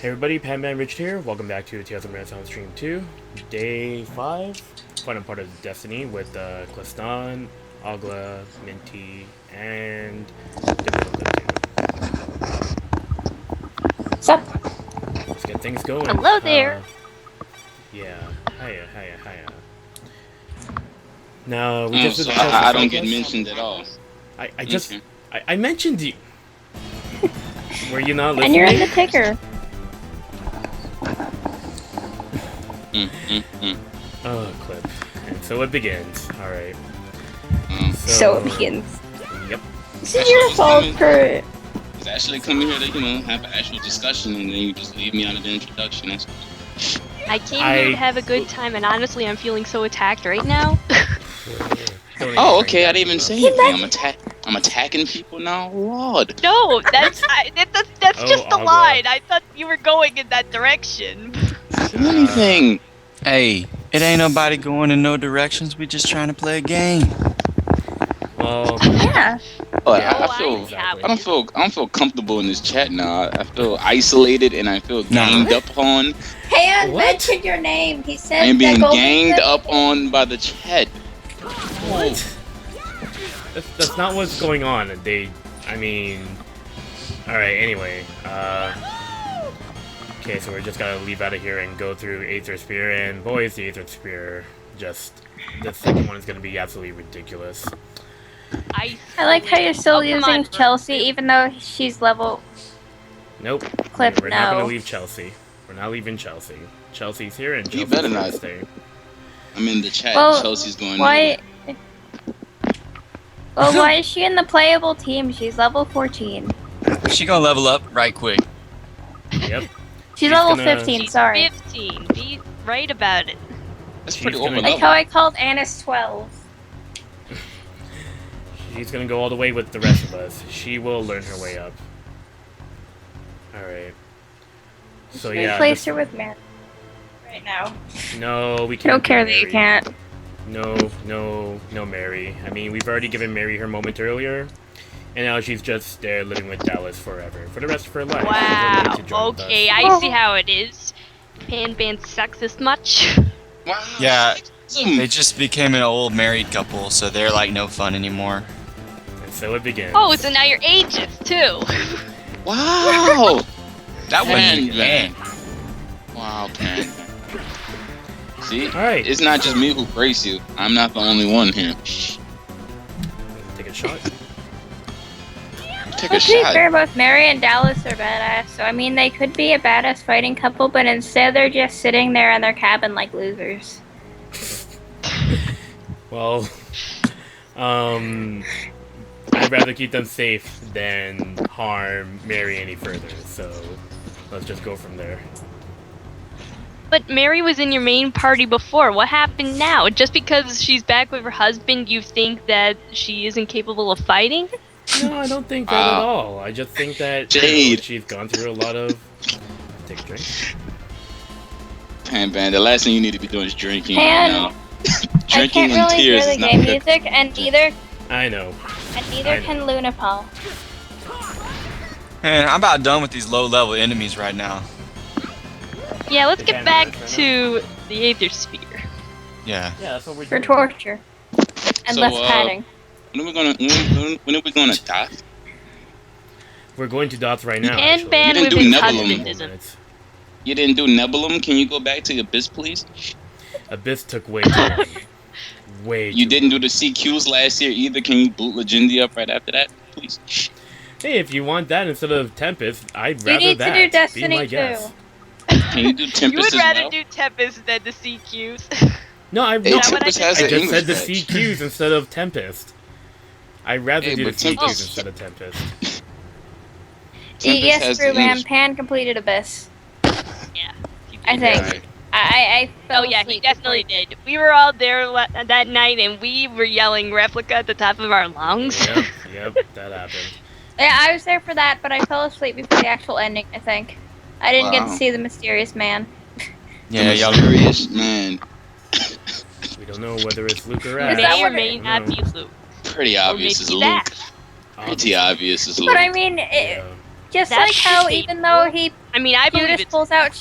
Hey everybody, Panman Rich here. Welcome back to Tales of Marathon Stream 2, Day 5, final part of Destiny with ClesStahn, Augla, Mintie, and Sup? Let's get things going. Hello there. Yeah, hiya. No, we just so I don't get mentioned at all. I mentioned you. Were you not listening? And you're in the ticker. Oh, clip. And so it begins. Alright. So it begins. Yep. This is your fault for... It's actually coming here to, have an actual discussion, and then you just leave me out of the introduction. That's I came here to have a good time, and honestly, I'm feeling so attacked right now. oh, okay. I didn't even say anything. I'm attacking people now. Lord. No, that's just the Augla. line. I thought you were going in that direction. Anything. Hey, it ain't nobody going in no directions. We just trying to play a game. Well, Yeah. Oh, Yeah. I don't feel comfortable in this chat now. I feel isolated and I feel ganged up on. Pan What? mentioned your name. He said I am being that ganged up on by the chat. what? That's not what's going on. Alright, anyway. Okay, so we're just gotta leave out of here and go through Aethersphere, and boy, is the Aethersphere the second one is gonna be absolutely ridiculous. I like how you're still Oh, come using on. Chelsea, even though she's level... Nope. Clip, We're not no. gonna leave Chelsea. We're not leaving Chelsea. Chelsea's here and You Chelsea's better gonna not. stay. I'm in the chat. Well, Chelsea's going Why... Well, why is she in the playable team? She's level 14. She gonna level up right quick. Yep. She's level gonna- 15, sorry. 15. Be right about it. That's She's pretty gonna- over Like level. how I called Annis 12. She's gonna go all the way with the rest of us. She will learn her way up. Alright. So yeah. Replace her with Mary. Right now. No, we I can't. don't do care that you Mary. can't. No, Mary. I mean, we've already given Mary her moment earlier, and now she's just there living with Dallas forever for the rest of her life. She doesn't need to join Wow. with Okay, us. I see how it is. Pan band sucks this much. Wow. Yeah, they just became an old married couple, so they're like no fun anymore. And so it begins. Oh, so now you're ages too. Wow. That Man, wasn't bad. Wow, Pan. See? Alright. It's not just me who praise you. I'm not the only one here. Take a shot. Take Well, a to be shot. fair, both Mary and Dallas are badass, so I mean, they could be a badass fighting couple, but instead they're just sitting there in their cabin like losers. Well, I'd rather keep them safe than harm Mary any further. So let's just go from there. But Mary was in your main party before. What happened now? Just because she's back with her husband, you think that she isn't capable of fighting? No, I don't think that at all. I just think that Jade. she's gone through a lot of. Take a drink. Pan Band, the last thing you need to be doing is drinking Pan, right now. I Drinking can't and really tears hear is the not game good. music, and neither I know. I know. can Lunapal. Man, I'm about done with these low-level enemies right now. Yeah, let's get Pan back band right to the Aethersphere. Yeah. Yeah, that's what we're For doing. torture. And So, less padding. When are we gonna die? We're going to dots right now. Pan actually. band You with didn't do his Nebulum. husband isn't. You didn't do Nebulum? Can you go back to Abyss, please? Abyss took way too long. Way You too didn't long. do the CQs last year either. Can you boot Legendia up right after that, please? Hey, if you want that instead of Tempest, I'd You rather need to that. do Be Destiny my 2. guess. Can you do You Tempest would as rather well? do Tempest than the CQs. No, I Hey, no, that what I Tempest did? has I an just English said the badge. CQs instead of Tempest. I'd rather Hey, do the but CQs Tempest- instead of Tempest. Tempest Yes, has true, the man. English. Pan completed Abyss. Yeah. I think. Right. I fell Oh yeah, he asleep definitely before- did. We were all there that night, and we were yelling replica at the top of our lungs. Yep, that happened. Yeah, I was there for that, but I fell asleep before the actual ending, I think. I didn't get to Wow. see the mysterious man. Yeah, y'all. Mysterious man. We don't know whether it's Luke or Is Raz. that May or what may it- not be Luke. Pretty Or obvious maybe as Luke. that. Pretty obvious as Luke. But I mean, Yeah. Just That's like how shameful. even though he I mean, I believe Judas it's pulls out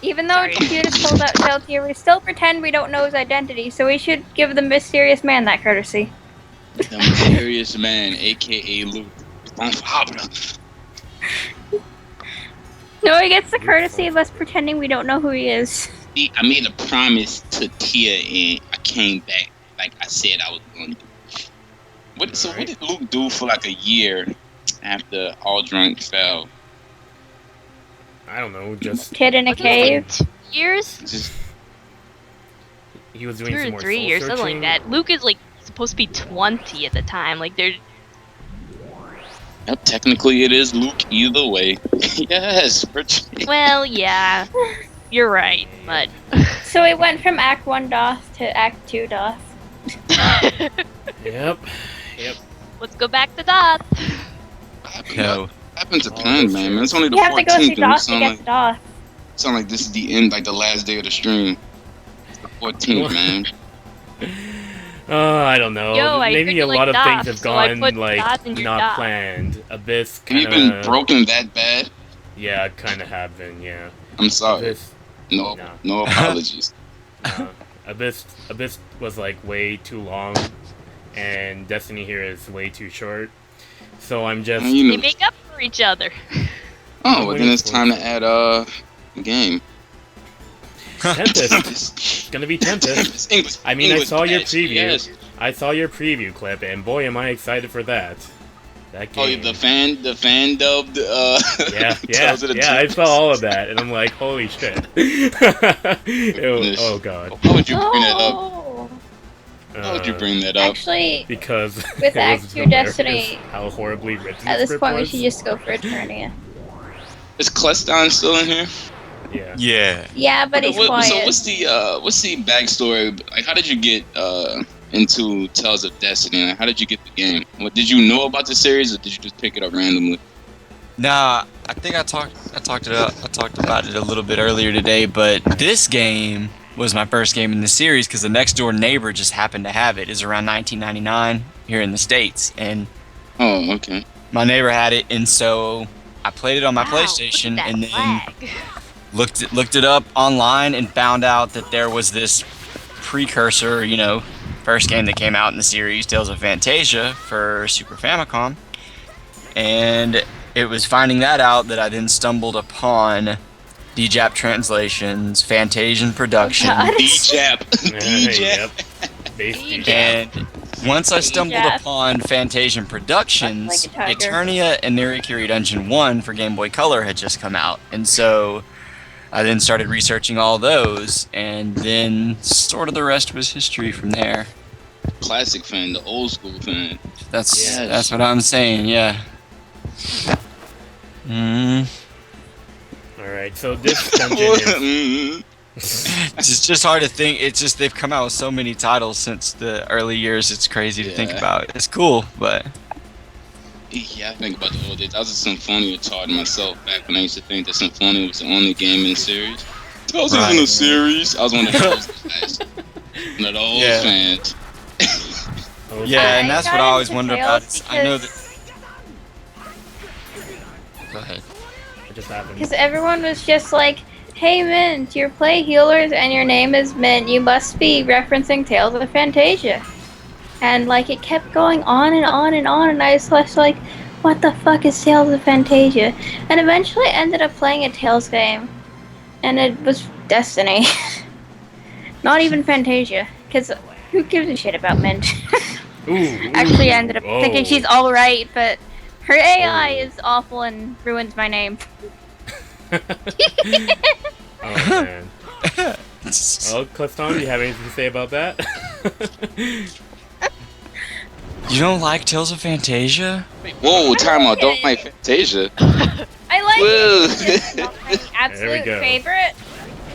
even though Sorry. Judas pulls out Shell here, we still pretend we don't know his identity, so we should give the mysterious man that courtesy. The mysterious man, aka Luke. Unfabra. No, he gets the courtesy of us pretending we don't know who he is. See, I made a promise to Tia and I came back like I said I was going to do. What did Luke do for like a year after Aldrunk fell? I don't know, just Kid in a cave. 2 years, Just he was doing 2 some or more 3 soul years, something searching. like that. Luke is like supposed to be 20 at the time. Like they're yep, technically it is Luke either way. Yes, well, yeah, you're right, but So we went from Act 1 Doth to Act 2 Doth. Yep. let's go back to Doth. No. Happens to plan, man. It's only the You have to go 14th, see and we Doth to sound get like to Doth. this is the end, like the last day of the stream. It's the 14th, man. I don't know. Yo, I Maybe heard a you like lot of Doth, things have so I gone put like Doth in your not Doth. planned. Abyss Have you kind been broken that bad? Yeah, kind of have been. Yeah. I'm sorry. Abyss, No, No. no apologies. Abyss was like way too long, and Destiny here is way too short. So I'm just. You They know. make up for each other. Oh, well, then it's time to add a game. Tempest. It's gonna be Tempest. English. I mean, I English saw your patch, preview. yes. I saw your preview clip, and boy, am I excited for that. That Oh, game. the fan dubbed. Yeah, Tales of the I Tempest. saw all of that, and I'm like, holy shit. Oh god. Why would you bring that up? Oh! Why would you bring that up? Actually, Because With it Act was 2 hilarious Destiny, how horribly written at the this script point we was. should just go for Eternia. Is ClesStahn still in here? Yeah. Yeah. Yeah, but he's quiet. So what's the backstory? Like, how did you get into Tales of Destiny? Like, how did you get the game? What did you know about the series, or did you just pick it up randomly? Nah, I think I talked about it a little bit earlier today, but this game was my first game in the series because the next door neighbor just happened to have it. It was around 1999 here in the States, and Oh, okay. my neighbor had it, and so I played it on my Wow, PlayStation, look at that and then flag. looked it up online and found out that there was this precursor, first game that came out in the series, Tales of Fantasia for Super Famicom, and it was finding that out that I then stumbled upon DJAP translations, Fantasian production, Oh, God. D-Jap. D-Jap. Yep. Base D-Jap. D-Jap. and once I stumbled DJAP. upon Fantasian Productions, Like a tiger. Eternia and Nerikiri Dungeon 1 for Game Boy Color had just come out, and so I then started researching all those, and then sort of the rest was history from there. Classic fan, the old school fan. That's what I'm saying, yeah. Alright, so this dungeon is... Mhm. It's just hard to think. It's just they've come out with so many titles since the early years. It's crazy to think Yeah. about. It's cool, but Yeah, I think about the old days. I was a Symphonia taught myself back when I used to think that Symphonia was the only game in the series. Tales isn't a Right. series. I was one of those guys. One of those Yeah. fans. Oh, yeah, and that's what I got always into wonder Tales about. Is I know that. because- Go ahead. It just happened. Because everyone was just like, hey Mint, your play healers and your name is Mint, you must be referencing Tales of Fantasia. And like it kept going on and on and on, and I was just like, what the fuck is Tales of Fantasia? And eventually I ended up playing a Tales game. And it was Destiny. Not even Fantasia. Because who gives a shit about Mint? Actually I ended up thinking she's alright, but her AI is awful and ruins my name. Oh man. Oh, ClesStahn, do you have anything to say about that? You don't like Tales of Fantasia? Whoa, time out. Don't Okay. like Fantasia. I like Whoa. it. It's not my absolute go. favorite,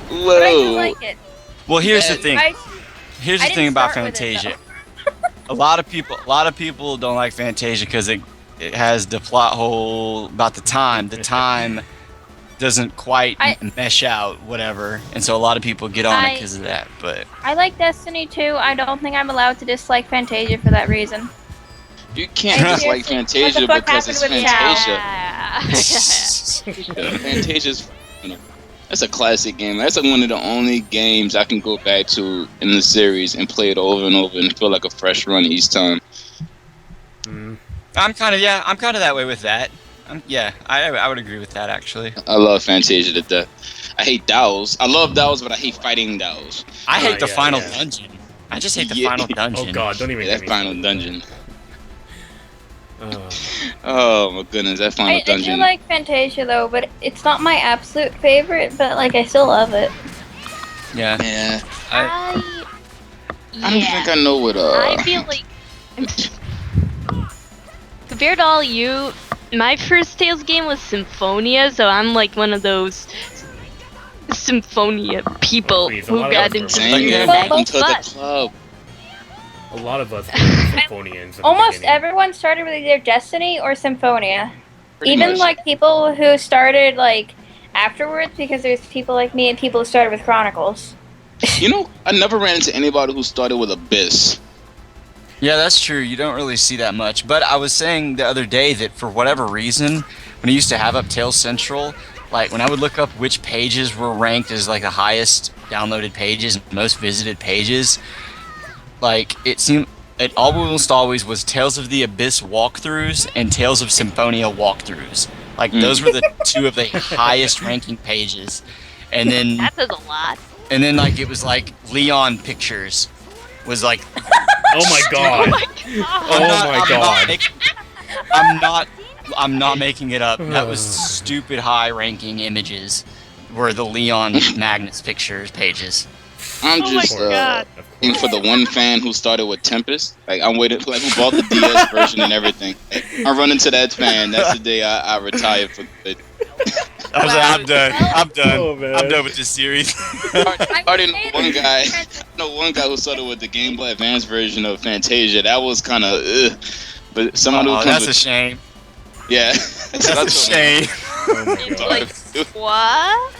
but I do Whoa. like it. Well, here's the thing. Here's I the didn't thing about start with it, Fantasia. A lot of people don't like Fantasia because it has the plot hole about the time. The time doesn't quite mesh out, whatever, and so a lot of people get on it because of that. But I like Destiny too. I don't think I'm allowed to dislike Fantasia for that reason. You can't dislike Fantasia what the fuck because it's happened with Fantasia. Fantasia's, that's a classic game. That's like one of the only games I can go back to in the series and play it over and over and feel like a fresh run each time. I'm kind of that way with that. I would agree with that actually. I love Fantasia to death. I hate DAOs. I love DAOs, but I hate fighting DAOs. I hate the final dungeon. I just hate the final dungeon. Oh god, don't even get that me final started. dungeon. Oh my goodness, that final I dungeon. do like Fantasia though, but it's not my absolute favorite. But like, I still love it. Yeah. Yeah. I I don't think I know what. I feel like compared to all you, my first Tales game was Symphonia, so I'm like one of those Symphonia people please, a who lot of got us into were Dang, the welcome to the bus. club. A lot of us were Symphonians. at the Almost beginning. everyone started with either Destiny or Symphonia. Pretty Even much. like people who started like afterwards, because there's people like me and people who started with Chronicles. I never ran into anybody who started with Abyss. Yeah, that's true. You don't really see that much. But I was saying the other day that for whatever reason, when I used to have up Tales Central, like when I would look up which pages were ranked as like the highest downloaded pages and most visited pages, like it almost always was Tales of the Abyss walkthroughs and Tales of Symphonia walkthroughs. Like those were the two of the highest ranking pages. And then That says a lot. like it was like Leon Pictures was like Oh my god. I'm not making it up. That was stupid high ranking images were the Leon Magnus Pictures pages. I'm Oh my just God. waiting for the one fan who started with Tempest. Like I'm waiting for who bought the DS version and everything. Like, I run into that fan. That's the day I retire for good. I was like, I'm done. Oh, man. I'm done with this series. I already know one guy. One guy who started with the Game Boy Advance version of Fantasia. That was kind of, but someone who comes that's with, a shame. yeah, That's a shame. Oh my It's god. like, what?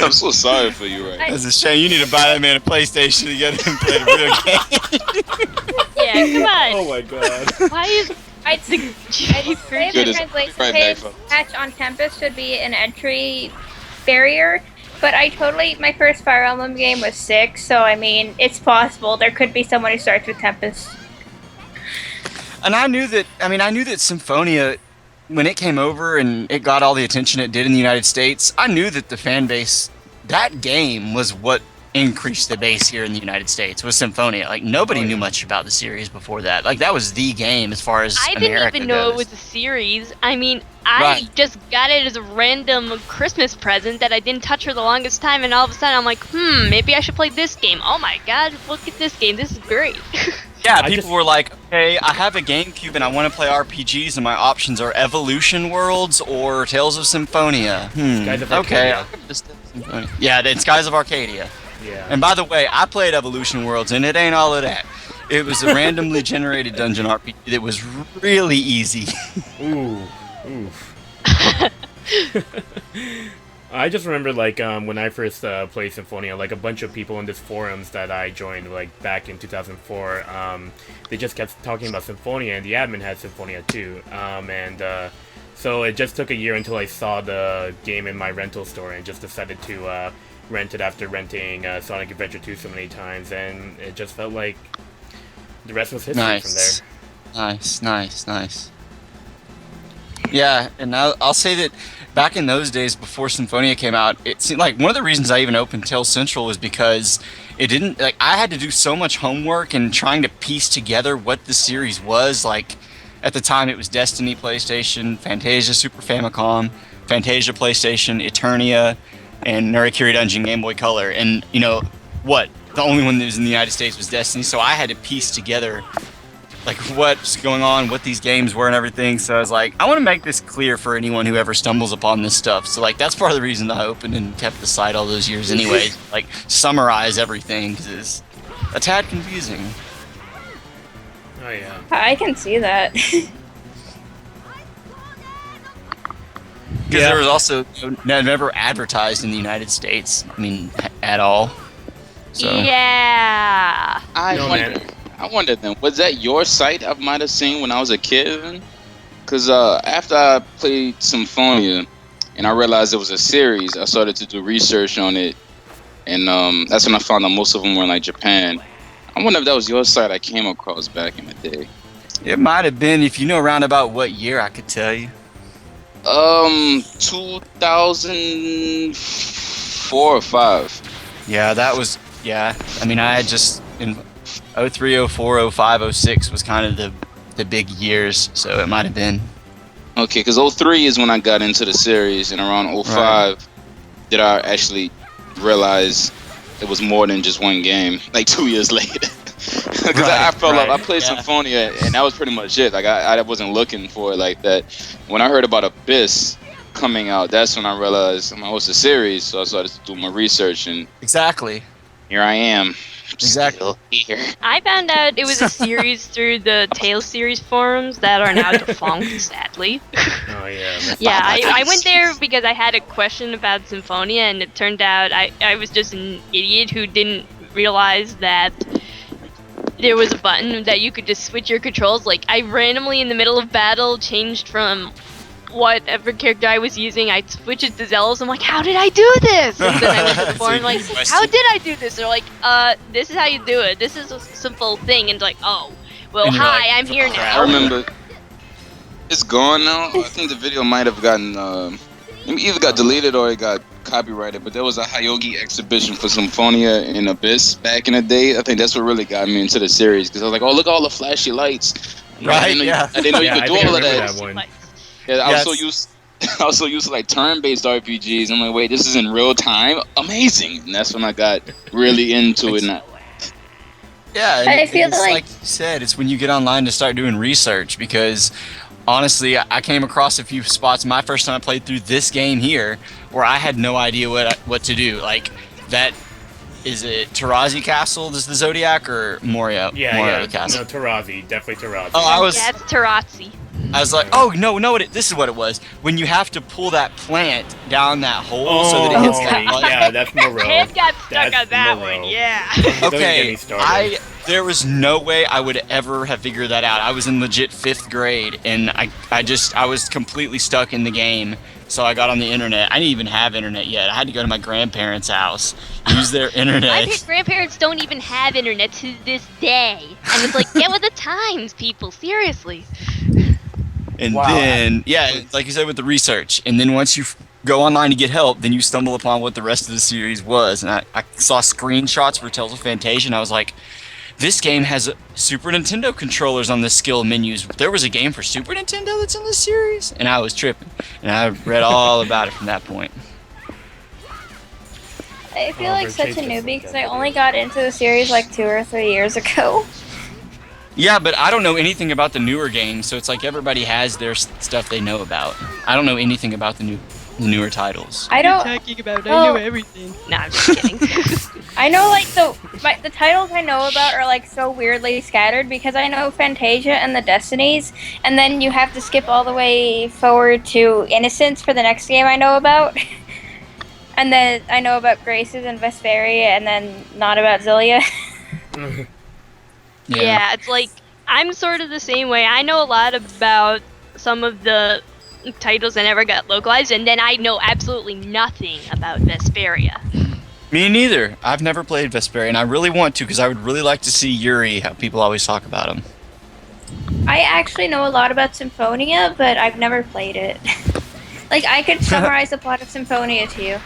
I'm so sorry for you, right? That's a shame. You need to buy that man a PlayStation to get him to play the real game. Yeah, come on. Oh my god. Why is I'd say the Good as- translation right back, page folks. patch on Tempest should be an entry barrier. But my first Fire Emblem game was 6, so I mean, it's possible. There could be someone who starts with Tempest. And I knew that Symphonia, when it came over and it got all the attention it did in the United States, I knew that the fan base, that game was what increased the base here in the United States, was Symphonia. Like, nobody knew much about the series before that. Like, that was the game as far as I America didn't even know goes. it was a series. I mean, I Right. just got it as a random Christmas present that I didn't touch for the longest time, and all of a sudden I'm like, maybe I should play this game. Oh my god, look at this game. This is great. Yeah, I people just- were like, okay, I have a GameCube and I want to play RPGs, and my options are Evolution Worlds or Tales of Symphonia. Skies of Okay. Arcadia. Yeah, it's Skies of Arcadia. Yeah. And by the way, I played Evolution Worlds, and it ain't all of that. It was a randomly generated dungeon RPG that was really easy. Ooh. Oof. I just remember, like, when I first played Symphonia, like, a bunch of people in this forums that I joined, like, back in 2004, they just kept talking about Symphonia, and the admin had Symphonia too, so it just took a year until I saw the game in my rental store and just decided to rent it after renting Sonic Adventure 2 so many times, and it just felt like the rest was history from there. Nice. Yeah, and I'll say that back in those days before Symphonia came out, it seemed like one of the reasons I even opened Tales Central was because it didn't, like, I had to do so much homework and trying to piece together what the series was. Like, at the time it was Destiny PlayStation, Fantasia Super Famicom, Fantasia PlayStation, Eternia, and Narikiri Dungeon Game Boy Color. And, you know, the only one that was in the United States was Destiny, so I had to piece together like what's going on, what these games were and everything. So I was like, I want to make this clear for anyone who ever stumbles upon this stuff. So like that's part of the reason that I opened and kept the site all those years anyway. Like summarize everything, because it's a tad confusing. Oh yeah. I can see that. Because there was also never advertised in the United States. I mean, at all. So Yeah. I No, wonder. man. I wonder then, was that your site I might have seen when I was a kid? Because after I played Symphonia and I realized it was a series, I started to do research on it. And that's when I found out most of them were in like Japan. I wonder if that was your site I came across back in the day. It might have been. If you know around about what year, I could tell you. 2004 or 5. Yeah, that was. Yeah, I mean, I had just in 03, 04, 05, 06 was kind of the big years, so it might have been. Okay, because 03 is when I got into the series, and around 05 did I actually realize it was more than just one game. Like 2 years later. Because I felt like I played Symphonia, and that was pretty much it. Like I wasn't looking for it like that. When I heard about Abyss coming out, that's when I realized I'm it's a series. So I started to do my research, and Exactly. here I am. Exactly. Still here. I found out it was a series through the Tales series forums that are now defunct, sadly. Oh yeah. Yeah, I went there because I had a question about Symphonia, and it turned out I was just an idiot who didn't realize that there was a button that you could just switch your controls. Like, I randomly in the middle of battle changed from whatever character I was using, I switched it to Zealous. I'm like, how did I do this? And then I went to the forum, like, how did I do this? They're like, this is how you do it. This is a simple thing. And like, oh, well, And you're hi, like, I'm here now. I remember it's gone now. I think the video might have gotten either got deleted or it got copyrighted. But there was a Hyogi exhibition for Symphonia in Abyss back in the day. I think that's what really got me into the series, because I was like, oh, look at all the flashy lights. Right, I didn't know, yeah. I didn't know you Yeah, could I do think I all of remember that. that one. Yeah, I was so Yes. used. I was so used to like turn-based RPGs. I'm like, wait, this is in real time. Amazing! And that's when I got really into it. Now. Yeah, I and feel it's like- like you said, it's when you get online to start doing research, because honestly, I came across a few spots my first time I played through this game here where I had no idea what to do. Like, that, is it Tarazi Castle, is the Zodiac, or Moria? Yeah, Moria yeah. Castle. No, Tarazi, definitely Tarazi. Oh, I was Yeah, it's Tarazzi. like, oh no, this is what it was. When you have to pull that plant down that hole so that it hits that button. yeah, that's Moreau. Head got stuck That's on that Moreau. one, yeah. Don't get Okay, me started. there was no way I would ever have figured that out. I was in legit 5th grade, and I was completely stuck in the game. So I got on the internet. I didn't even have internet yet. I had to go to my grandparents' house, use their My internet. grandparents don't even have internet to this day. And it's like, get with the times, people, seriously. And Wow. then, yeah, like you said, with the research. And then once you go online to get help, then you stumble upon what the rest of the series was. And I saw screenshots for Tales of Fantasia, and I was like, this game has Super Nintendo controllers on the skill menus. There was a game for Super Nintendo that's in this series? And I was tripping. And I read all about it from that point. I feel Oh, like for such a changes newbie like because that. I only got into the series like 2 or 3 years ago. Yeah, but I don't know anything about the newer games, so it's like everybody has their stuff they know about. I don't know anything about the newer titles. I don't. talking about? I know everything. Nah, I'm just kidding. I know like the titles I know about are like so weirdly scattered because I know Fantasia and the Destinies, and then you have to skip all the way forward to Innocence for the next game I know about. And then I know about Graces and Vesperia, and then not about Zillia. Yeah, it's like, I'm sort of the same way. I know a lot about some of the titles that never got localized, and then I know absolutely nothing about Vesperia. Me neither. I've never played Vesperia, and I really want to because I would really like to see Yuri, how people always talk about him. I actually know a lot about Symphonia, but I've never played it. Like, I could summarize the plot of Symphonia to you.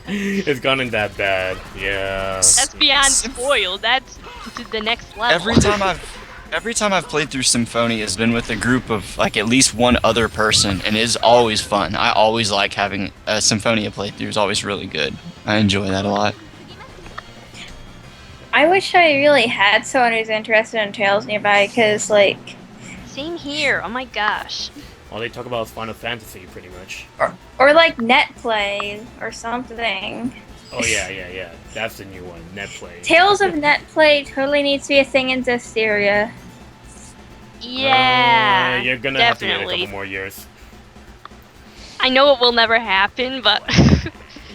It's gotten that bad. Yeah. That's beyond spoiled. That's to the next level. Every time I've played through Symphonia has been with a group of like at least one other person, and it is always fun. I always like having a Symphonia playthrough. It's always really good. I enjoy that a lot. I wish I really had someone who's interested in Tales nearby, because, like... Same here. Oh my gosh. All they talk about is Final Fantasy, pretty much. Or like Netplay, or something. Oh yeah. That's the new one, Netplay. Tales of Netplay totally needs to be a thing in Zestiria. Yeah. You're gonna have to wait a couple more years. I know it will never happen, but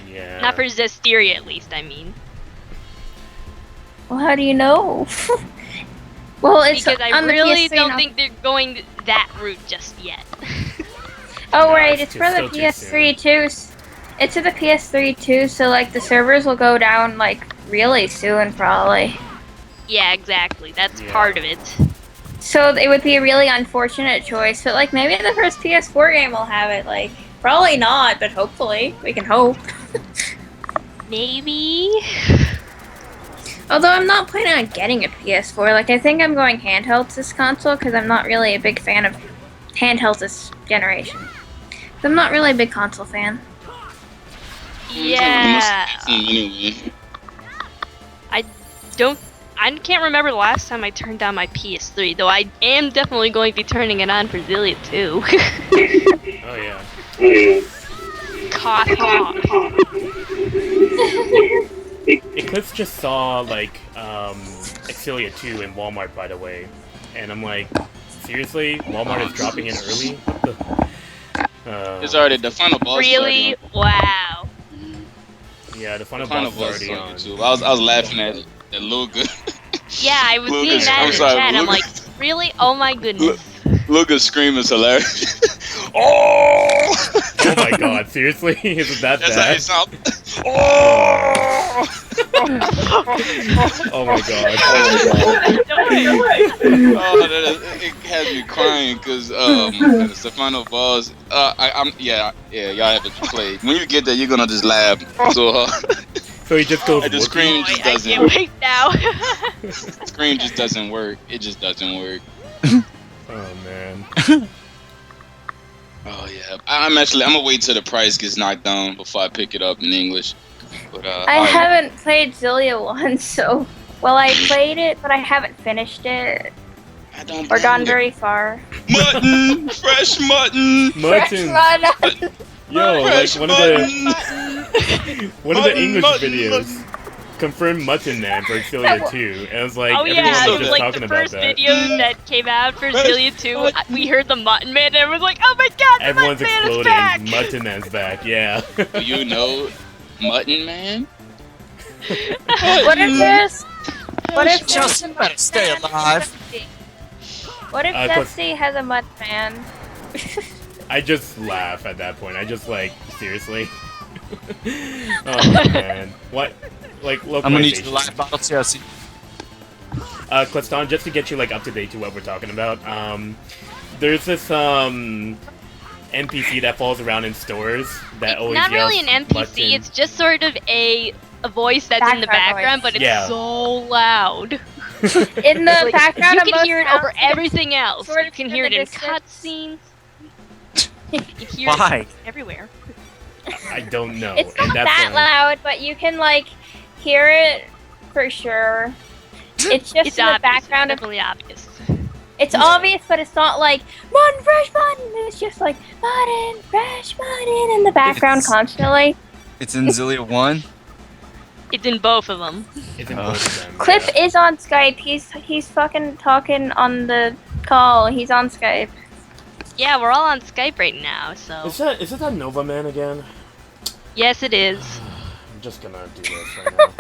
Yeah. not for Zestiria at least, I mean. Well, how do you know? Well, it's Because I on the really PS3 don't now. think they're going that route just yet. Oh, No, right, it's it's for the still too PS3 too. It's to the PS3 too, so like the servers will go down like really soon, probably. Yeah, exactly. That's Yeah. part of it. So it would be a really unfortunate choice, but like maybe the first PS4 game will have it. Like probably not, but hopefully we can hope. Maybe. Although I'm not planning on getting a PS4. Like I think I'm going handheld this console because I'm not really a big fan of handhelds this generation. I'm not really a big console fan. Yeah. Anyway. I can't remember the last time I turned on my PS3, though I am definitely going to be turning it on for Xillia 2. Oh yeah. Cough, cough. Eclipse just saw like Xillia 2 in Walmart, by the way, and I'm like, seriously, Walmart is dropping in early. It's already the final boss. Really? Wow. Yeah, the final Final boss is boss already on on. YouTube. I was laughing at that Luga. Yeah, I was seeing Lucas, that I'm in the sorry, chat. I'm Lucas. like, really? Oh my goodness. Luga's scream is hilarious. Oh! Oh my god, seriously? Is it that That's how bad? it sounds. Oh! Oh my god. Oh, it has me crying because it's the final boss. Yeah, y'all haven't played. When you get there, you're gonna just laugh so hard. So he just goes And the whoopee? scream Boy, just I doesn't. can't wait now. Scream just doesn't work. It just doesn't work. Oh man. Oh yeah, I'm gonna wait till the price gets knocked down before I pick it up in English. But I haven't played Xillia 1, so well I played it, but I haven't finished it I don't or gone blame very far. you. Mutton, fresh mutton. Mutton. Mutton. Yo, like Fresh one of the English Mutton, videos confirmed Mutton Man for Xillia 2, and I was like, Oh everyone yeah, was it's just like talking the about first that. video that came out for Xillia 2, we heard the Mutton Man and everyone's like, oh my god, the Everyone's Mutton Man is exploding. back! Mutton Man's back, yeah. Do you know Mutton Man? What if there's what if Just there's a better stay Mutton Man alive. Dusty? What if Dusty has a Mud Man? I just laugh at that point. I just like, seriously? Oh man. What? Like, local I'm gonna need you to live battle TLC. ClesStahn, just to get you like up to date to what we're talking about, there's this NPC that falls around in stores that It's always not yells really an NPC, Mutton. it's just sort of a voice that's in the Background background, voice. but it's Yeah. so loud. In the Like, background, you can hear it over everything. everything else. sort You of can in hear it the in distance. cutscenes. You can hear it Why? everywhere. I don't know. It's and not that's that why- loud, but you can like hear it for sure. It's just It's in the obvious. background It's of. definitely obvious. It's obvious, but it's not like mutton, fresh mutton. It's just like mutton, fresh mutton in the background It's- constantly. It's in Xillia 1. It's in both of them. It's in both of them. Clip yeah. is on Skype. He's fucking talking on the call. He's on Skype. Yeah, we're all on Skype right now, so. Is it that Nova Man again? Yes, it is. I'm just gonna do this right now.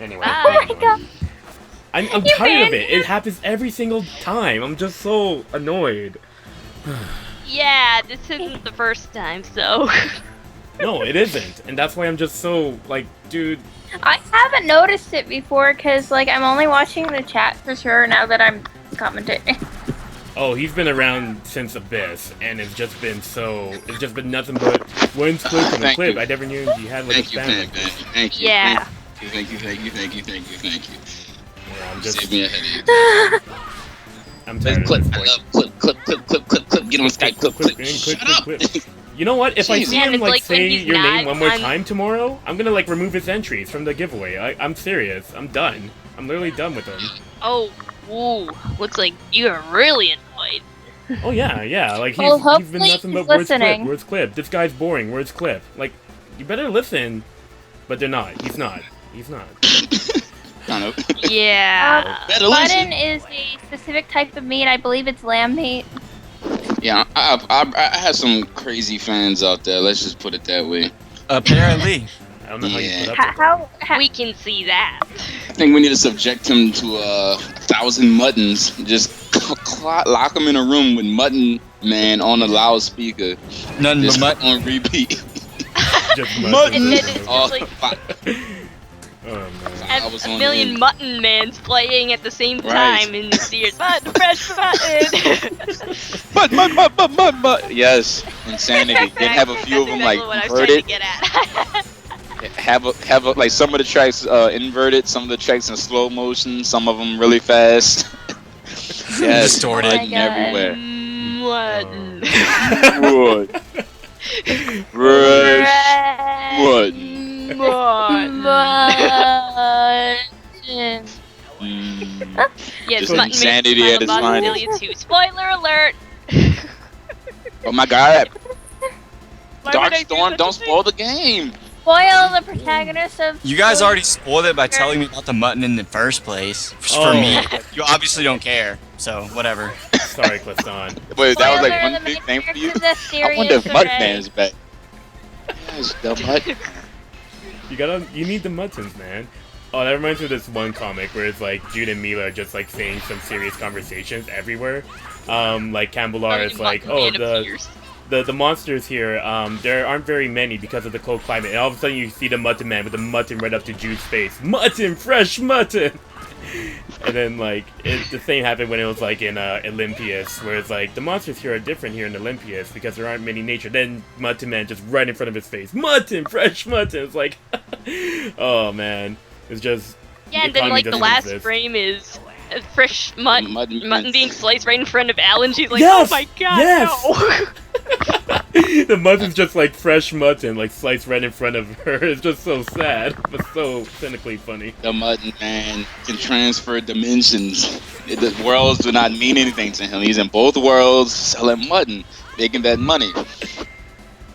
Anyway. Bye. Oh my god. I'm You tired of banned it. It happens every single time. I'm just so annoyed. Yeah, this isn't the first time, so. No, it isn't. And that's why I'm just so, like, dude. I haven't noticed it before because like I'm only watching the chat for sure now that I'm commentating. Oh, he's been around since Abyss, and it's just been nothing but when's clip and a Thank clip. you. I never knew he had like Thank a you, spam like this. thank you. Yeah. Thank you. Yeah, I'm Save just, me a headache. I'm tired of Clip, this I voice. love clip. Get on Skype, clip. in, Shut up. You know what? If I Jeez. see Yeah, him it's like like when say he's your not name one more on- time tomorrow, I'm gonna like remove his entries from the giveaway. I'm serious. I'm done. I'm literally done with him. Oh, ooh. Looks like you're really annoyed. Oh yeah. Like he's, Well, he's been hopefully nothing but he's words clip, listening. words clip. This guy's boring. Words clip. Like, you better listen. But they're not. He's not. Kind of. Yeah. Better listen. Mutton is a specific type of meat. I believe it's lamb meat. Yeah, I have some crazy fans out there. Let's just put it that way. Apparently. I don't know how you Yeah. put up with that. How We can see that. I think we need to subject him to 1,000 muttons. Just lock him in a room with Mutton Man on a loudspeaker. Nothing but Just mutton. on repeat. Just And mutton. then it's Oh, just like fuck. Oh man. I was a on million the- mutton mans playing at the same Right. time in the ears. Mutton, fresh mutton. But. Yes, insanity. Then have a few of them like what I was trying to inverted. get at. Have a like some of the tracks inverted, some of the tracks in slow motion, some of them really fast. Yes, Distorted. mutton Oh my God. everywhere. Mutton. Wood. Fresh mutton. Mutton. Yeah, Just this mutton insanity makes at its Final Boss finest. Affiliate 2. Spoiler alert! Oh my god. Why would I do Darkstorm, such don't a thing? spoil the game. spoil the protagonist of You guys already spoiled it by telling me about the mutton in the first place. For Oh. me, you obviously don't care. So whatever. Sorry, ClesStahn. Wait, that was like Spoiler, one the big main thing for you? character's a I wonder if serious Mutton array. Man is back. Yes, the Mutton. You need the muttons, man. Oh, that reminds me of this one comic where it's like Jude and Mila are just like saying some serious conversations everywhere. Like Cambelar is like, oh, the monsters here, there aren't very many because of the cold climate. And all of a sudden you see the Mutton Man with the mutton right up to Jude's face. Mutton! Fresh mutton! And then, like, the same happened when it was, like, in Olympias, where it's like, the monsters here are different here in Olympias because there aren't many nature. Then Mutton Man just right in front of his face. Mutton! Fresh mutton! It's like, oh, man. It's just... Yeah, and then economy like the doesn't last exist. frame is fresh mutton being sliced right in front of Alan. She's like, Yes! oh my god, Yes! no! The mutton's just like fresh mutton, like sliced right in front of her. It's just so sad, but so cynically funny. The Mutton Man can transfer dimensions. The worlds do not mean anything to him. He's in both worlds selling mutton, making that money.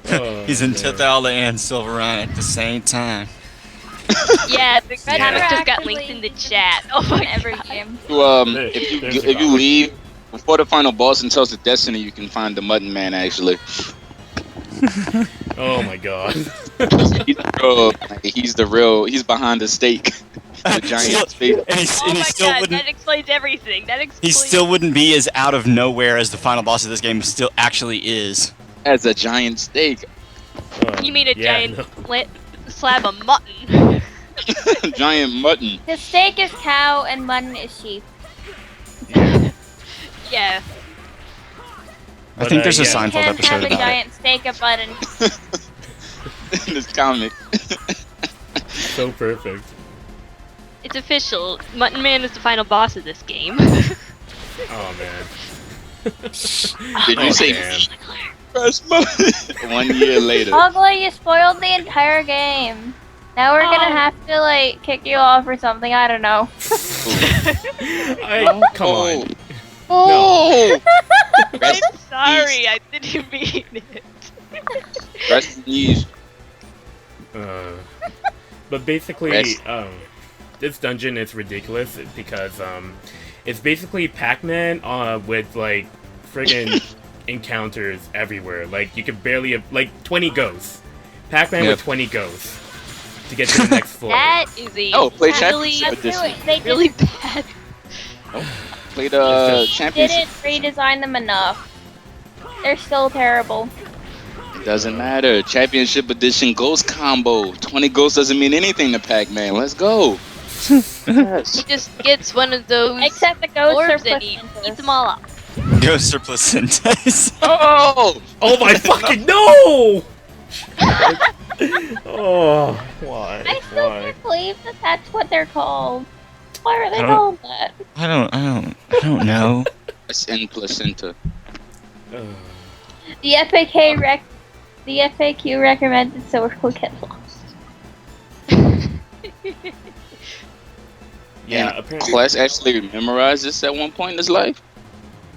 Oh, He's in man. Tithala and Silverine at the same time. Yeah, the comic Yeah. just got linked in the chat. Oh my every god. game. If you leave before the final boss and tells the destiny, you can find the Mutton Man actually. Oh my god. He's the real. He's behind the stake. The giant stake. And Oh he my still god, wouldn't. that explains everything. That He explains. still wouldn't be as out of nowhere as the final boss of this game still actually is. As a giant steak. Oh, You mean a yeah, giant no. slab of mutton? Giant mutton. The steak is cow and mutton is sheep. Yeah. I But, think there's a yeah. Seinfeld Can't episode have a about it. giant steak of mutton. In this comic. So perfect. It's official. Mutton Man is the final boss of this game. Oh man. Did you say damn. fresh mutton? 1 year later. Augla, you spoiled the entire game. Now we're gonna have to like kick you off or something. I don't know. Come on. Oh! I'm sorry, I didn't mean it. Rest in peace. But basically, Rest. this dungeon is ridiculous because it's basically Pac-Man with like friggin' encounters everywhere. Like you could barely have like 20 ghosts. Pac-Man Yep. with 20 ghosts to get to the next floor. That is a Oh, play really, Championship Let's do Edition. it. They really bad. Played didn't championship. redesign them enough. They're still terrible. It doesn't matter. Championship Edition ghost combo. 20 ghosts doesn't mean anything to Pac-Man. Let's go. He just gets one of those Except the ghosts are orbs and he eats them all up. Ghosts or placentas. Oh! Oh my fucking no! Oh, why? I still Why? can't believe that that's what they're called. Why are they I don't- called that? I don't know. It's in placenta. The FAQ recommended so we'll get lost. Yeah, And apparently. Class actually memorized this at one point in his life.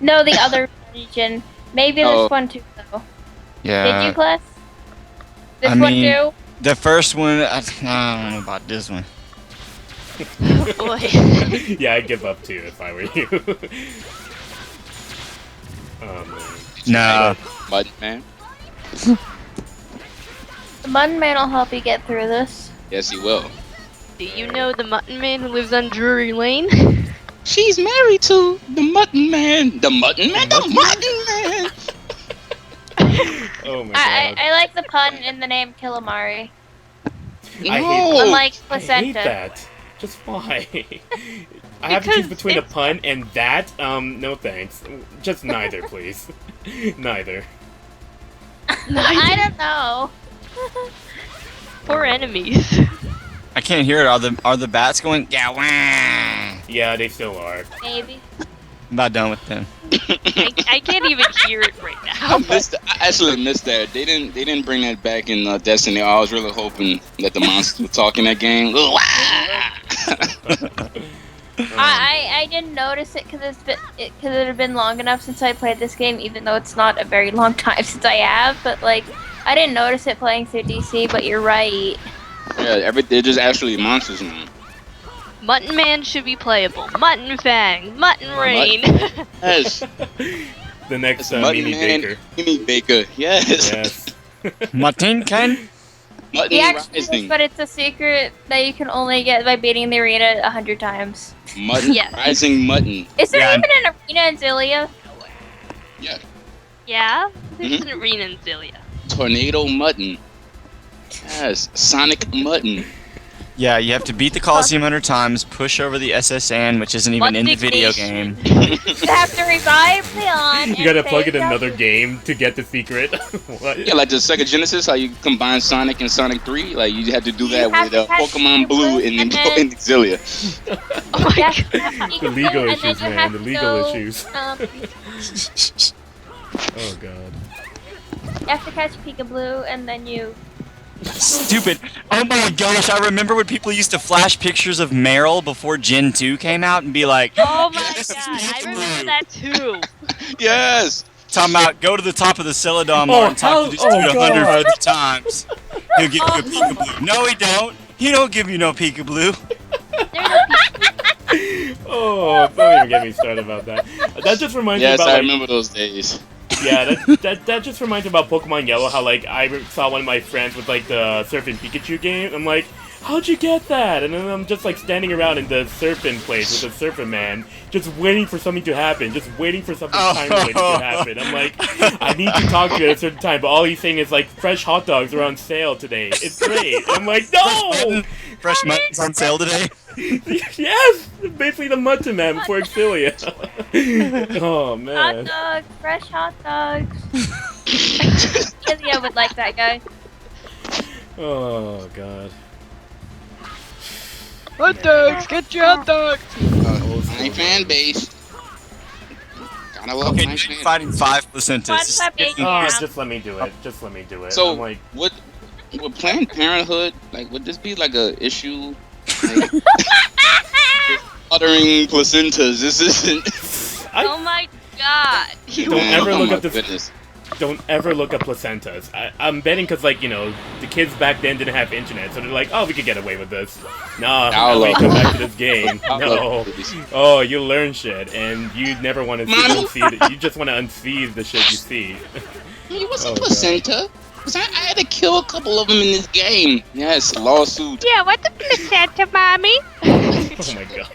No, the other region. Maybe Oh. this one too, though. Did Yeah. you, Class? This I one mean- too? The first one, I don't know about this one. Boy. Yeah, I'd give up too if I were you. Oh man. No. Mutton Man. The Mutton Man will help you get through this. Yes, he will. Do you know the Mutton Man who lives on Drury Lane? She's married to the Mutton Man. The Mutton Man. The Mutton Man. Oh my I, god. I like the pun in the name Killamari. I No. hate Unlike I hate placenta. that. Just why? I have to choose Because between a it's- pun and that. No thanks. Just neither, please. Neither. I don't know. Poor enemies. I can't hear it. Are the bats going? Yeah, wah. Yeah, they still are. Maybe. I'm about done with them. I can't even hear it right I now. actually missed that. They didn't bring that back in Destiny. I was really hoping that the monsters would talk in that game. I didn't notice it because it had been long enough since I played this game, even though it's not a very long time since I have. But like, I didn't notice it playing through DC. But you're right. Yeah, they're just actually monsters now. Mutton Man should be playable. Mutton Fang. Mutton Rain. Yes. The next Mutton Mimi Man, Baker. Mimi Baker. Yes. Yes. Mutton can? Mutton He actually is, Rising. but it's a secret that you can only get by beating the arena 100 times. Mutton Yes. Rising Mutton. Is there Yeah. even an arena in Zillia? Yeah. Yeah? There's an arena in Zillia. Tornado Mutton. Yes. Sonic Mutton. Yeah, you have to beat the Coliseum 100 times, push over the SSN, which isn't even in the video Muttification. game. You have to revive Leon. You gotta and plug it in save another Zelda. game to get the secret. What? Yeah, like the Sega Genesis, how you combine Sonic and Sonic 3. Like you had to do You that have with to catch Pokemon Blue Pikachu and and then- in Xillia. Oh my Yes, god. The legal and then issues, you man. have The to legal go, issues. Oh god. You have to catch Pikachu, and then you. Stupid. Oh my gosh, I remember when people used to flash pictures of Meryl before Gen 2 came out and be like, Oh my This is god. I Pikachu. remember that too. Yes. talking about go to the top of the Celadon Oh, Mart and talk to this how- dude oh, 150 times. He'll give you a Peekaboo. No, he don't. He don't give you no Peekaboo. Oh, don't even get me started about that. That just reminds me Yes, about I like, remember those days. yeah, that just reminds me about Pokemon Yellow. How like I saw one of my friends with like the Surfing Pikachu game. I'm like, how'd you get that? And then I'm just like standing around in the surfing place with the Surfing Man, just waiting for something to happen, just waiting for something time-related to happen. I'm like, I need to talk to you at a certain time, but all he's saying is like, fresh hot dogs are on sale today. It's great. And I'm like, no. Fresh mutton's on sale today. Yes, basically the Mutton Man before Exilia. Oh Hot man. dogs, fresh hot dogs. Ilya would like that guy. Oh god. Hot dogs, get your hot dogs. My fan base. Gotta love Okay, my you're fan. fighting 5 placentas. What's up, Oh, Yeah. just let me do it. Just let me do it. So I'm like, would Planned Parenthood, like, would this be like a issue? Like, uttering placentas. This isn't. Oh my god. Don't Man, ever oh look my up this. goodness. Don't ever look up placentas. I'm betting because, like, you know, the kids back then didn't have internet, so they're like, oh, we could get away with this. Nah, now we come back to this game. No. Oh, you learn shit, and you never want to unsee it. You just want to unsee the shit you see. Hey, what's Oh, a God. placenta? Because I had to kill a couple of them in this game. Yes, lawsuit. Yeah, what the placenta, mommy? Oh my god.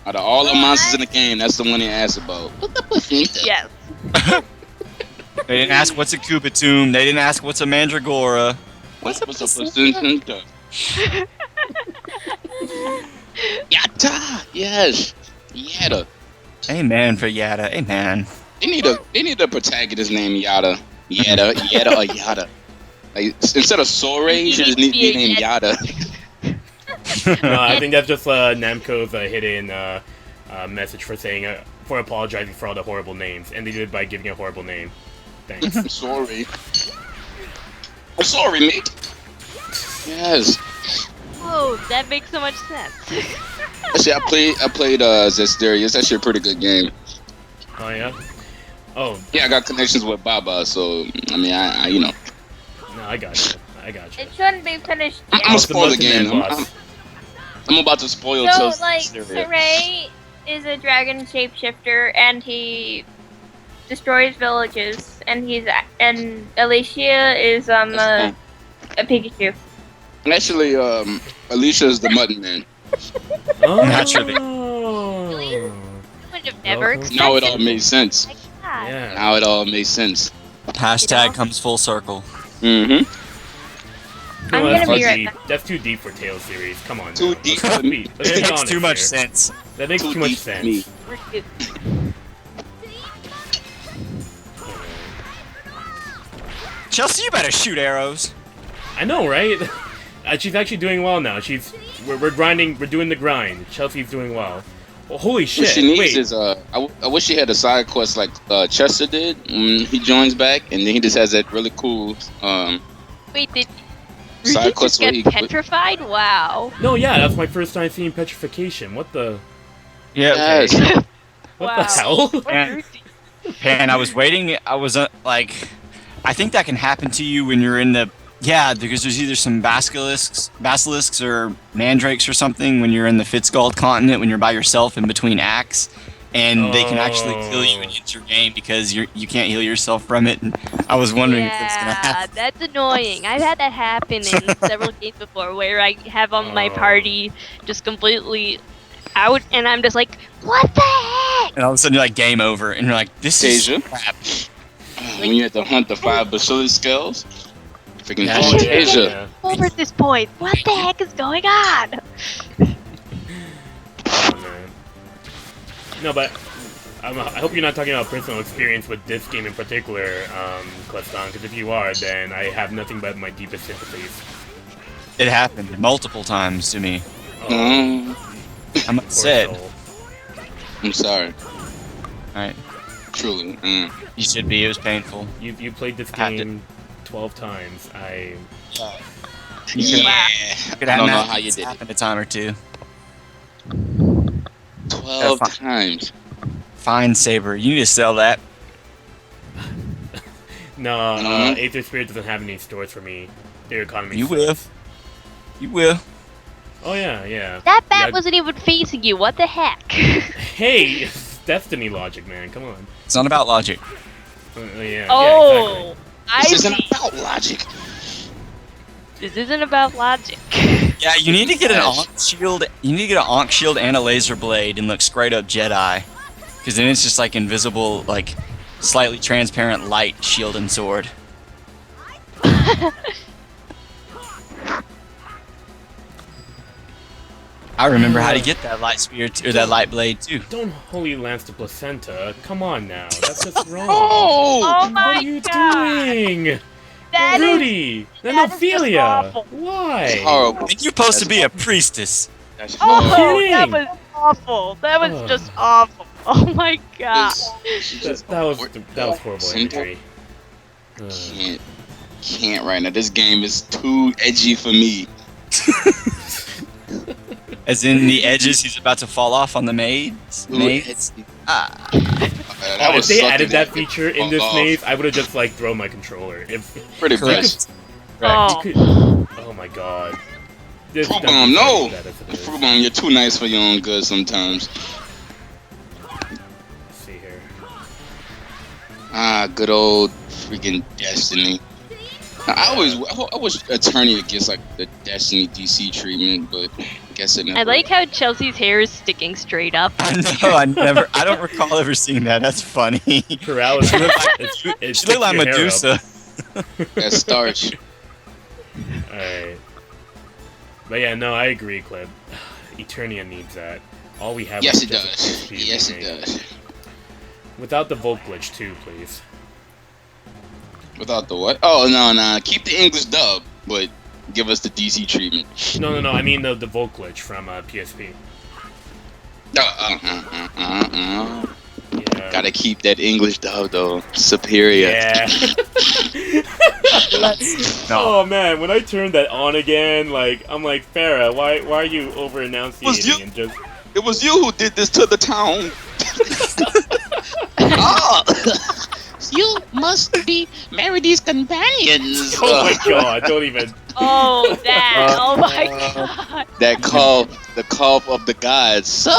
Out of all the monsters in the game, that's the one they asked about. What's the placenta? Yes. They didn't ask what's a Kubatomb. They didn't ask what's a Mandragora. What's a placenta? Yatta! Yes. Yatta. Amen for Yada. Amen. They need a protagonist named Yada. Yada or Yada. Like, instead of Sore, you should just need to be named Yada. No, I think that's just Namco's hidden message for saying for apologizing for all the horrible names, and they did it by giving a horrible name. Thanks. I'm sorry. I'm sorry, mate. Yes. Whoa, that makes so much sense. Actually, I played Zestiria. It's actually a pretty good game. Oh yeah. Oh Yeah, I got connections with Baba, so I mean, I you know, no, I got you. I got you. It shouldn't be finished I'm yet. gonna What's the spoil the Mutton Man game. boss? I'm about to spoil So, Zestiria. like, Saray is a dragon shapeshifter, and he destroys villages, and Alicia is a Pikachu. Actually, Alicia's the Mutton Man. Oh. Naturally. Would have never Welcome. expected. Now it all makes sense. My God. Yeah. Now it all makes sense. Hashtag comes full circle. Mm-hmm. I'm that's gonna be too right deep. back. That's too deep for Tales series. Come on. Too now. deep Let's for be- me. let's be It makes honest too much here. sense. That makes too much deep for sense. me. Chelsea, you better shoot arrows. I know, right? She's actually doing well now. We're grinding. We're doing the grind. Chelsea's doing well. Oh, holy What shit! she needs Wait. is I wish she had a side quest like Chester did when he joins back, and then he just has that really cool Wait, did side Rudy quest just where get he petrified? Wow. No, yeah, that's my first time seeing petrification. What the? Yeah. Yes. What Wow. the hell? And, and I was waiting. I was like, I think that can happen to you when you're in the. Yeah, because there's either some basilisks or mandrakes or something when you're in the Fitzgald continent when you're by yourself in between acts, and they can actually kill you in your game because you can't heal yourself from it. And I was wondering if it's gonna happen. That's annoying. I've had that happen in several games before where I have on my party just completely out and I'm just like, what the heck? And all of a sudden you're like game over, and you're like, this is Tasia. crap. when you have to hunt the 5 basilisk skulls. Freaking Yeah. Oh, yeah, Tasia. yeah. Over at this point. What the heck is going on? Oh, man. No, but I hope you're not talking about personal experience with this game in particular, ClesStahn, because if you are, then I have nothing but my deepest sympathies. It happened multiple times to me. Oh, I'm poor upset. soul. I'm sorry. Alright. Truly. You should be. It was painful. You played this I have to- game 12 times. You Yeah. could I have don't know matches how you did it. happen a time or two. 12 Yeah, times. Fine, Saber. You need to sell that. No, Mhm. Aethersphere doesn't have any stores for me. Their economy You sucks. will. You will. Oh, yeah, yeah. That bat Yeah. wasn't even facing you. What the heck? Hey, it's Destiny logic, man. Come on. It's not about logic. Yeah, Oh, I This isn't see. about logic. This isn't about logic. Yeah, you need to get an Yes. Ankh shield. You need to get an Ankh shield and a laser blade and look straight up Jedi. Because then it's just like invisible, like slightly transparent light shield and sword. I remember how to get that light spear or that light blade too. Don't Holy Lance the Placenta. Come on now. That's just wrong. Oh! Oh my What are you god! doing? That is Rudy! Then that is just Ophelia! awful. Why? Horrible. And you're supposed to be a priestess. That's Oh, horrible. kidding. that was awful. That was Ugh. just awful. Oh my god. That was horrible Simple. imagery. Can't right now. This game is too edgy for me. As in the edges, he's about to fall off on the maids. Too Maids. edgy. Ah. That If was they sucking added that it feature in this off. maze, I would have just like thrown my controller. If Pretty Correct. best. Oh. you could, oh my god. This Fruit doesn't bomb, no! sound bad as it is. Fruit bomb, you're too nice for your own good sometimes. Let's see here. Ah, good old freaking Destiny. Now, I wish Eternia gets like the Destiny DC treatment, but I guess it never. I like how Chelsea's hair is sticking straight up. I know. I don't recall ever seeing that. That's funny. Paralysis. She looked like- it She looked like sticks your hair Medusa. that starch. Alright. But yeah, no, I agree, Clip. Eternia needs that. All we have Yes, is it just a does. PSP Yes, it remake. does. Without the Volt glitch too, please. Without the what? Oh no. Keep the English dub, but give us the DC treatment. No. I mean the Volt glitch from PSP. Yeah. Gotta keep that English dub though. Superior. Yeah. No. Oh man, when I turned that on again, like I'm like, Farah, why are you over Was you- enunciating and just It was you who did this to the town. Oh, you must be Meredith's companions. oh my god, don't even. Oh, that. Oh my god. That the call of the gods. So,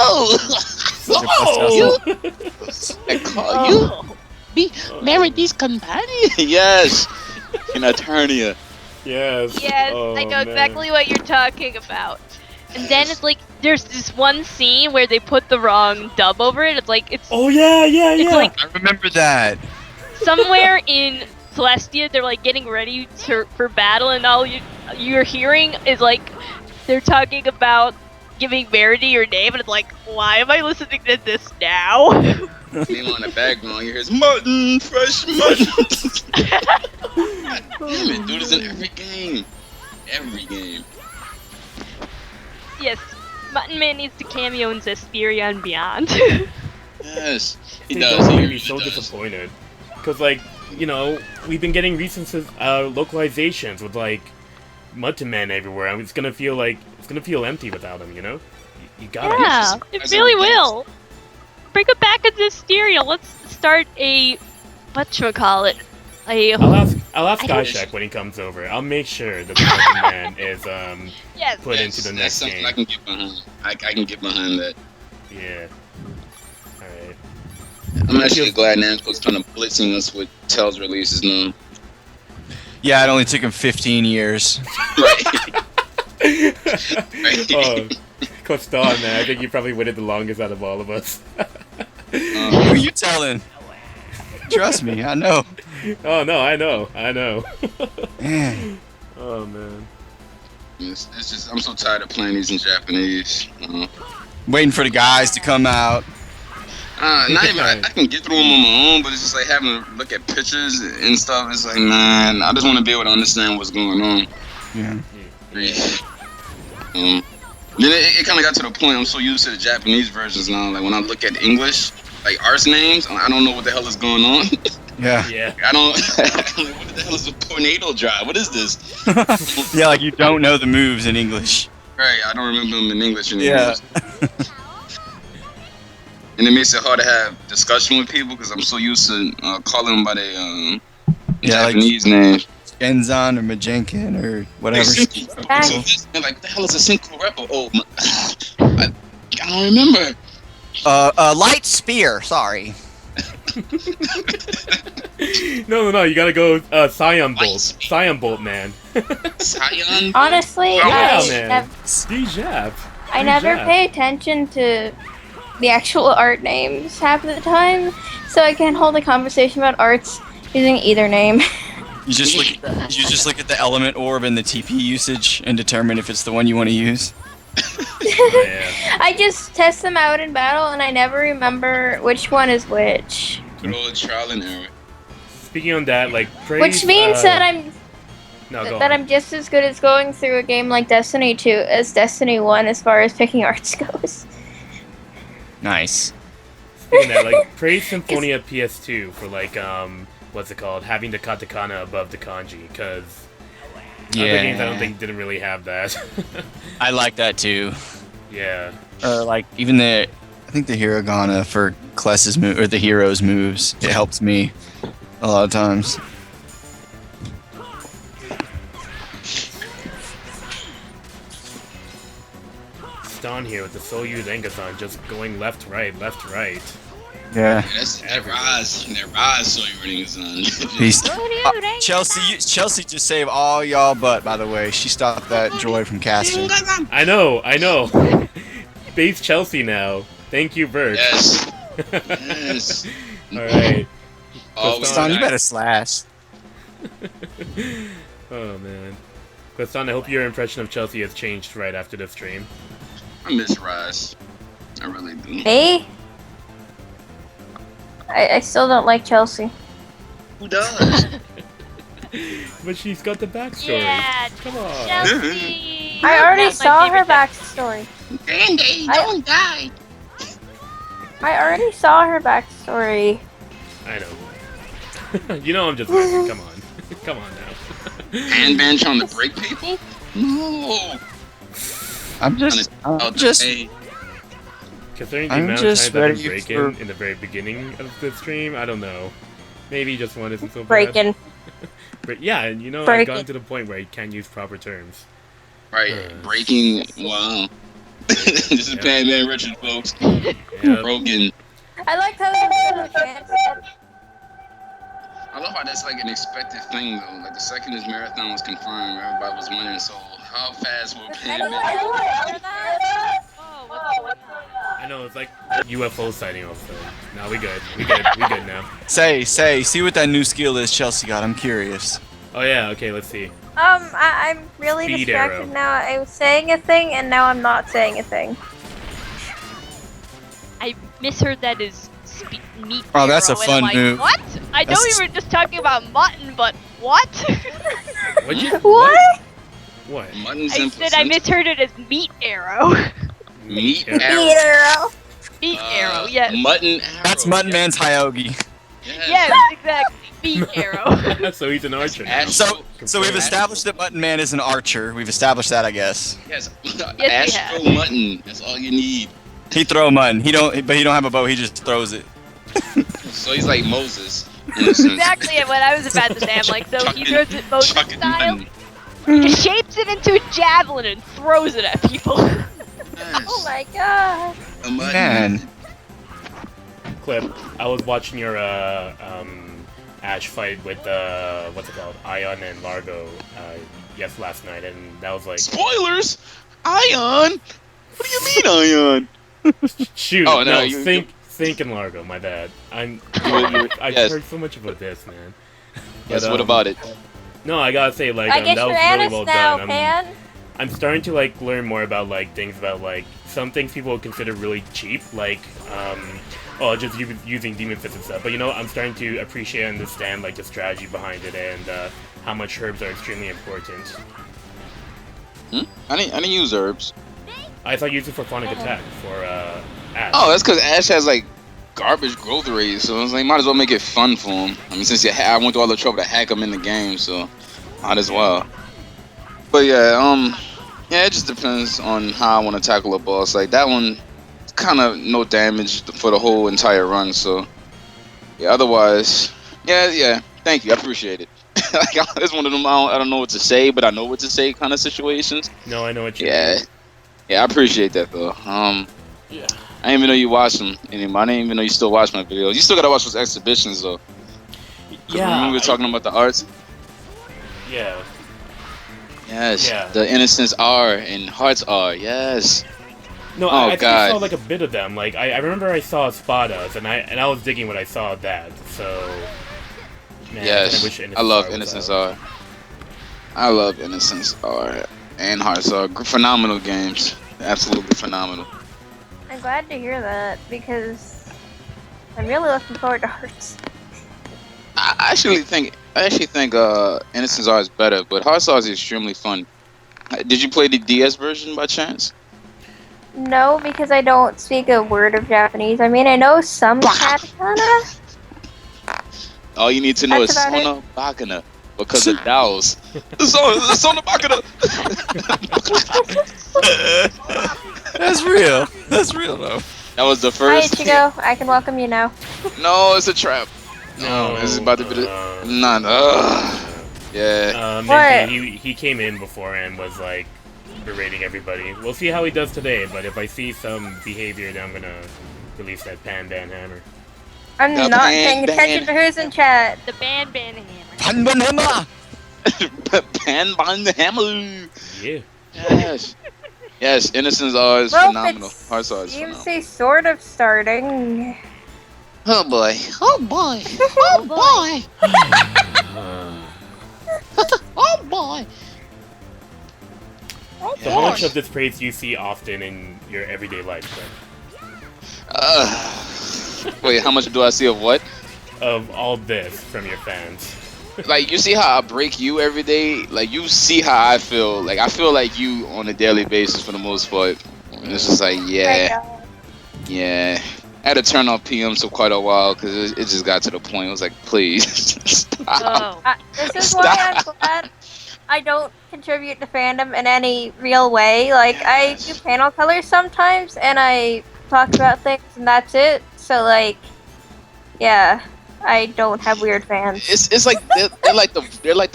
Oh! that call you Oh. be Meredith's companion. Yes, in Eternia. Yes. Yes, Oh, I know man. exactly what you're talking about. And then it's like there's this one scene where they put the wrong dub over it. It's like it's Oh yeah, yeah, it's yeah. like I remember that. somewhere in ClesStahn they're like getting ready for battle, and all you're hearing is like they're talking about giving Verity your name, and it's like, why am I listening to this now? Meanwhile, in the background, you hear mutton, fresh mutton. God damn it, dude, it's in every game. Every game. Yes, Mutton Man needs to cameo in Zestiria and Beyond. Yes, he Dude, does. Don't He make me really so does. disappointed. Cause like, you know, we've been getting recent localizations with like Mutton Man everywhere. I mean, it's gonna feel empty without him. You know, you gotta. Yeah, it really will. Bring it back in Zestiria. Let's start a whatchamacallit. I'll ask I don't- Skycheck when he comes over. I'll make sure that the Mutton Man is Yes. put into the That's next something game. I can get behind. I can get behind that. Yeah. All right. I'm actually glad Namco's kind of blitzing us with Tales releases now. Yeah, it only took him 15 years. Right. Oh, ClesStahn, man. I think you probably waited the longest out of all of us. Who are you telling? Trust me, I know. Oh no, I know. Man. Oh man. It's just I'm so tired of playing these in Japanese. Waiting for the guys to come out. Not even I can get through them on my own, but it's just like having to look at pictures and stuff. It's like, man, I just want to be able to understand what's going on. Yeah. Then it kind of got to the point I'm so used to the Japanese versions now. Like when I look at English, like arts names, I don't know what the hell is going on. Yeah. Yeah. I don't. I'm like, what the hell is a tornado drive? What is this? Yeah, like you don't know the moves in English. Right, I don't remember them in English anymore. Yeah. And it makes it hard to have discussion with people because I'm so used to calling them by their Yeah, like- Japanese names. Genzan or Majenkin or whatever. So this, and like, what the hell is a Senko Repo? Oh, I don't remember. Light Spear, sorry. No. You gotta go Scion Light Bolt. speed. Scion Bolt, man. Scion? Honestly, Yeah, I, man. D-Jab. I never pay attention to the actual art names half of the time, so I can't hold a conversation about arts using either name. You just look at the element orb and the TP usage and determine if it's the one you want to use. Yeah. I just test them out in battle, and I never remember which one is which. Good old trial and error. Speaking on that, like praise, Which means that I'm no, go that on. I'm just as good as going through a game like Destiny 2 as Destiny 1 as far as picking arts goes. Nice. Speaking of that, like praise Symphonia PS2 for like what's it called, having the katakana above the kanji, because other games I don't think didn't really have that. I like that too. Yeah. Or like even I think the hiragana for Kless's move or the hero's moves. It helps me a lot of times. Stan here with the Soyuz Engasan just going left, right. Yeah. That's that Rise, so you reading is on. Peace. Chelsea just saved all y'all butt, by the way. She stopped that joy from casting. I know. Base Chelsea now. Thank you, Bert. Yes. Yes. Alright. Always Stan, you nice. better slash. Oh man. ClesStahn, I hope your impression of Chelsea has changed right after this stream. I miss Rise. I really do. Me? I still don't like Chelsea. Who does? But she's got the backstory. Yeah, Come on. Chelsea. I already That's my saw her favorite backstory. Granddaddy, don't die. I already saw her backstory. I know. You know I'm just messing. Come on. Come on now. Handband trying to break people? No. I'm just Considering the I'm amount of just times I've been ready breaking for- in the very beginning of the stream, I don't know. Maybe just one isn't so bad. Breaking. But yeah, and you know, I've Breaking. gotten to the point where I can't use proper terms. Right, breaking. Wow. This is Yeah. Batman Richard, folks. Yeah. Broken. I liked how they did the chance. I love part that's like an expected thing though. Like the second this marathon was confirmed, everybody was wondering. So how fast will Pan Man? I know it's like UFO sighting also. No, we good. We good now. Say, see what that new skill is Chelsea got. I'm curious. Oh yeah, okay, let's see. I'm really Speed distracted arrow. now. I was saying a thing and now I'm not saying a thing. I misheard that as meat. Oh, that's a arrow, and fun I'm like, move. What? I know That's- we were just talking about mutton, but what? What'd you? What? What? Mutton's I in said I misheard it as meat arrow. Meat Arrow. arrow. Arrow. Meat arrow, yes. Mutton arrow. That's Mutton Man's Hyogi. Yes, exactly. Meat arrow. So he's an archer now. Ash- So we've established that Mutton Man is an archer. We've established that, I guess. Yes. we Astro have. mutton. That's all you need. He throw mutton. He don't have a bow. He just throws it. So he's like Moses. In a sense. Exactly what I was about to say. I'm like, so he throws it Moses Chucking style, mutton. he shapes it into a javelin and throws it at people. Yes. Oh my god. A mutton. Man. Clip. I was watching your Ash fight with what's it called, Ion and Largo, last night, and that was like Spoilers. Ion. What do you mean, Ion? shoot. Oh, no, no, you- Think and Largo. My bad. I've Yes. heard so much about this, man. Yes. But, what about it? No, I gotta say, like, I guess that was you're really honest well now, done. Pan. I'm starting to like learn more about like things about like some things people would consider really cheap, like just using demon fist and stuff. But you know, I'm starting to appreciate and understand like the strategy behind it and how much herbs are extremely important. I didn't use herbs. I thought you used it for phonic attack for Ash. Oh, that's because Ash has like garbage growth rates, so I was like, might as well make it fun for him. I mean, since I went through all the trouble to hack him in the game, so might as well. But yeah, it just depends on how I want to tackle a boss. Like that one, kind of no damage for the whole entire run. So yeah, otherwise, yeah. Thank you, I appreciate it. Like it's one of them I don't know what to say, but I know what to say kind of situations. No, I know what you Yeah, I appreciate that though. Yeah. I didn't even know you watched them anymore. I didn't even know you still watch my videos. You still gotta watch those exhibitions though. 'Cause remember we were talking about the arts. Yeah. Yes. Yeah. The innocents are and hearts are. Yes. No, Oh, I think I God. saw like a bit of them. Like I remember I saw Espadas, and I was digging when I saw that. So man, Yes. I wish I love was innocents out. are. I love innocents are and hearts are. Phenomenal games. Absolutely phenomenal. I'm glad to hear that because I'm really looking forward to Hearts. I actually think Innocence R is better, but Hearts R is extremely fun. Did you play the DS version by chance? No, because I don't speak a word of Japanese. I mean, I know some katakana. All you need to know That's is about it. Sona Bakana because of Daos. The Sona Bakana. That's real. That's real though. That was the Hi, first. Ichigo. I can welcome you now. No, it's a trap. No, this is about to be the. Yeah. What? He came in before and was like berating everybody. We'll see how he does today, but if I see some behavior, then I'm gonna release that Pan Ban Hammer. I'm The not band- paying attention to who's in chat. The ban hammer. Panbanema! Pan Ban the Hammer. Yeah. Yes. Yes, Innocence R is Well, phenomenal. Hearts R is seems phenomenal. to be sort of starting. Oh boy. Oh boy. Oh boy. So how much of this praise do you see often in your everyday life, Wait, how much do I see of what? of all this from your fans? Like, you see how I break you every day? Like, you see how I feel. Like, I feel like you on a daily basis for the most part. And it's just like, yeah. I had to turn off PMs for quite a while because it just got to the point. It was like, please, stop. Oh. This is why I'm glad I don't contribute to fandom in any real way. Like, I do panel colors sometimes, and I talk about things, and that's it. So, like, yeah, I don't have weird fans. It's like they're like the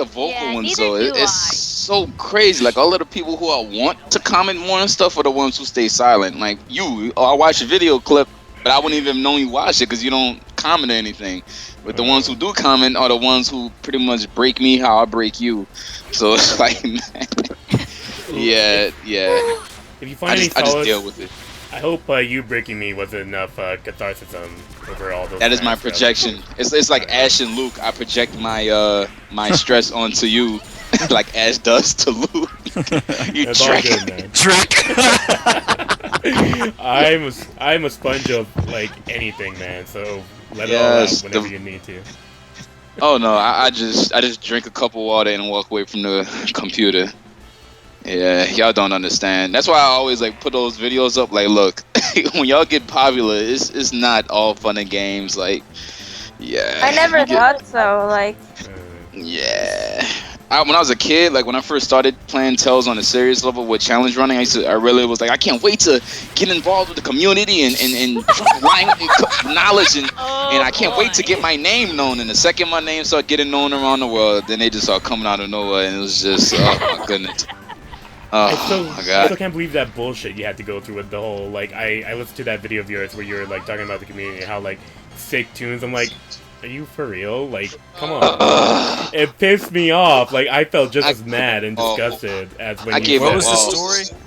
vocal Yeah, ones. neither So do it's I. so crazy. Like all of the people who I want to comment more and stuff are the ones who stay silent. Like you, I watch a video clip. but I wouldn't even know you watch it because you don't comment or anything. But the ones who do comment are the ones who pretty much break me how I break you. So it's like, man, yeah. If you find any I just solace, deal with it. I hope you breaking me was enough catharsis over all those. That is my times, projection. It's like Ash and Luke. I project my my stress onto you, like Ash does to Luke. You That's all good, man. I'm a sponge of like anything, man. So let it all out whenever you need to. Oh no, I just drink a cup of water and walk away from the computer. Yeah, y'all don't understand. That's why I always like put those videos up. Like, look, when y'all get popular, it's not all fun and games. Like, yeah. I never thought so. Like, yeah. When I was a kid, like when I first started playing Tales on a serious level with challenge running, I really was like, I can't wait to get involved with the community and knowledge and I can't wait to get my name known. And the second my name started getting known around the world, then they just started coming out of nowhere, and it was just, oh my goodness. Oh my God. I still can't believe that bullshit you had to go through with the whole, like, I listened to that video of yours where you were, like, talking about the community and how, like, sick tunes. I'm like, are you for real? Like, come on. It pissed me off. Like, I felt just as mad and disgusted as when you... What was the story?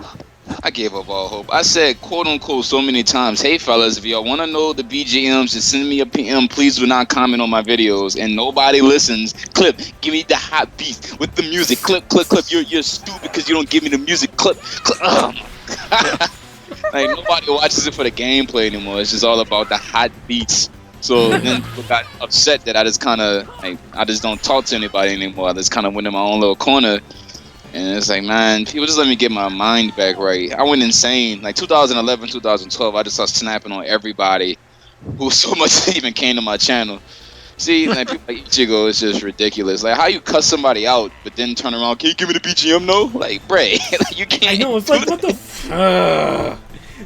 I gave up all hope. I said, quote unquote, so many times, hey fellas, if y'all want to know the BGMs, just send me a PM. Please do not comment on my videos. And nobody listens. Clip, give me the hot beats with the music. Clip. You're stupid because you don't give me the music. Clip. Like, nobody watches it for the gameplay anymore. It's just all about the hot beats. So then people got upset that I just kind of, like, I just don't talk to anybody anymore. I just kind of went in my own little corner. And it's like, man, people just let me get my mind back right. I went insane. Like 2011, 2012, I just started snapping on everybody who so much even came to my channel. See, like people like Ichigo, it's just ridiculous. Like, how you cuss somebody out, but then turn around, can you give me the BGM, no? Like, Bray, like, you can't. I know, it's like, what the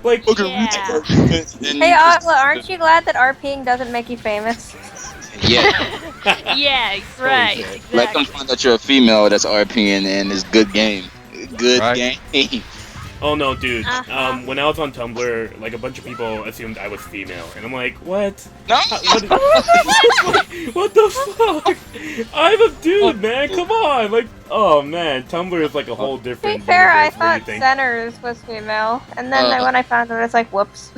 like, yeah. hey, Augla, aren't you glad that RPing doesn't make you famous? Yeah. Yeah, right. Exactly. Let them find out you're a female that's RPing and it's good game. Good game. Oh no, dude. When I was on Tumblr, like a bunch of people assumed I was female, and I'm like, what? No. What the fuck? I'm a dude, man. Come on. Like, oh man, Tumblr is like a whole To different. be fair, I universe where you thought think- Centers was female, and then when I found out, it's like, whoops.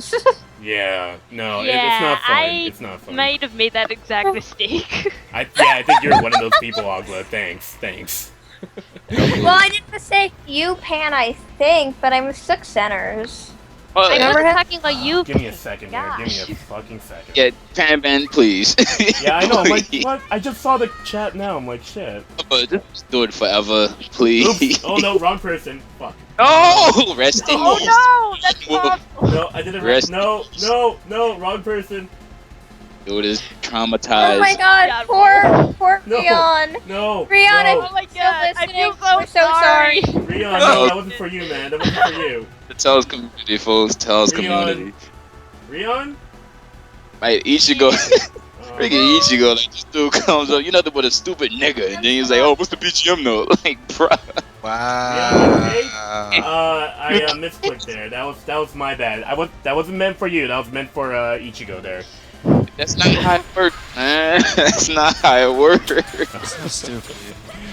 Yeah, no, Yeah, it's not fun. I It's not fun. might have made that exact mistake. I think you're one of those people, Augla. Thanks. Well, I didn't mistake you, Pan, I think, but I mistook Centers. Well, I Remember wasn't him? talking about you. Give me a second here. Give me Gosh. a fucking second. yeah, Pan, please. Yeah, I know. I'm like, what? I just saw the chat now. I'm like, shit. But just do it forever, please. Oops. Oh no, wrong person. Fuck. No, rest in Oh peace. no, that's Well, awful. No, I did it Rest- wrong. No, wrong person. Dude is traumatized. Oh my god, God, poor No. Rion. No. Rion, no. if Oh my you're god, I listening, feel so we're so sorry. Rion, no, that wasn't for you, man. That wasn't for you. The Tales community, folks. Tales Rion. community. Rion? Like, Ichigo. Oh. Freaking Ichigo, like, this dude comes up, you're nothing but a stupid nigga. And then he's like, oh, what's the BGM note? Like, bruh. Wow. I misclicked there. That was my bad. That wasn't meant for you. That was meant for Ichigo there. That's not how it works, man. That's not how it works. So stupid.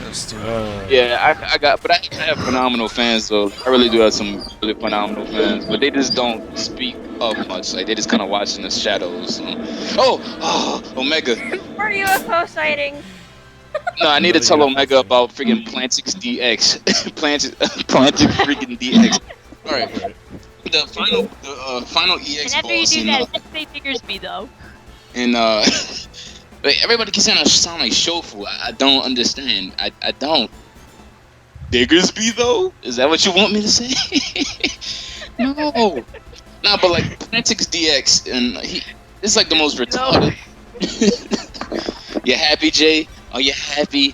So stupid. Yeah, but I have phenomenal fans, though. I really do have some really phenomenal fans, but they just don't speak up much. Like, they just kind of watch in the shadows. Oh, Omega. For UFO sighting. No, I need to tell Omega about freaking Plantix DX. Plantix freaking DX. Alright. The final EX And after you boss do that, let's say Diggersby though. and wait, everybody keeps saying I sound like Shofu. I don't understand. I don't. Diggersby though? Is that what you want me to say? No. Nah, but like Plantix DX and it's like the most retarded. You happy, Jay? Are you happy?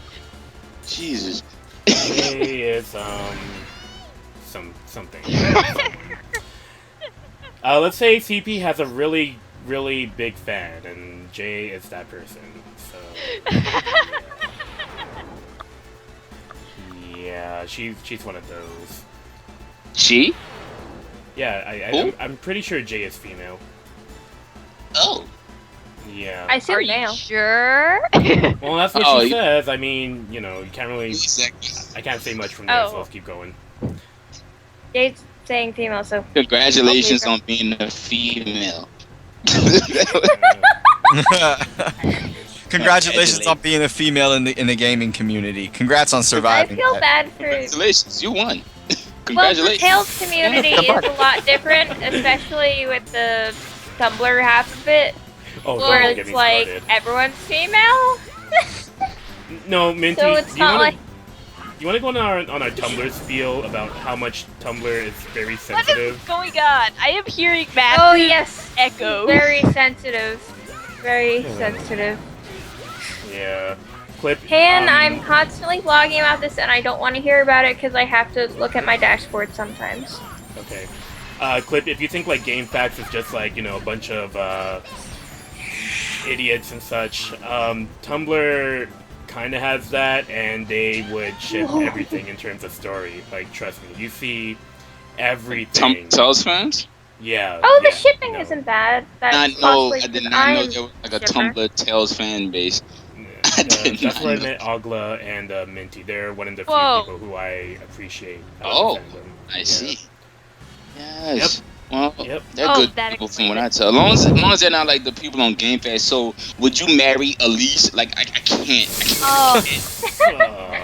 Jesus. Hey, it's something. Let's say CP has a really, really big fan, and Jay is that person. So yeah, she's one of those. She? Yeah, Who? I'm pretty sure Jay is female. Oh. Yeah. I Are assume you male. sure? Well, that's what Oh, she you- says. I mean, you know, you can't really. Exactly. I can't say much from there, so Oh. let's keep going. Jade's saying female, so Congratulations I'll on being a female. Congratulations on being a female in the gaming community. Congrats on I surviving. feel that. bad for. Congratulations, you won. Well, the Congratulations. Tails community is a lot different, especially with the Tumblr half of it, Oh, where don't get it's me like started. everyone's female. No, Minty, So it's do you not wanna, like. you want to go on our Tumblr spiel about how much Tumblr is very What is sensitive? going on? I am hearing massive Oh yes, echo. very sensitive, very sensitive. Yeah. Clip. And I'm constantly blogging about this, and I don't want to hear about it because I have to look at my dashboard sometimes. Okay. Clip, if you think like GameFAQs is just like, you know, a bunch of idiots and such, Tumblr kind of has that, and they would ship everything in terms of story. Like, trust me, you see everything. Tails fans? Yeah. Oh, the yeah, shipping no. isn't bad. That's I know. possibly I did because not know I'm there was like a shipper. Tumblr Tails fan base. Yeah, did that's not where I know. met Augla and Mintie. They're one of the few Whoa. people who I appreciate. Oh, the fandom. I Yeah. see. Yes. Well, Yep. they're Oh, good that people from explains what it. I tell. As long as they're not like the people on Game Pass. So, would you marry Elise? Like, I can't. Oh,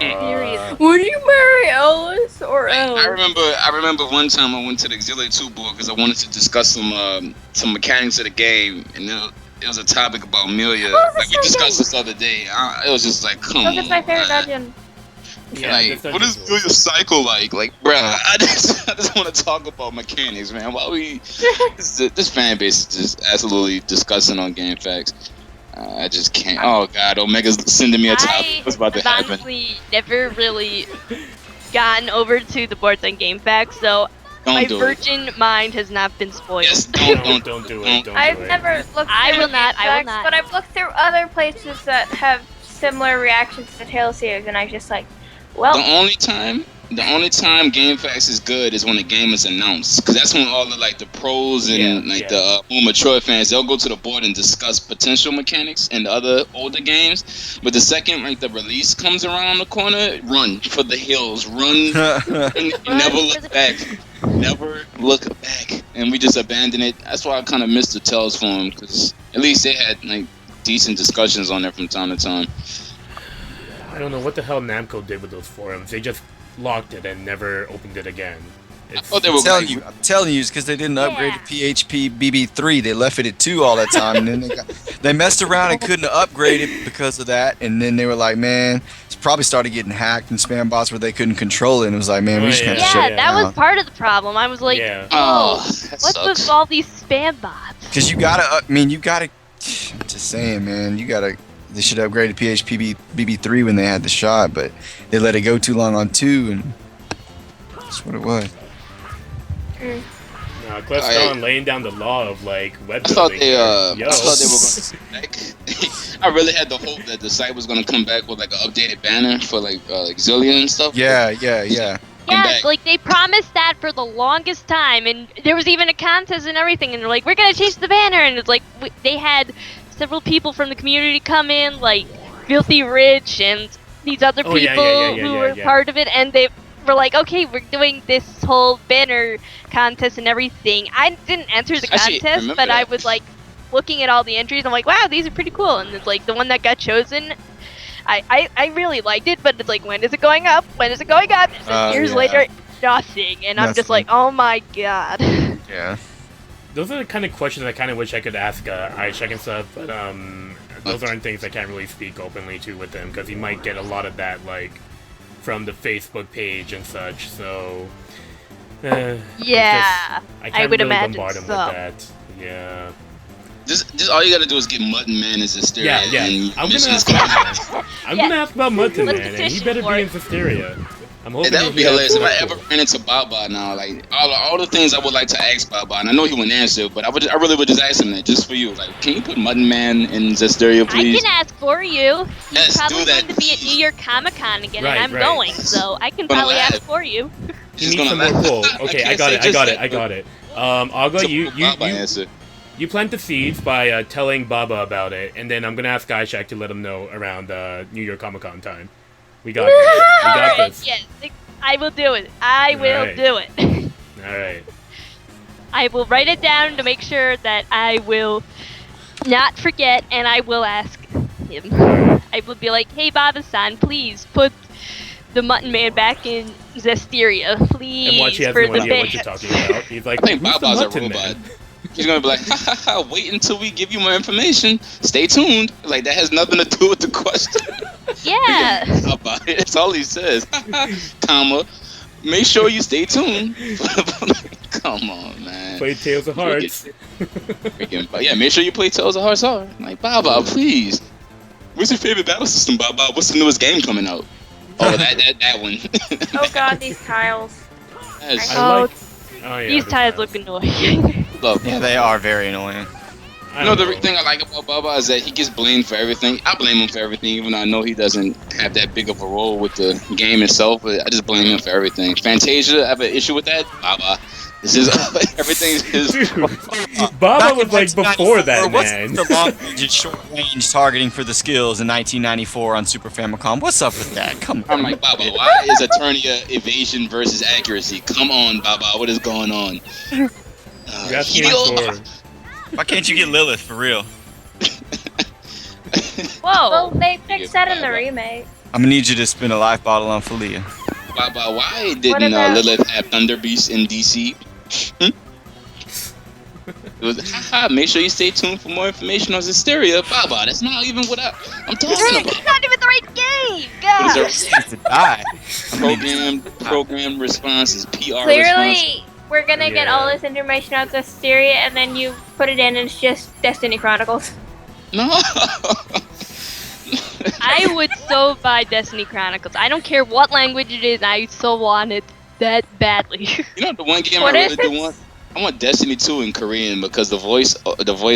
Uh, Would you marry Ellis or I Ellis? remember one time I went to the Auxiliary 2 board because I wanted to discuss some mechanics of the game, and it was a topic about Amelia. Oh, that's Like we so discussed good. this other day. It was just like, come Oh, on. that's my favorite man. dungeon. yeah, Like, this what is dungeon's Amelia's cycle like? Like, bruh, I just want to talk about mechanics, man. Why we? This fan base is just absolutely disgusting on Game Facts. I just can't. Oh God, Omega's sending me a topic. What's about to have happen? honestly never really gotten over to the boards on GameFAQs, so my Don't do it. virgin mind has not been spoiled. Yes, Don't do it. Don't do I've it. never looked I through will not, I will facts, not. but I've looked through other places that have similar reactions to Tails series, and I just like, well, The only time Game Facts is good is when the game is announced, because that's when all the like the pros and the more mature fans, they'll go to the board and discuss potential mechanics and other older games. But the second like the release comes around the corner, run for the hills, run, and never look back, never look back, and we just abandon it. That's why I kind of missed the Tales forum, because at least they had like decent discussions on there from time to time. I don't know what the hell Namco did with those forums. They just locked it and never opened it again. It's, Oh, they were I'm telling you, it's because they didn't upgrade to PHP BB3. They left it at 2 all that time, and then they messed around and couldn't upgrade it because of that. And then they were like, man, it's probably started getting hacked and spam bots where they couldn't control it. And it was like, man, we Oh, just yeah. kind of Yeah, shut it that was down. part of the problem. I was like, yeah. Oh, that what's sucks. with all these spam bots? Because you gotta, I'm just saying, man, they should upgrade to PHP BB3 when they had the shot, but they let it go too long on 2, and that's what it was. ClesStahn laying down the law of like web I thought building. they Yo. I thought they were going to I really had the hope that the site was going to come back with like an updated banner for like Xillia and stuff. Yeah. Yeah, back. like they promised that for the longest time, and there was even a contest and everything, and they're like, we're gonna change the banner, and it's like they had several people from the community come in, like Filthy Rich and these other Oh, people yeah, who were part of it, and they were like, okay, we're doing this whole banner contest and everything. I didn't enter the Actually, contest, remember but I that. was like looking at all the entries. I'm like, wow, these are pretty cool, and it's like the one that got chosen. I really liked it, but it's like, when is it going up? When is it going up? And years yeah. later, nothing, and I'm just Nothing. like, oh my god. Yeah. Those are the kind of questions I kind of wish I could ask Ishak and stuff, but those aren't things I can't really speak openly to with him, because he might get a lot of that like from the Facebook page and such. So it's Yeah, just, I I can't would really imagine bombard him so. with that. Yeah. Just all you got to do is get Mutton Man as Hysteria. Yeah. And I'm mission gonna is ask complete. I'm Yeah. gonna ask about Mutton Let's Man, and he petition better for be it. in Hysteria. I'm hoping Yeah, that would be he has hilarious if I Oracle. ever ran into Baba now. Like all the things I would like to ask Baba, and I know he wouldn't answer, but I really would just ask him that just for you. Like, can you put Mutton Man in Hysteria, please? I can ask for you. He's Yes, probably do that, going to be at please. New York Comic Con again, Right, and I'm right. going, so I can Gonna probably laugh. ask for you. He He's needs some gonna more laugh. pull. Okay, I can't got say it. just that, I got it. Augla, but you Baba answer. You plant the seeds by telling Baba about it, and then I'm gonna ask Ishak to let him know around New York Comic Con time. We got this. We got Alright, this. yes. I will do it. I will Alright. do it. All right. I will write it down to make sure that I will not forget, and I will ask him. I will be like, hey, Baba-san, please put the Mutton Man back in Zestiria, please. And watch, he has for no the idea what fans." you're talking about. He's like, I think "Who's the Baba's a Mutton robot. Man?" He's gonna be like, ha ha ha, wait until we give you more information. Stay tuned. Like, that has nothing to do with the question. Yeah. Baba, that's all he says. Comma, make sure you stay tuned. Come on, man. Play Tales of Hearts. Yeah, make sure you play Tales of Hearts hard. Like, Baba, please. What's your favorite battle system, Baba? What's the newest game coming out? Oh, that one. Oh god, these tiles. That's- I like. Oh, yeah, These the tiles tiles. look annoying. Love Yeah, they are very annoying. I You know, don't the thing I like about Baba is that he gets blamed for everything. I blame him for everything, even though I know he doesn't have that big of a role with the game itself. But I just blame him for everything. Fantasia, I have an issue with that. Baba, this is everything's his. Dude, Back Baba in was like before 1994, that, what's man. the long range and short range targeting for the skills in 1994 on Super Famicom? What's up with that? Come I'm on. like, Baba, why is Eternia evasion versus accuracy? Come on, Baba, what is going on? You asked me Hideo- before. Why can't you get Lilith for real? Well, Whoa. they fixed that in the remake. I'm gonna need you to spin a life bottle on Felia. Baba, why didn't about- Lilith have Thunder Beast in DC? It was, haha, make sure you stay tuned for more information on Hysteria. Baba, that's not even what I'm talking about. It's not even the right game! These God. are To die. programmed responses, PR responses. Clearly, we're gonna get Yeah. all this information out of Styria, and then you put it in, and it's just Destiny Chronicles. No. I would so buy Destiny Chronicles. I don't care what language it is, I so want it that badly. You know the one game What I is really do it? want? I want Destiny 2 in Korean because the voice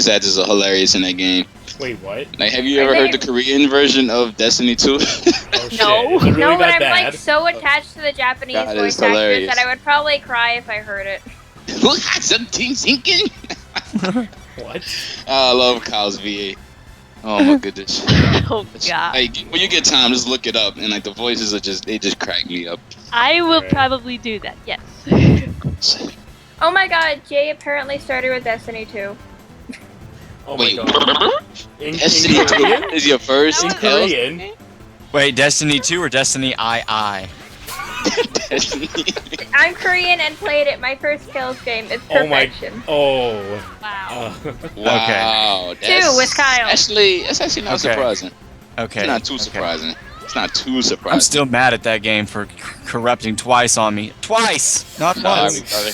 actors are hilarious in that game. Wait, what? Like, have you Are ever heard they- the Korean version of Destiny 2? Oh shit! No. Is it really No, but that I'm bad? like so attached to the Japanese God, voice it's actors hilarious. that I would probably cry if I heard it. Look at something sinking. What? I love Kyle's VA. Oh my goodness. Oh god. Like, when you get time, just look it up, and like the voices are they just crack me up. I will Right. probably do that, yes. Oh my god, Jay apparently started with Destiny 2. Oh my Wait, god. In Destiny Korean? 2 is your first In That Tales? Korean? Wait, Destiny 2 or Destiny II? Destiny. I'm Korean and played it. My first Tales game. It's Oh my. perfection. Oh. Wow. Wow. Two with Kyle. That's actually not Okay. surprising. Okay. It's not too okay. surprising. It's not too surprising. I'm still mad at that game for corrupting twice on me. Twice! Not once. Sorry.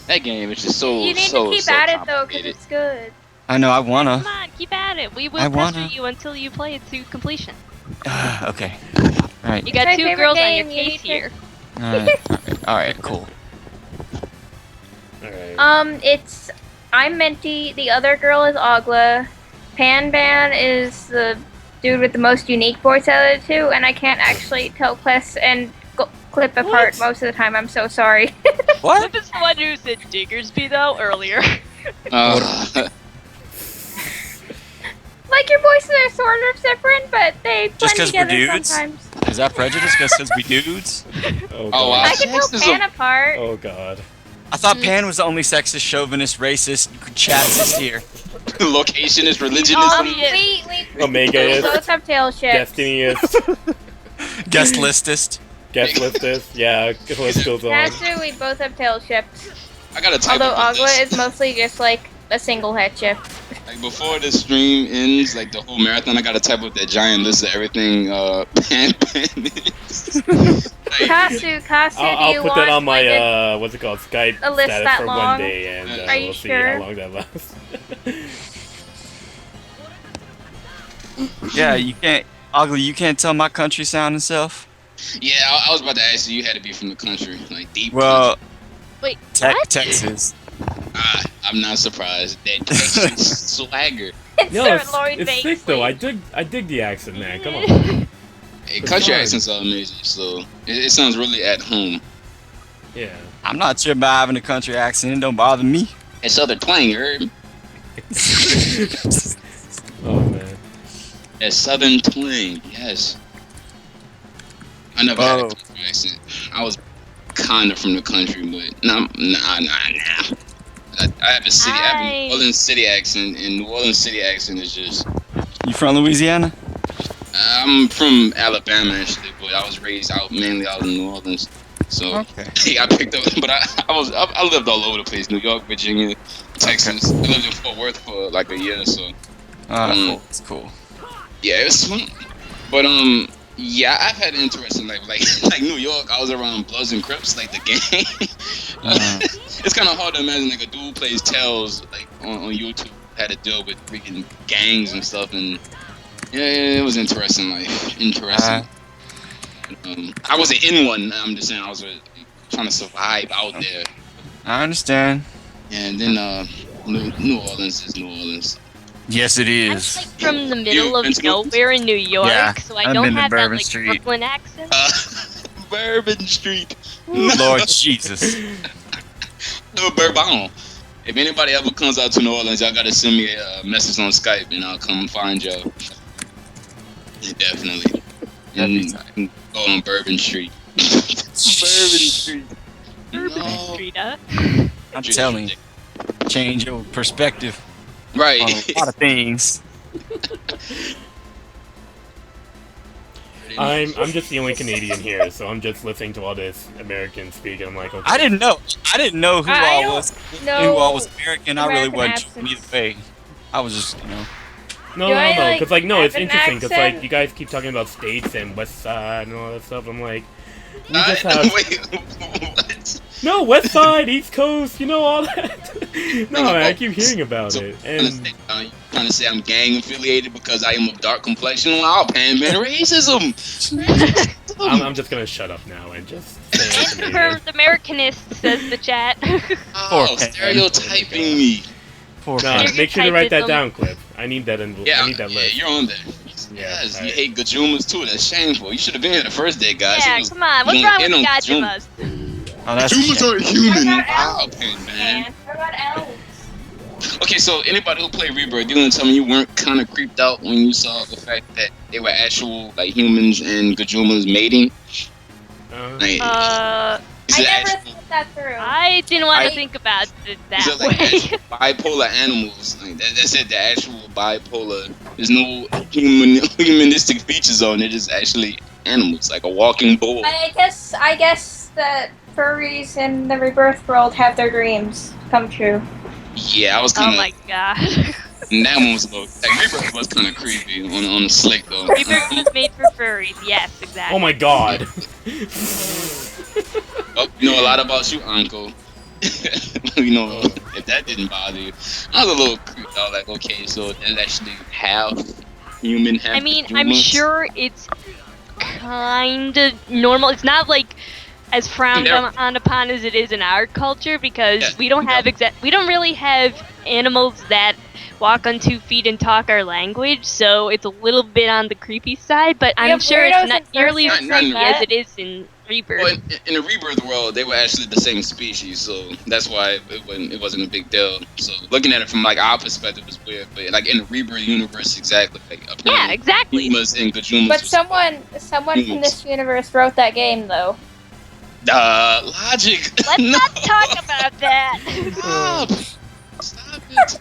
That game is just so. You need so, to keep so at it though, because complicated. it's good. I know, I wanna. Come on, keep at it. We will I pester wanna. you until you play it to completion. Okay. Alright. You got my two favorite girls on your game, you case need to- here. Alright, cool. Alright. It's I'm Mintie. The other girl is Augla. Panban is the dude with the most unique voice out of the two, and I can't actually tell Cless and Clip apart most of the time. I'm so sorry. What? Clip is the one who said Diggersby though earlier. Like your voices are sort of different, but they blend Just 'cause we're together dudes? sometimes. Is that prejudice just because we dudes? Oh god. Oh, wow. I can tell This is Pan apart. Oh god. I thought Pan was the only sexist, chauvinist, racist, chatsist here. Location is religion We Omega is. both have tail ships. Destiny is. Guest listist. Guest list is. Yeah. The list goes on. Actually, we both have tail ships. I gotta type Although up Augla this. is mostly just like a single head ship. Like before the stream ends, like the whole marathon, I gotta type up that giant list of everything. Pan is. Like, Kasu, do I'll you put want that on my like a- what's it called, Skype a list status that for one long? day, and Are you we'll see sure? how long that lasts. Yeah, you can't. Ugly, you can't tell my country sound and stuff. yeah, I was about to ask you had to be from the country, like deep. Well, Wait, what? Texas. I'm not surprised. That Texas swagger. It's No, Sir it's, Lloyd it's Banks. sick though. I dig the accent, man. Come on. Hey, For country sure. accents are amazing, so it sounds really at home. Yeah. I'm not sure about having a country accent. It don't bother me. It's other twang, you heard? Oh man. A Southern twang, yes. I never had a Oh. country accent. I was kinda from the country, but nah. I have a city. I have a New Orleans city accent, and New Orleans city accent is just. You from Louisiana? I'm from Alabama actually, but I was raised out mainly out in New Orleans. So Okay. I picked up, but I lived all over the place: New York, Virginia, Texas. I lived in Fort Worth for like a year or so. Cool. It's cool. Yeah, it's fun. But yeah, I've had interesting like like New York. I was around Bloods and Crips, like the gang. It's kind of hard to imagine like a dude who plays Tails like on YouTube had to deal with freaking gangs and stuff, and yeah, it was interesting. Like interesting. I wasn't in one. I'm just saying I was trying to survive out there. I understand. And then New Orleans is New Orleans. Yes, it I'm is. like from the middle of been to- nowhere in New York, Yeah, so I I've don't been to have that Bourbon like Street. Brooklyn accent. Bourbon Street. Lord Jesus. Bourbon. If anybody ever comes out to New Orleans, y'all gotta send me a message on Skype, and I'll come find y'all. Yeah, definitely. And go on Bourbon Street. Bourbon Street. Urban No. Street, huh? I'm telling you, change your perspective on Right. a lot of things. I'm just the only Canadian here, so I'm just listening to all this American speak, and I'm like, okay. I didn't know who I all don't was know who all was American. I really American wasn't either way. I was just, No, Do I, like, because like no, it's have an interesting because accent? like you guys keep talking about states and West Side and all that stuff. I'm like, we just have Wait, what? no West Side, East Coast, you know all that. No, man, I keep hearing about it, and You trying to say I'm gang affiliated because I am of dark complexion? Wow, Pan Man, racism. I'm just gonna shut up now and just say I'm Canadian. Confirmed Americanist, says the chat. Oh, Poor Pan. stereotyping me. poor No, Frank. make sure to write that Stereotypism. down, Cliff. I need that in. Yeah, I need that yeah, list. you're on there. Yeah, Yes, you alright. hate Gajumas too. That's shameful. You should have been here the first day, guys. Yeah, It was come on. What's going wrong with in the on Gajumas? Oh, that's Gajumas aren't human. What about Wow, elves, Pan Man. Man, what about elves? Okay, so anybody who played Rebirth, you gonna tell me you weren't kind of creeped out when you saw the fact that they were actual like humans and Gajumas mating? Like, is I it never actual- thought that through. I didn't want I- to think about it Is that it like way. actual bipolar animals? Like that's it. The actual bipolar. There's no humanistic features on it. It's actually animals, like a walking bull. I guess that furries in the rebirth world have their dreams come true. Yeah, I was Oh kind of. my god. And that one was a little. Like Rebirth was kind of creepy on the slick though. Rebirth was made for furries. Yes, exactly. Oh my god. Oh, you know a lot about you, Uncle. You know, if that didn't bother you, I was a little creeped out. Like, okay, so there's actually half human, half I mean, I'm humans. sure it's kind of normal. It's not like as frowned They're- on upon as it is in our culture because Yeah, we don't have we don't really have animals that walk on 2 feet and talk our language, so it's a little bit on the creepy side. But We I'm have sure weirdos it's not in nearly as person like creepy that. as it is in Rebirth. Well, in the Rebirth world, they were actually the same species, so that's why it wasn't a big deal. So looking at it from like our perspective was weird, but like in the Rebirth universe, exactly. Like Yeah, apparently exactly. Humas and Gajumas. But was- someone from humans. this universe wrote that game, though. Logic. Let's No. not talk about that. Stop it.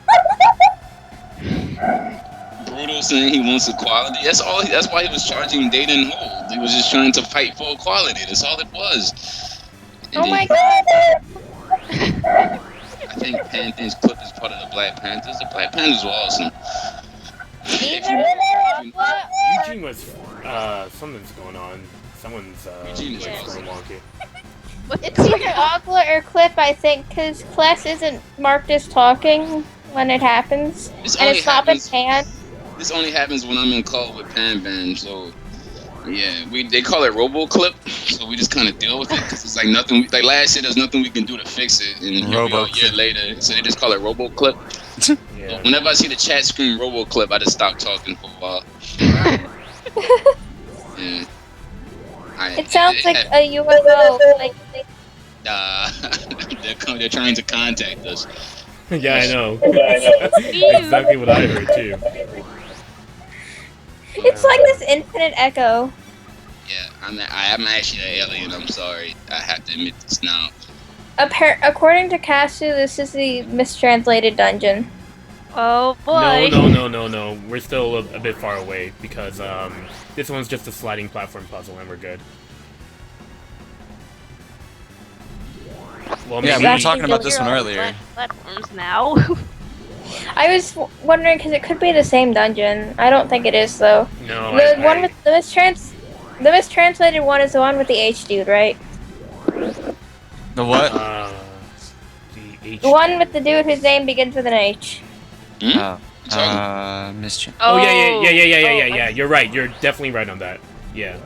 Brutal saying he wants equality. That's all. That's why he was charging data and hold. He was just trying to fight for equality. That's all it was. And Oh then my god! I think Panther's clip is part of the Black Panthers. The Black Panthers were awesome. Either Augla Eugene was something's going on. Someone's Eugene is like, awesome. going wonky. What's It's either Augla or Clip, I think, because Kless isn't marked as talking when it happens. This And only it's not been happens. panned. This only happens when I'm in call with Pan Ban. So yeah, they call it RoboClip. So we just kind of deal with it because it's like nothing. Like last year, there's nothing we can do to fix it, and here we are a RoboClip. year later. So they just call it RoboClip. Yeah. Whenever I see the chat screen RoboClip, I just stop talking for a while. Yeah. It sounds like a UFO. Like, they're trying to contact us. Yeah, I know. Exactly what I heard too. It's like this infinite echo. Yeah, I am actually an alien. I'm sorry. I have to admit this now. According to Kasu, this is the mistranslated dungeon. Oh boy. No. We're still a bit far away because this one's just a sliding platform puzzle and we're good. Well, Yeah, maybe. we were talking about this one earlier. Platforms now. I was wondering because it could be the same dungeon. I don't think it is though. No, The one with the mistranslated one is the one with the H dude, right? The what? The H. The one with the dude whose name begins with an H. Mischief. Oh yeah. You're right. You're definitely right on that. Yeah.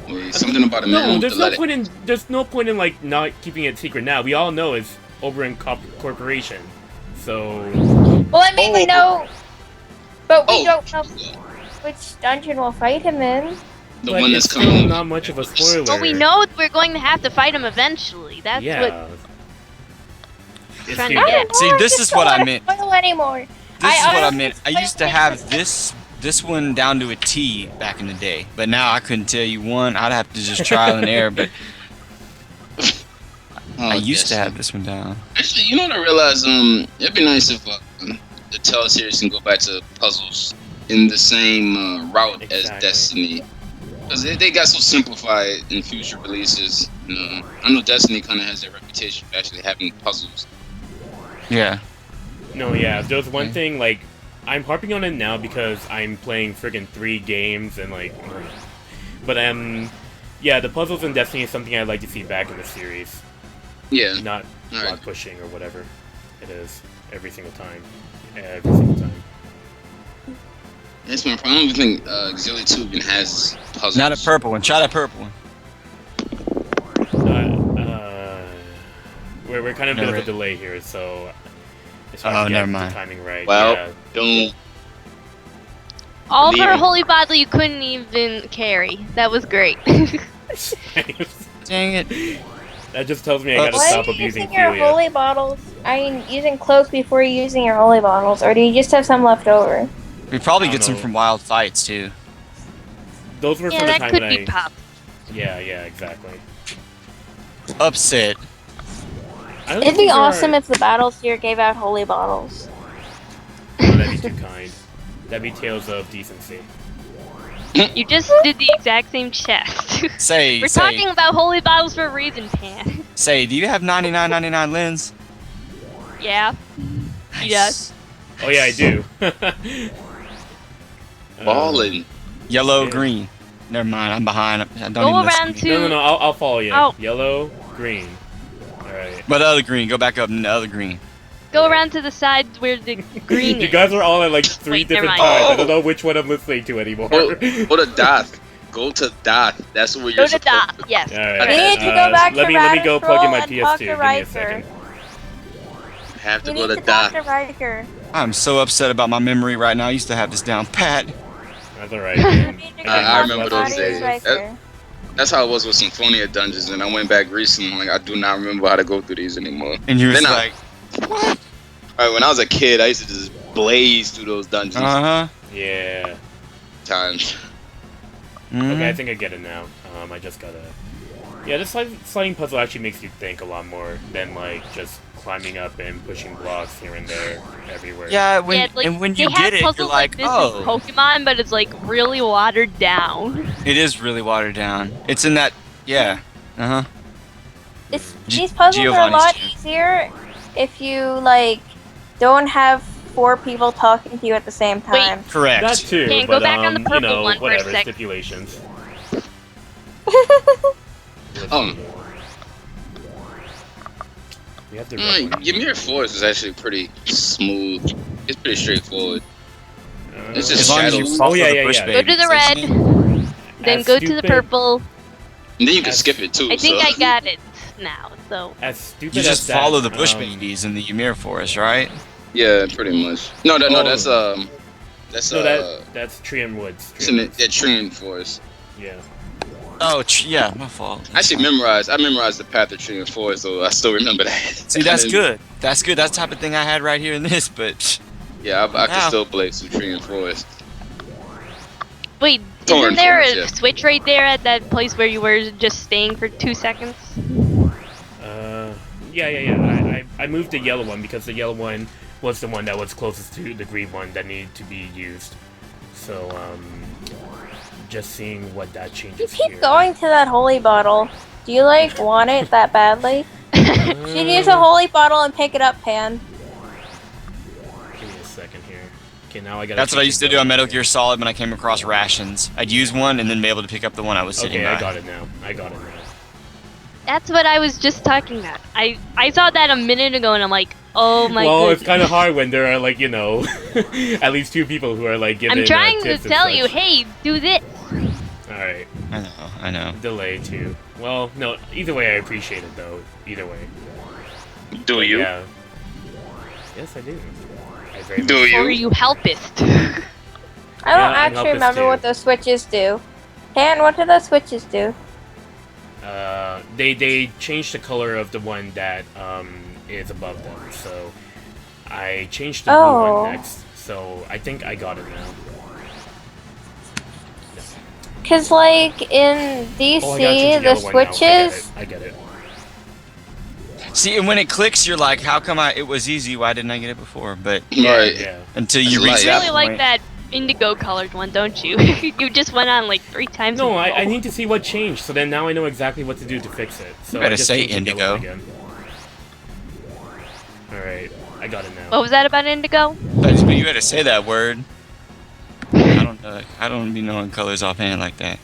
Wait, something about a man. No, there's no point in like not keeping it secret now. We all know it's Oberon Corporation. So. Well, I mean, we know, but we Oh. don't know which dungeon we'll fight him in. The But one it's that's still coming. not much of a spoiler. Well, we know we're going to have to fight him eventually. That's Yeah. what. It's Trying the- to get. See, I this just is don't what I wanna meant. spoil anymore. This is what I honestly meant. I spoiled used to it have for- this one down to a T back in the day, but now I couldn't tell you one. I'd have to just trial and error. But Oh, I used to Destiny. have this one down. Actually, you know what I realized? It'd be nice if the Tell series can go back to puzzles in the same route as Exactly. Destiny, because they got so simplified in future releases. I know Destiny kind of has that reputation for actually having puzzles. Yeah. No, yeah. There's one thing like I'm harping on it now because I'm playing friggin' 3 games and like. But yeah, the puzzles in Destiny is something I'd like to see back in the series. Yeah. Not Alright. block pushing or whatever it is every single time. Every single time. That's my problem. I don't even think Auxiliary 2 even has puzzles. Not a purple one. Try that purple one. We're kind of a bit of Never- a delay here, so it's hard Oh, to get never the mind. timing right. Well, yeah. don't. All of her Leaving. holy bottle you couldn't even carry. That was great. Dang it. That just tells me I gotta Why stop are you abusing using your Celia. holy bottles? I mean, using cloaks before you're using your holy bottles, or do you just have some left over? We probably I get don't some know. from wild fights too. Those were Yeah, from the that time could that be pop. Yeah, exactly. Upset. I don't It'd think be there are- awesome if the battles here gave out holy bottles. Oh, that'd be too kind. That'd be Tales of Decency. You just did the exact same chest. Say, We're say, talking about holy bottles for a reason, Pan. say. Do you have 99.99 lens? Yeah. He does. Oh yeah, I do. Ballin'. Yellow, Yeah. green. Never mind. I'm behind. I don't Go even listen around to you. to- I'll follow you. Oh. Yellow, green. Alright. But the other green. Go back up in the other green. Go around to the side where the green You is. guys are all at like 3 Wait, never different mind. times. I Oh. don't know which one I'm listening to anymore. Go to Doth. Go to Doth. That's where you're Go to supposed Dot. Yes. Alright. We need to go back let to me go plug in my Radistroll and talk PS2. to Give me a Riker. second. have to You go need to to talk Doth. to Riker. I'm so upset about my memory right now. I used to have this down pat. That's alright. You man. need to I talk remember to those Darius days. Riker. That's how it was with Symphonia Dungeons, and I went back recently. Like, I do not remember how to go through these anymore. And you was Then I- like, what? Alright, when I was a kid, I used to just blaze through those dungeons Uh-huh. Yeah. times. Mhm. Okay, I think I get it now. I just gotta. Yeah, this sliding puzzle actually makes you think a lot more than like just climbing up and pushing blocks here and there everywhere. Yeah, when, Yeah, like, and when they you have get it, you're puzzles like, this in oh, Pokemon, but it's like really watered down. it is really watered down. It's in that, yeah. Uh-huh. These puzzles are a Giovanni's lot chair. easier if you like don't have 4 people talking to you at the same time. Correct. That too, Okay, go but back on the you purple know, one for a whatever, sec. stipulations. Oh, We have the red one. Ymir Forest is actually pretty smooth. It's pretty straightforward. It's As just long as you shadows. follow yeah, the yeah, bush yeah. Go babies, to the red, isn't it? then As go to the stupid- purple. And then you can As- skip it too. I think so. I got it now, so. As stupid You as just that, follow the bush babies in the Ymir Forest, right? Yeah, pretty much. No, Oh. that's No, that's Trium Woods. it's in the Trian Forest. Yeah. Oh, yeah, my fault. I actually memorized. I memorized the path of tree and forest, so I still remember that. See, that's good. That's good. That's the type of thing I had right here in this, but... Yeah, I can still blaze through tree and forest. Wait, isn't there a switch right there at that place where you were just staying for 2 seconds? Yeah. I moved the yellow one because the yellow one was the one that was closest to the green one that needed to be used. So, just seeing what that changes. You keep going to that holy bottle. Do you like want it that badly? You should use a holy bottle and pick it up, Pan. Give me a second here. Okay, now I got. That's what I used to do on Metal Gear Solid when I came across rations. I'd use one and then be able to pick up the one I was sitting by. Okay, I got it now. That's what I was just talking about. I saw that a minute ago and I'm like, oh my god. Well, it's kind of hard when there are like, at least 2 people who are like giving. I'm trying to tips tell and you, such. hey, do this. All right. I know. Delay too. Well, no. Either way, I appreciate it though. Either way. Do you? Yeah. Yes, I do. I very Do much you? Or you helpist. I don't Yeah, I actually help us remember too. what those switches do. Pan, what do those switches do? They changed the color of the one that is above them. So I changed the blue one next. So I think I got it now. Cause like in DC, Oh, I gotta change the yellow one now. switches. I get it. See, and when it clicks, you're like, how come it was easy? Why didn't I get it before? But Right. Yeah. until you That's reach You light. that really like point- that indigo colored one, don't you? You just went on like 3 times. No, in a I row. need to see what changed. So then now I know exactly what to do to fix it. So You better I just say changed the yellow indigo. one again. All right, I got it now. What was that about indigo? But you had to say that word. I don't know. I don't be knowing colors offhand like that.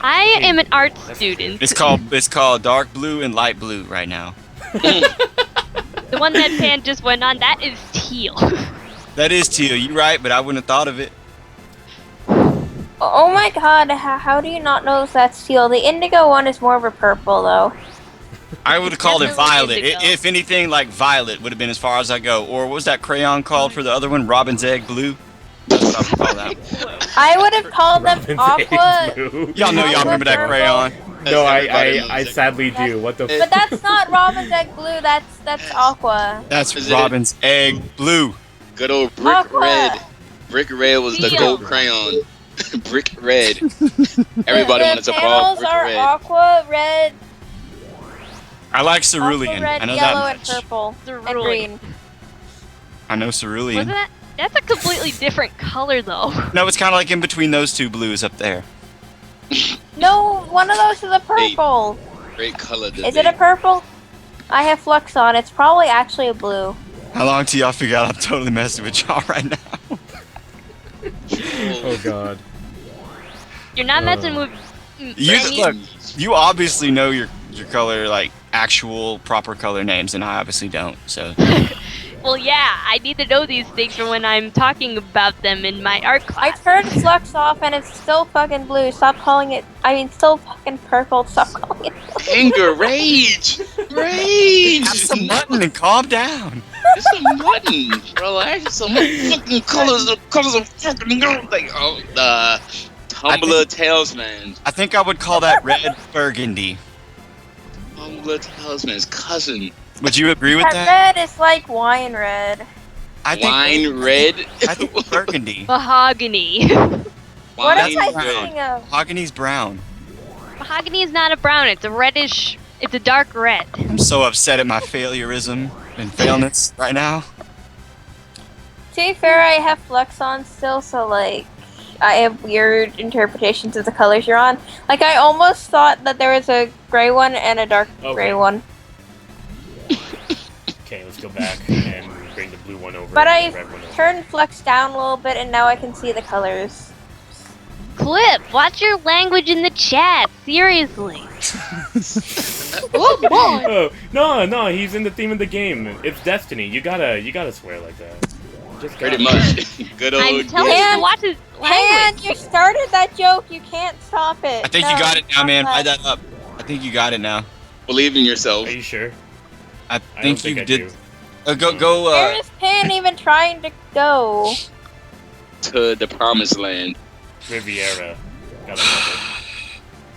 I am an art That's student. It's called dark blue and light blue right now. The one that Pan just went on, that is teal. That is teal. You're right, but I wouldn't have thought of it. Oh my god, how do you not know that's teal? The indigo one is more of a purple though. I would have called it Definitely violet. indigo. If anything, like violet would have been as far as I go. Or what was that crayon called for the other one? Robin's egg blue. That's what I would call that. I would have called them Robin's aqua. egg blue. Y'all know y'all remember that crayon. No, Everybody knows I it. sadly do. What the? But that's not Robin's egg blue. That's aqua. That's Is it- Robin's egg blue. Good old brick Aqua. red. Brick red was the Teal. gold crayon. Brick red. Everybody wanted to The call panels brick are red. aqua, red, I like aqua, cerulean. red, I know yellow, that and much. purple, and Cerulean. green. I know Wasn't cerulean. that? That's a completely different color though. No, it's kind of like in between those two blues up there. No, one of those is a purple. Great color. Is it a purple? I have flux on. It's probably actually a blue. How long till y'all figure out I'm totally messing with y'all right now? Oh god. You're not messing with. You me. look. You obviously know your color, like actual proper color names, and I obviously don't. So Well, yeah, I need to know these things for when I'm talking about them in my art I class. turned flux off and it's still fucking blue. Stop calling it. I mean, still fucking purple. Stop calling it blue. Anger, rage, rage. have some button and calm down. It's a button, relax. Some fucking colors of fucking like Tumblr Talisman. I think I would call that red burgundy. Tumblr Talisman's cousin. Would you agree with that? That red is like wine red. I think Wine red. I think burgundy. Mahogany. What am I Wine red. thinking of? Mahogani's brown. Mahogany is not a brown. It's a reddish. It's a dark red. I'm so upset at my failureism and failness right now. To be fair, I have flux on still, so like I have weird interpretations of the colors you're on. Like I almost thought that there was a gray one and a dark gray Okay. one. Okay, let's go back and bring the blue one over. But and I the red one over. turned flux down a little bit and now I can see the colors. Clip, watch your language in the chat. Seriously. Oh no, he's in the theme of the game. It's Destiny. You gotta swear like that. Just Pretty gotta. much. Good I'm old. telling you Pan- to watch his And language. you started that joke, you can't stop it. I think No, you got it now, stop man. that. Buy that up. I think you got it now. Believe in yourself. Are you sure? I I don't think think you I did. do. Go. Where is Pan even trying to go? To the promised land. Riviera. Gotta love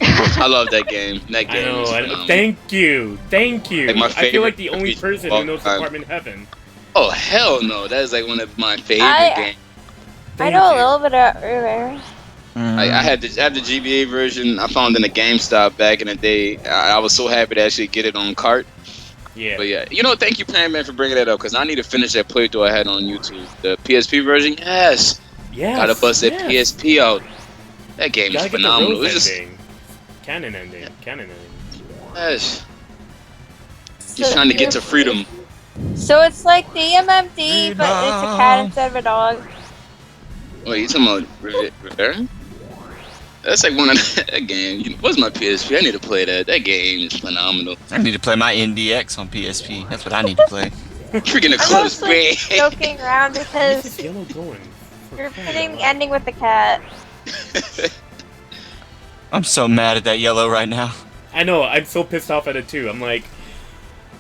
I love that game. That I game know. is I know. phenomenal. Thank you. Thank you. Like my I feel like the favorite only RPG person of all who knows time. Department Heaven. Oh hell no! That is like one of my favorite games. I Thank know you. a little bit of Rivera. I had the GBA version. I found in a GameStop back in the day. I was so happy to actually get it on cart. Yeah. But yeah, you know, thank you, Pan Man, for bringing that up because I need to finish that playthrough I had on YouTube. The PSP version, yes. Yes. Gotta bust that yes. PSP out. That game is Gotta get the phenomenal. Rose It's just ending. Canon ending. Canon ending. yes. He's trying to get to freedom. So it's like the MMD, but it's a cat instead of a dog. Wait, you talking about Rivera? That's like one of that game. What's my PSP? I need to play that. That game is phenomenal. I need to play my NDX on PSP. That's what I need to play. Freaking a I'm close mostly way. joking around Where's because this yellow going? you're putting the ending with the cat. I'm so mad at that yellow right now. I know. I'm so pissed off at it too. I'm like,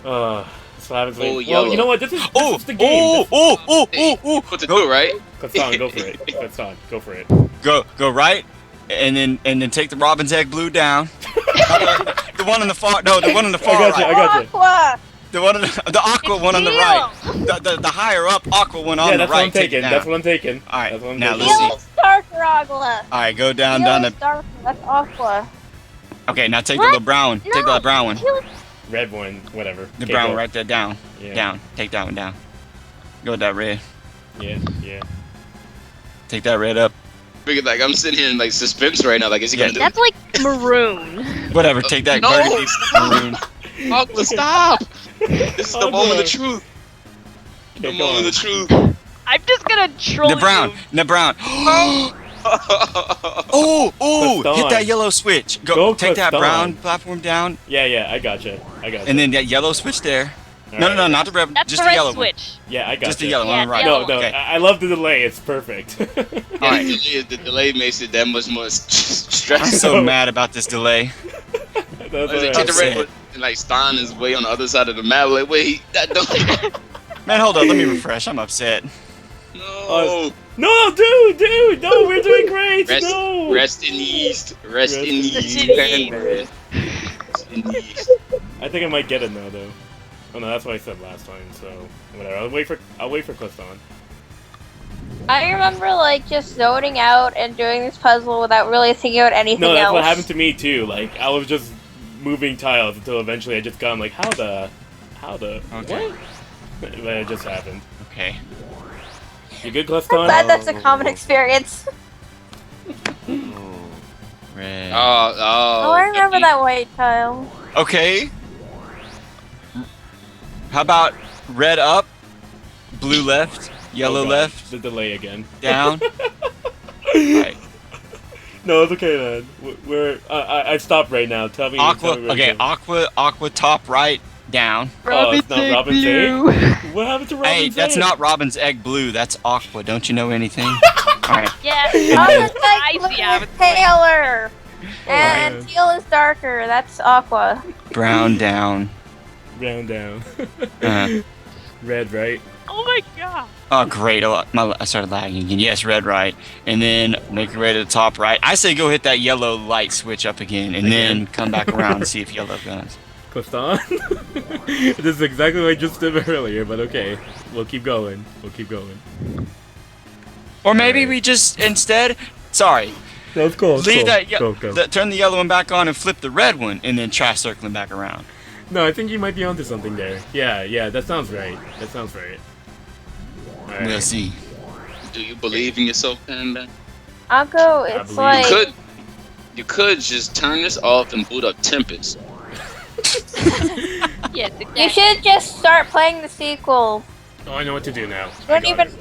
so I was like, Oh, well, yellow. you know what? This is the game. What to do, right? ClesStahn, go for it. ClesStahn, go for it. Go right, and then take the robin's egg blue down. The one on the far the one on the far I got you. right. I got you. Aqua! The one on the aqua one on the right. The higher up aqua one on Yeah, the that's right. what I'm taking. Take it That's down. what I'm taking. All right, That's what I'm now taking. let's see. Yellow's darker, Augla. All right, go down Yellow's the. darker, that's Aqua. Okay, now take the little brown one. Take the little brown one. Red one, whatever. The Okay, brown go. one right there, down. Yeah. Down. Take that one down. Go with that red. Yeah, yeah. Take that red up. Freaking like I'm sitting here in like suspense right now. Like, is he gonna do That's like maroon. Whatever, take that No. burgundy maroon. Augla, stop! This is the Augla. moment of truth. The Okay, go moment on. of truth. I'm just gonna troll The brown. you. The brown. Oh, hit ClesStahn. that yellow switch. Go, Take that ClesStahn. brown platform down, Yeah, I gotcha. and then that yellow switch there. No, Alright. not the red. That's Just the the red yellow switch. Yeah, I gotcha. Just the yellow Yeah, one, right? yellow. No, Okay. I love the delay. It's perfect. Alright. The delay makes it that much more I'm stressful. so mad about this delay. That's Is it alright. get the red upset. one, and, like Stan is way on the other side of the map. Like, wait, that don't. Man, hold on. Let me refresh. I'm upset. No. No, dude, no, we're doing great. Rest, No. rest in ease. Rest in ease. in ease. Rest in ease. I think I might get it now, though. Oh no, that's what I said last time. So whatever. I'll wait for ClesStahn. I remember like just zoning out and doing this puzzle without really thinking about anything No, that's else. what happened to me too. Like I was just moving tiles until eventually I just got I'm like, how the Okay. what? But it just happened. Okay. You good, I'm ClesStahn? glad that's a common experience. Red. Oh, I remember that white tile. Okay. How about red up, blue left, yellow Oh, God. left, The delay again. down? Right. No, it's okay, man. We're I stopped right now. Tell me. Aqua. tell me where Okay, to go. aqua top right, down. Oh, it's not Robin's Blue. egg? What happened to Robin's Hey, that's egg? not Robin's egg blue. That's aqua. Don't you know anything? Alright. Yeah. Oh, it's I like see blue how is it's going. paler. Oh, And man. teal is darker. That's Aqua. Brown down. Round down. Uh, Red, right? Oh my god. oh, great. Oh, I started lagging again. Yes, red right. And then make your way to the top right. I say go hit that yellow light switch up again. And then come back around and see if yellow guns. ClesStahn? This is exactly what I just did earlier, but okay. We'll keep going. We'll keep going. Or maybe we just instead. Sorry. That's cool. Leave that. Go. Turn the yellow one back on and flip the red one, and then try circling back around. No, I think you might be onto something there. Yeah, that sounds right. That sounds right. Alright. We'll see. Do you believe in yourself, Panda? Aqua, I it's believe like... You could just turn this off and boot up Tempest. Yes, You exactly. should just start playing the sequel. Oh, I know what to do now. You don't I got even... it.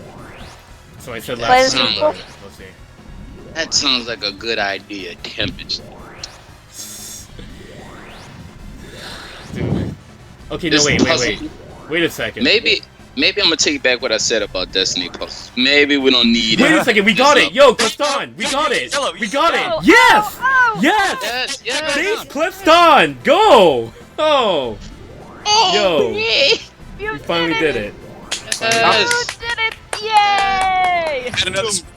So I said Play last the time, sequel? but we'll see. That sounds like a good idea, Tempest. Dude. Okay, no, This wait. puzzle- Wait a second. Maybe I'm gonna take back what I said about Destiny puzzles. Maybe we don't need Wait it. a second, we got it! Yo, ClesStahn! We got it! Yellow, We got Oh, it! Yes! oh, Yes! Yes, Thanks, ClesStahn! Go! Oh! Yo! You We finally did it. yes. You did it! Yay!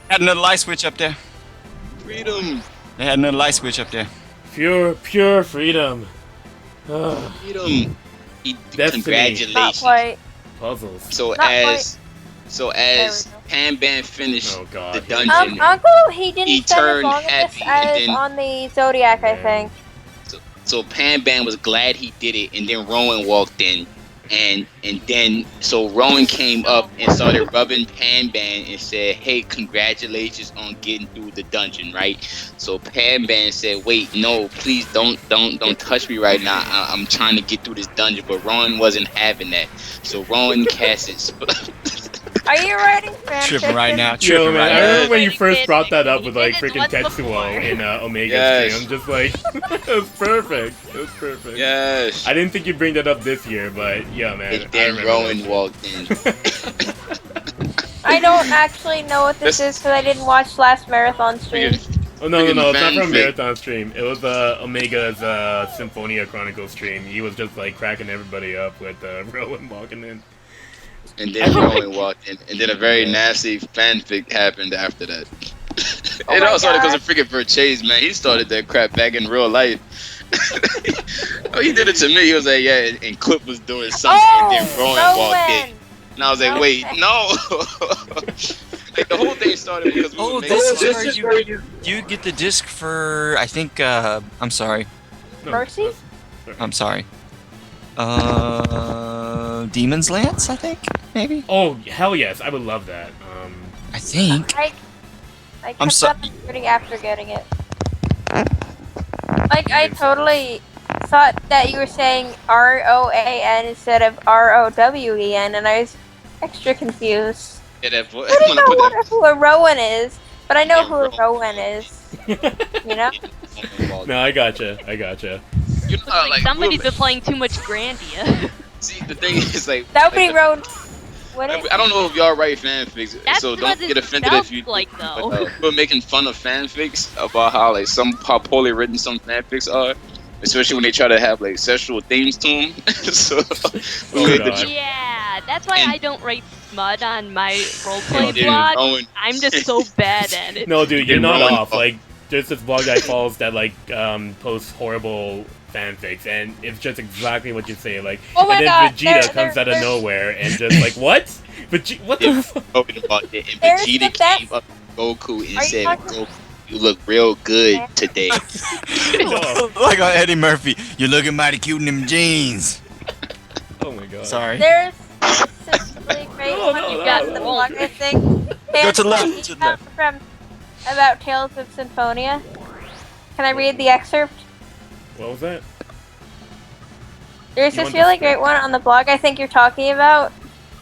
Had another light switch up there. Freedom. They had another light switch up there. Pure freedom. Ugh. Freedom. Destiny. Congratulations. Not quite. Puzzles. So Not as There we Panban finished Oh god. the dungeon, Uncle, he didn't he spend as turned long as happy, and then- on the Zodiac, I think. so Panban was glad he did it, and then Rowan walked in, and then so Rowan came up and started rubbing Panban and said, "Hey, congratulations on getting through the dungeon, right?" So Panban said, "Wait, no, please don't touch me right now. I'm trying to get through this dungeon." But Rowan wasn't having that, so Rowan casted. Are you writing fan Tripping right now. Yo, Tripping man, right I now. remember when you Wait, first wait, brought that up wait, with like wait, freaking what's Tetsuo before? in Omega Yes. stream. I'm just like, it was perfect. It was perfect. Yes. I didn't think you'd bring that up this year, but yeah, man. And I then remember Rowan that. walked in. I don't actually know what this is because I didn't watch last marathon stream. Oh no, it's not from fanfic. Marathon stream. It was Omega's Symphonia Chronicles stream. He was just like cracking everybody up with Rowan walking in. And then Rowan walked in, and then a very nasty fanfic happened after that. Oh It my all started because God. of freaking Verchase, man. He started that crap back in real life. Oh, he did it to me. He was like, yeah, and Clip was doing something, and then Rowan walked in. And I was like, wait, no. Like, the whole thing started because we Oh, were making this is fun. where you get the disc for, I think, I'm sorry. No, Mercy? I'm sorry. Demon's Lance, I think, maybe? Oh hell yes, I would love that. I think. I kept so- up pretty after getting it. Like, I totally thought that you were saying ROAN instead of ROWEN, and I was extra confused. Yeah, that boy. I don't know who a Rowan is, but I know who a Rowan is. You know? No, I gotcha. You know, Like, somebody's we're- been playing too much Grandia. See, the thing is, like, Nobody like, wrote. What is I don't know if y'all write fanfics, That's so what don't it get offended if you. sounds like, though. We're making fun of fanfics about how how poorly written some fanfics are, especially when they try to have like sexual themes to them. So we made the God. joke. Yeah, that's why And- I don't write smut on my roleplay Dude, blog. Owen- I'm just so bad at it. No, dude, you're not Rowan- off. Like, there's this blog guy follows that like posts horrible fanfics, and it's just exactly what you say. Like, Oh my and then God, Vegeta there- comes out of there- nowhere and just like, what? What the Yeah, fuck? talking about it, and There's Vegeta the best- came up to Goku and Are you said, talking- "Goku, you look real good today." Oh, Like on Eddie Murphy, you're looking mighty cute in them jeans. oh my god. Sorry. There's this really great No, one no, you no, got in the no. blog, I think. Go to the left, to the left. From about Tales of Symphonia. Can I read the excerpt? What was that? There's You this want really the- great one on the blog I think you're talking about,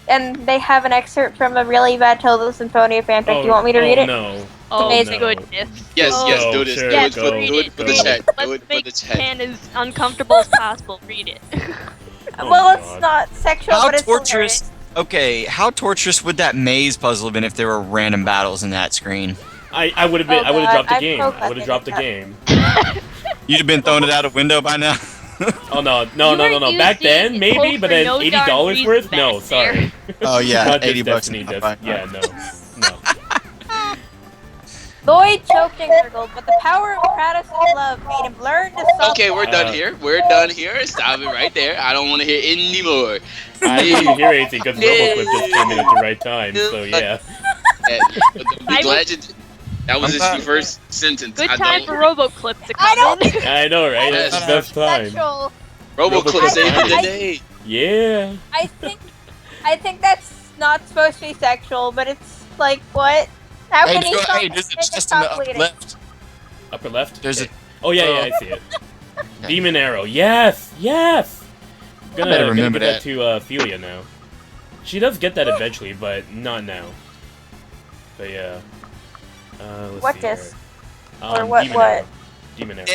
and they have an excerpt from a really bad Tales of Symphonia fanfic. Do you want me to read it? No. Oh, amazing. goodness. Yes, Oh, yes, do this. sure, do Yes, it for, go, do it for the go. chat. Do Let's it for make the chat. Pan as uncomfortable as possible. Read it. Oh Well, my it's God. not sexual, How but it's torturous. hilarious. Okay, how torturous would that maze puzzle have been if there were random battles in that screen? I would have been. Oh I would have God, dropped the I'm game. so I would have glad dropped the they game. You'd have been throwing it out a window by now. Oh no, You were Back then, using maybe, code but for then no darn $80 reason worth? No, back sorry. Oh yeah, Not just 80 bucks. Destiny, Fine, just, fine. yeah, no. Lloyd choked and gurgled, but the power of Kratos' love made him learn to stop. Okay, we're done here. We're done here. Stop it right there. I don't want to hear any more. I didn't hear anything because RoboClip just came in at the right time, so yeah. Be glad you. That was I'm just glad- your first sentence. Good I time don't. for RoboClip to I come don't- in. I know, right? That's the best time. Sexual. RoboClip I- saved I- the day. Yeah. I think that's not supposed to be sexual, but it's like what? How Hey, can he stop there's a make chest a in the cock upper bleeding? left. Upper left? There's Okay. Oh, yeah, I see it. Demon Arrow. Yes! Yes! better Gonna remember give that to Ophelia now. She does get that eventually, but not now. But yeah. Let's What see disc? here. Or what- Demon what? Arrow. Demon Arrow.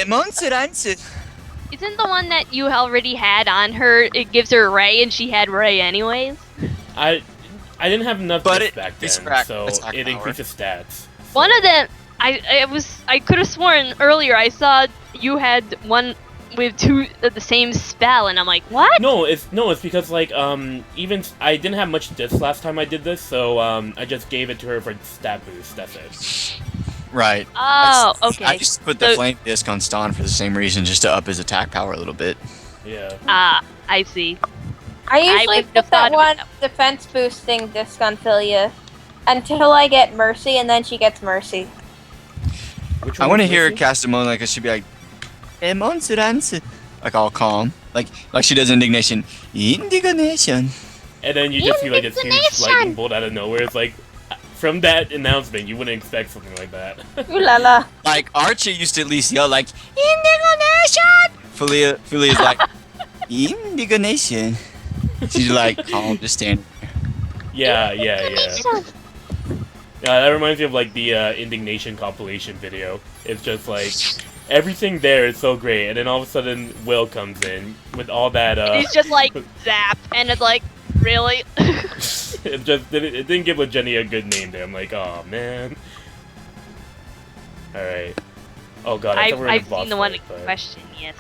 Isn't the one that you already had on her, it gives her Ray and she had Ray anyways? I didn't have enough But discs it- back then, it's crack- so it's crack it power. increases stats. One of them, I could have sworn earlier I saw you had one with two of the same spell, and I'm like, what? No, it's because like even I didn't have much discs last time I did this, so I just gave it to her for stat boost. That's it. Right. Oh, okay. I just put the flame disc on Stahn for the same reason, just to up his attack power a little bit. Yeah. Ah, I see. I usually wouldn't have put thought that of one it defense boosting disc on Philia until I get Mercy, and then she gets Mercy. Which I one want to is hear her Mercy? cast a moan like it should be like, like all calm, like she does indignation. Indignation. And then you just see like this huge lightning bolt out of nowhere. It's like, from that announcement, you wouldn't expect something like that. Ooh la la. Like Archie used to at least yell like indignation. Philia's like indignation. She's like calm, just standing. Yeah. That reminds me of like the indignation compilation video. It's just like everything there is so great, and then all of a sudden Will comes in with all that. He's just like zap, and it's like, really? it didn't give Jenny a good name there. I'm like, oh man. All right. Oh god, I thought we were in I've the boss seen the one in fight, but- question. Yes.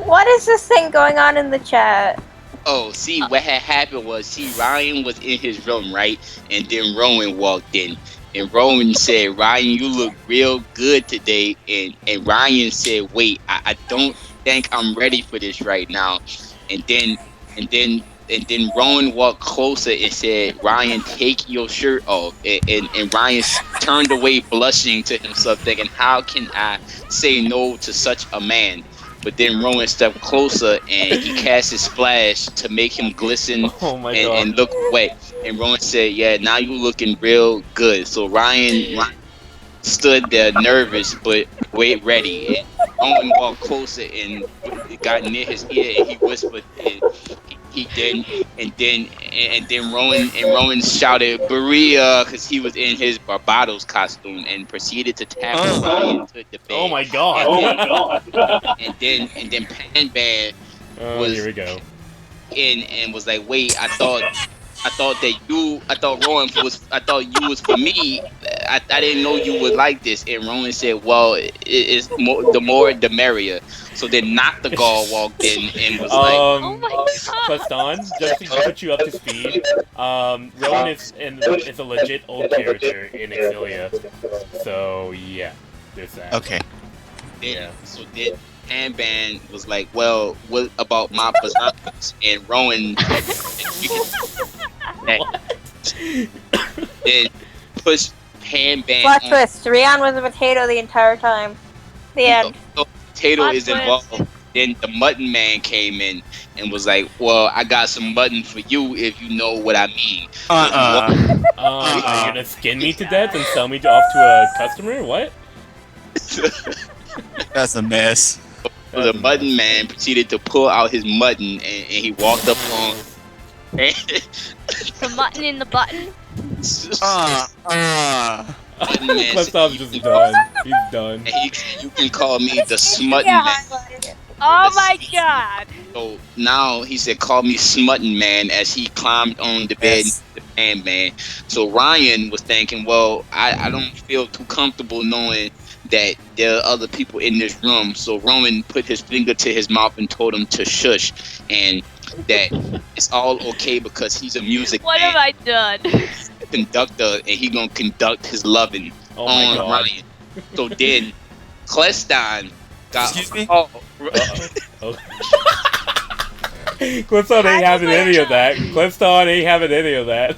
What is this thing going on in the chat? Oh, see, what had happened was, Ryan was in his room, right? And then Rowan walked in. And Rowan said, Ryan, you look real good today. And Ryan said, wait, I don't think I'm ready for this right now. And then Rowan walked closer and said, Ryan, take your shirt off. And Ryan turned away blushing to himself, thinking, how can I say no to such a man? But then Rowan stepped closer and he cast his splash to make him glisten Oh my god. and look wet. And Rowan said, yeah, now you looking real good. So Ryan stood there nervous but ready. And Rowan walked closer and got near his ear and he whispered, and then Rowan shouted Berea because he was in his Barbados costume and proceeded to tackle Ryan to the bed. Oh my god. And then Pan Band Oh, here we go. in and was like, wait, I thought Rowan was for me. I didn't know you would like this. And Rowan said, well, it's the more the merrier. So then Not the Gall walked in and was like, Oh my god. ClesStahn, just to put you up to speed, Rowan is a legit old character in Exilia. So yeah, there's that. Okay. So then Pan Band was like, well, what about my berserkers? And Rowan then pushed Pan Band Plot on. twist. Rion was a potato the entire time. The end. So Potato Plot is twist. involved. Then the Mutton Man came in and was like, well, I got some mutton for you if you know what I mean. Are you gonna skin me to death and sell me off to a customer? What? That's a mess. So the Mutton Man proceeded to pull out his mutton and he walked up on. The mutton in the button. Mutton Man ClesStahn's just done. He's done. you can call me the Smutton Yeah, Man. highlighted it. Oh my god. So now he said, call me Smutton Man as he climbed on the bed. Yes. The Pan Man. So Ryan was thinking, well, I don't feel too comfortable knowing that there are other people in this room. So Rowan put his finger to his mouth and told him to shush, and that it's all okay because he's a music What man, have I done? conductor, and he gonna conduct his loving Oh my on god. Ryan. So then ClesStahn got Excuse me? Oh. ClesStahn ain't having any of that. ClesStahn ain't having any of that.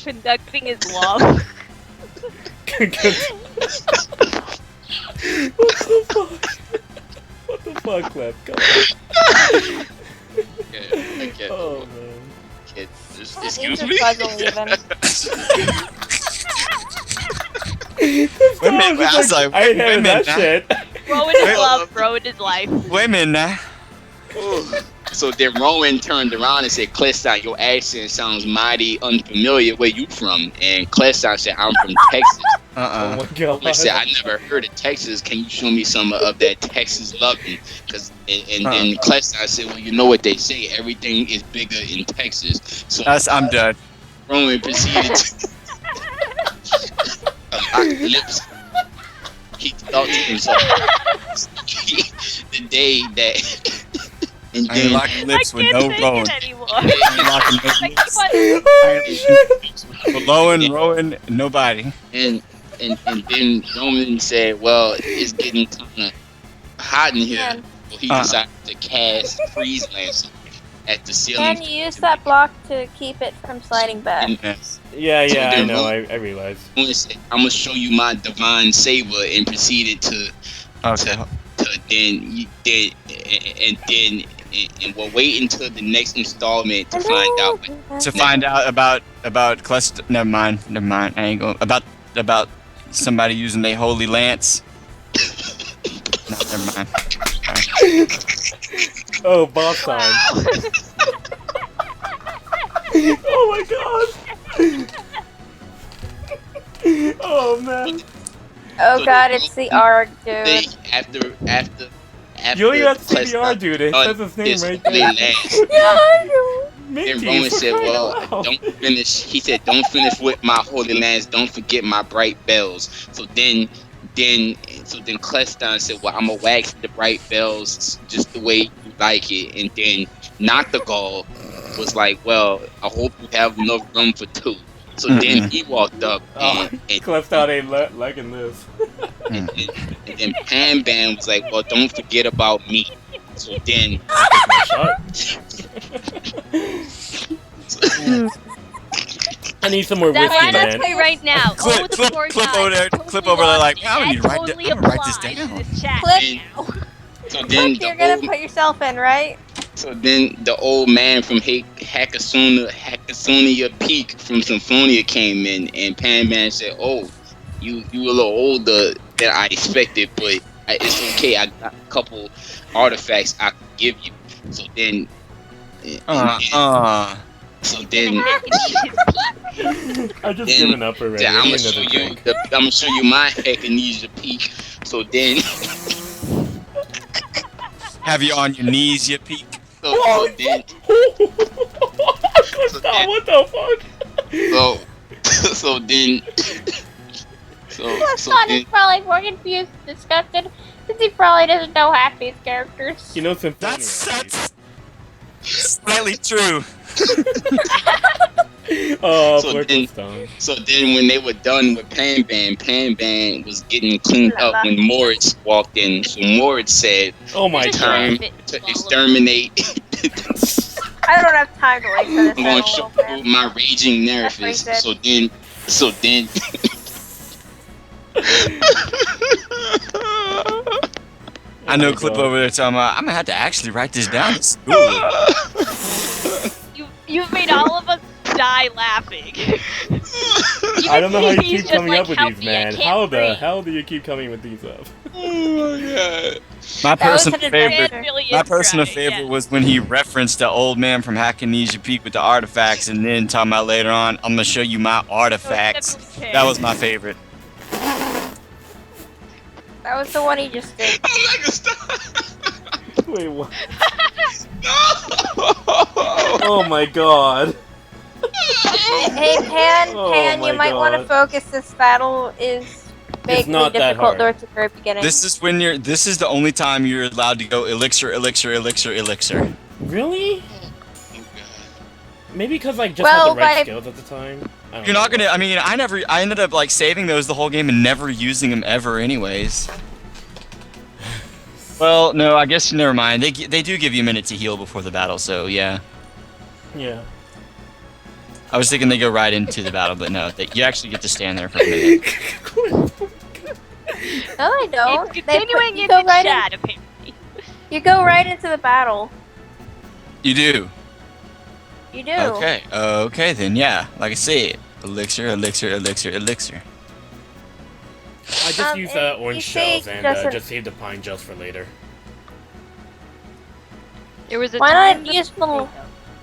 Conducting his love. What the fuck, Clef? Come Okay. on. Oh man. Excuse These are me. puzzle even. Wait a minute, I was like, I ain't wait a having minute that now. shit. Rowan is love, Rowan is life. Wait a minute now. So then Rowan turned around and said, ClesStahn, your accent sounds mighty unfamiliar. Where you from? And ClesStahn said, I'm from Texas. Oh my god. I said, I never heard of Texas. Can you show me some of that Texas loving? And then ClesStahn said, well, you know what they say, everything is bigger in Texas. So I'm done. Rowan proceeded to lock lips. He thought to himself, the day that... And I ain't then locking lips I with can't no take bone. it anymore. Rowan, nobody. And then Roman said, "Well, it's getting kind of hot in here." Man. So he decided to cast Freeze Lance at the ceiling. Can you use that block to keep it from sliding back? Yeah, So I then know. Roman I realized. said, "I'm gonna show you my divine saber," and proceeded to then we'll wait until the next installment to find out. About ClesStahn. Never mind. I ain't going about somebody using their holy lance. No, never mind. Oh, boss time. Oh my god. Oh man. Oh god, it's the ARG They, dude. after You don't even have to say the R, ClesStahn dude. It says his name his right holy there. lance, Mintie, and Roman for said, crying "Well, out loud. don't finish." He said, "Don't finish with my holy lance. Don't forget my bright bells." So then ClesStahn said, "Well, I'm gonna wax the bright bells just the way you like it." And then Noctigal was like, "Well, I hope you have enough room for two." So then he walked up Oh, and ClesStahn ain't liking this. and then Pan Bam was like, "Well, don't forget about me." So then I need some more That whiskey, line man. us right now. Oh, the poor clip guy. over there. Totally Clip over there. Like, lost I it. need to That write totally I'm gonna write this applies down. to this chat Clip. now. so then You're gonna put yourself in, right? the old man from Hakasunia Peak from Symphonia came in, and Pan Man said, "Oh, you a little older than I expected, but it's okay. I got a couple artifacts I can give you." So then, so then, I just given up already. I'm I gonna need show another you. drink. I'm gonna show you my Hakasunia Peak. So then, Have you on your knees, you peek? so then, Stop, what the fuck? so then. ClesStahn is probably more confused and disgusted since he probably doesn't know half these characters. You know Symphonia. That's slightly true. Oh, So poor then- ClesStahn. So then when they were done with Pan Bam was getting cleaned up when Moritz walked in. So Moritz said, Oh my Just god. grab it and to swallow it. exterminate, I don't have time to wait for this. I'm going to show you my raging That's what he nervous. said. So then, I know my clip God. over there talking about, I'm gonna have to actually write this down at school. You've made all of us die laughing. I don't know how you He's keep just coming like, up with "Help these, me, I man. can't How the breathe." hell do you keep coming with these up? oh my god. My That was personal an favorite. adventure. It really is My personal crying, favorite yeah. was when he referenced the old man from Hacknesia Peak with the artifacts, and then talking about later on, I'm gonna show you my artifacts. Okay. That was my favorite. That was the one he just did. I'm not gonna stop. Wait, what? No. Oh my god. Hey, Pan, Oh Pan, my you might want to God. focus. This battle is vaguely not that difficult hard. towards the very beginning. This is when you're. This is the only time you're allowed to go elixir, elixir, elixir, elixir. Really? Maybe because I just Well, had the right by- skills at the time. I don't You're not know. gonna. I mean, I ended up like saving those the whole game and never using them ever, anyways. Well, no, I guess never mind. They do give you a minute to heal before the battle, so yeah. Yeah. I was thinking they go right into the battle, but no, you actually get to stand there for a minute. No, they don't. It's They continuing you in go the right chat, apparently. You go right into the battle. You do. You do. Okay. Okay, then yeah. Like I said, elixir, elixir, elixir, elixir. I just used and orange you say shells and doesn't- just saved the pine gels for later. There was a Why time not use the?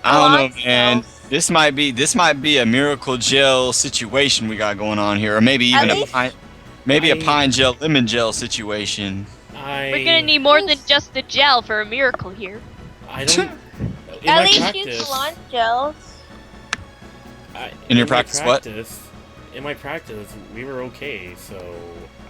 I don't know, Lots man. of- This might be a miracle gel situation we got going on here, or maybe even At a least- pine, pine gel lemon gel situation. We're gonna need more than just the gel for a miracle here. I don't. In At my least practice, use the launch gels. In your my practice, what? In my practice, we were okay, so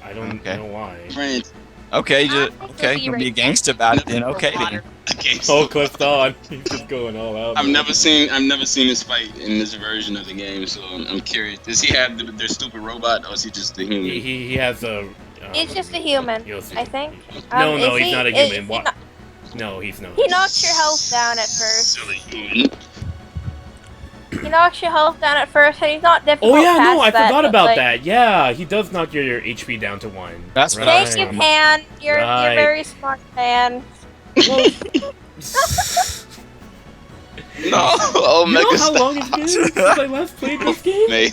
I don't Okay. know why. Friends, Okay, I'll okay, be you'll be a right gangster about it then. Okay, Water. then. Okay, Oh, ClesStahn. He's just going all out. I've never seen this fight in this version of the game, so I'm curious. Does he have their stupid robot, or is he just a human? He has a. He's just a human, You'll see. I think. No, is he's he- not a is human. he not- No, he's not. He knocks your health down at first. Silly human. He knocks your health down at first, and he's not difficult. Oh yeah, no, I past that, forgot but, about like, that. Yeah, he does knock your HP down to 1. That's right. Thank you, Pan. You're Right. very smart, Pan. No, oh You know Mega how long it's been since I last played this game? May.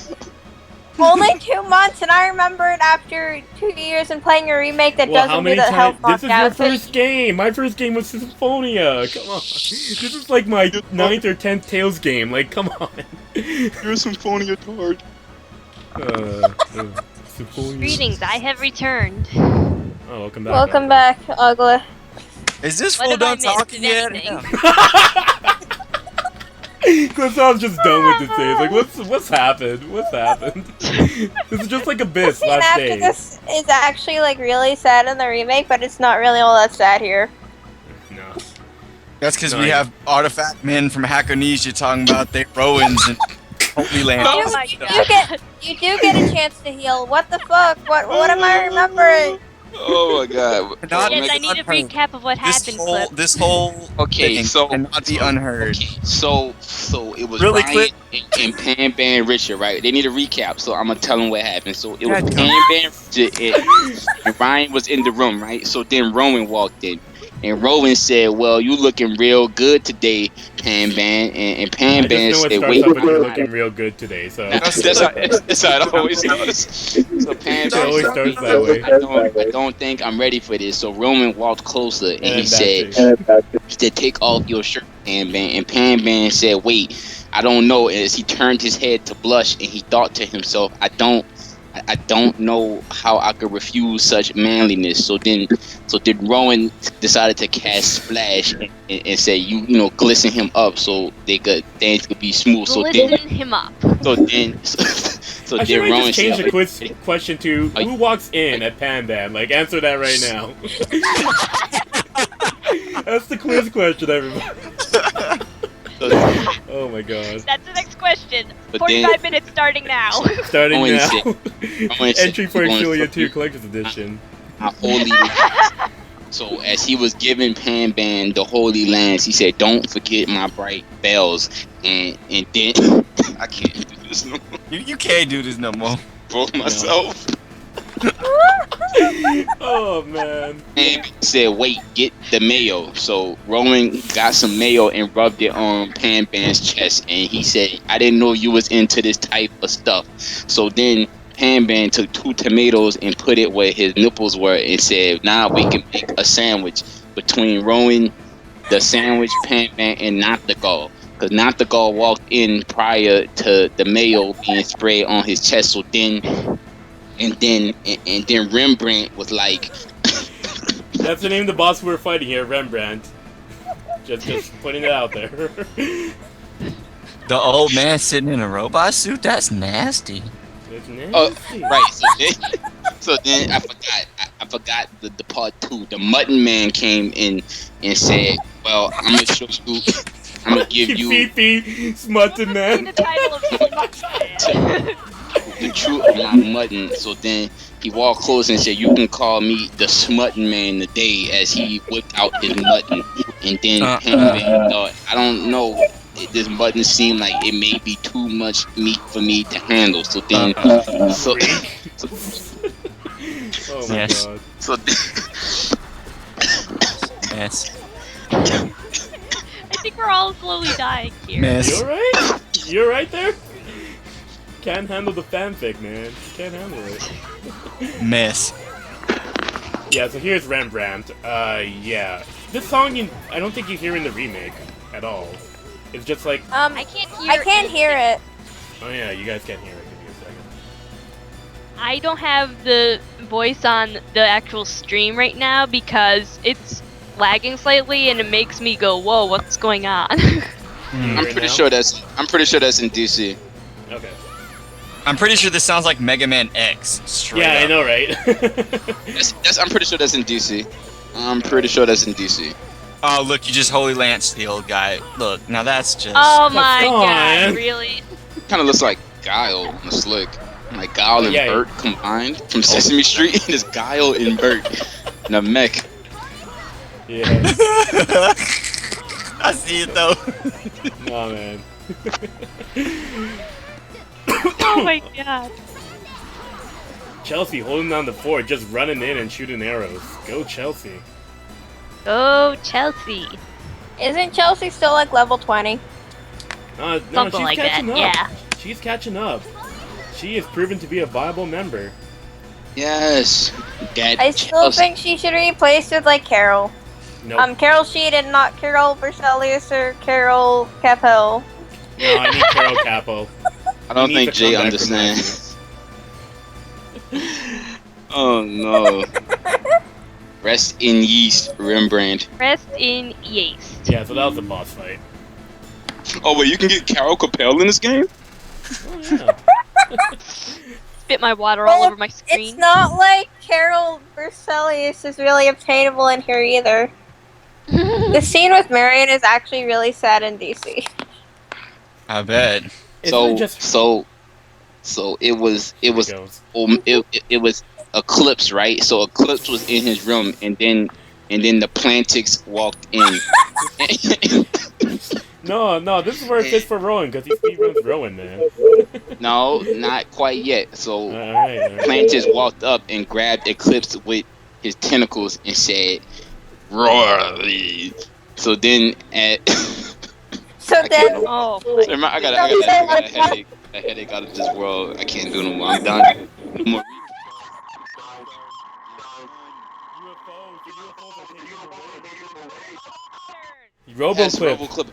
Only 2 months, and I remember it after 2 years and playing a remake that Well, how doesn't do many the health times? This is your knockout. first game. My first game was Symphonia. Come on. This is like my 9th or 10th Tales game. Like, come on. You're Symphonia Tard. Symphonia. Greetings, I have returned. Oh, welcome back. Welcome back, Augla. Is this What fool have I done missed, talking if yet? anything? ClesStahn's just done with the days. Like, what's happened? What's happened? This is just like Abyss Scene last after day. this is actually like really sad in the remake, but it's not really all that sad here. No. That's because No, we yeah. have artifact men from Hackonesia talking about their Rowans and Holy Land. Oh my You god. do get a chance to heal. What the fuck? What am I remembering? Oh my god. Not Yes, Mega I need a unheard. recap of what happened, Clip. This whole Okay, thing so cannot be unheard. Okay, so it was Really Ryan quick? and Pan Ban Richard, right? They need a recap, so I'm gonna tell them what happened. So it was God, Pan Ban Richard and Ryan was in the room, right? So then Rowan walked in, and Rowan said, "Well, you looking real good today, Pan Ban." And Pan I Ban just know it said, starts "Wait." off with you looking real good today, so. That's how it always starts. So Pan It always Ban starts said, that way. I don't think I'm ready for this. So Roman walked closer and he And said, that's it. take off your shirt, Pan Ban. And Pan Ban said, wait, I don't know. As he turned his head to blush and he thought to himself, I don't know how I could refuse such manliness. So then Rowan decided to cast Splash and say, you know, glisten him up so things could be smooth. So Glisten him up. I then should Rowan just change said, the question to who walks in at Pandan? Like, answer that right now. That's the quiz question, everybody. Oh my god. That's the next question. But 45 minutes starting now. Starting Rowan now. said- Rowan said, Entry for "We're going Exilia to 2 Collector's Edition. our holy So as he was giving Pan Ban the holy lands, he said, "Don't forget my bright bells." And then I can't do this no more. You can't do this no more. Broke myself. Oh man. And he said, "Wait, get the mayo." So Roman got some mayo and rubbed it on Pan Ban's chest, and he said, "I didn't know you was into this type of stuff." So then Pan Ban took 2 tomatoes and put it where his nipples were and said, "Now we can make a sandwich between Rowan, the sandwich, Pan Ban, and Noctigal." Because Noctigal walked in prior to the mayo being sprayed on his chest. So then Rembrandt was like, That's the name of the boss we're fighting here, Rembrandt. Just putting it out there. The old man sitting in a robot suit? That's nasty. It's "Oh, nasty. right." So then I forgot the part 2. The Mutton Man came in and said, "Well, I'm gonna show you. I'm gonna give you Fifi, Smutton Man. The title of the truth of my mutton." So then he walked close and said, "You can call me the Smutton Man today," as he whipped out his mutton. And then Pan Ban thought, "I don't know. This mutton seemed like it may be too much meat for me to handle." So then, Oh my Yes. god. so Yes. I think we're all slowly dying here. You Miss. alright? You alright there? Can't handle the fanfic, man. Can't handle it. Miss. Yeah, so here's Rembrandt. Yeah. This song, I don't think you hear in the remake at all. It's just like, I can't hear. I can't hear it. oh yeah, you guys can't hear it. Give me a second. I don't have the voice on the actual stream right now because it's lagging slightly and it makes me go, "Whoa, what's going on?" I'm pretty sure that's in DC. Okay. I'm pretty sure this sounds like Mega Man X. Straight Yeah, up. I know, right? I'm pretty sure that's in DC. I'm pretty sure that's in DC. Oh, look, you just Holy Lance the old guy. Look, now that's just... Oh my Come god, on. really? Kind of looks like Guile on the slick. Like Guile and Yeah. Bert combined from Sesame Street. And it's Guile and Bert in a mech. Yeah. I see it, though. No, man. Oh my god. Chelsea holding down the fort, just running in and shooting arrows. Go Chelsea. Go Chelsea. Isn't Chelsea still like level 20? No, Something she's like catching that, up. yeah. She's catching up. She is proven to be a viable member. Yes. That I still think she should be replaced with like Carol. Nope. Carol Sheet, not Carol Berzelius or Carol Capel. No, I need Carol Capo. I don't He needs think to Jay come back from understands. Oh no. Rest in yeast, Rembrandt. Rest in yeast. Yeah, so that was the boss fight. Oh wait, you can get Carol Capel in this game? Oh, yeah. Spit my water all Well, over my screen. It's not like Carol Berzelius is really obtainable in here either. The scene with Marion is actually really sad in DC. I bet. Isn't it just So it was goes? it was Eclipse, right? So Eclipse was in his room, and then the Plantix walked in. No, this is where it fits for Rowan, because he speedruns Rowan, man. No, not quite yet. So Alright. Plantix walked up and grabbed Eclipse with his tentacles and said, "Roar!" So then at So I then, can't- Oh I got a headache. A headache out of this world. I can't do no more. I'm done. No more. Roboclip. Yes, Roboclip.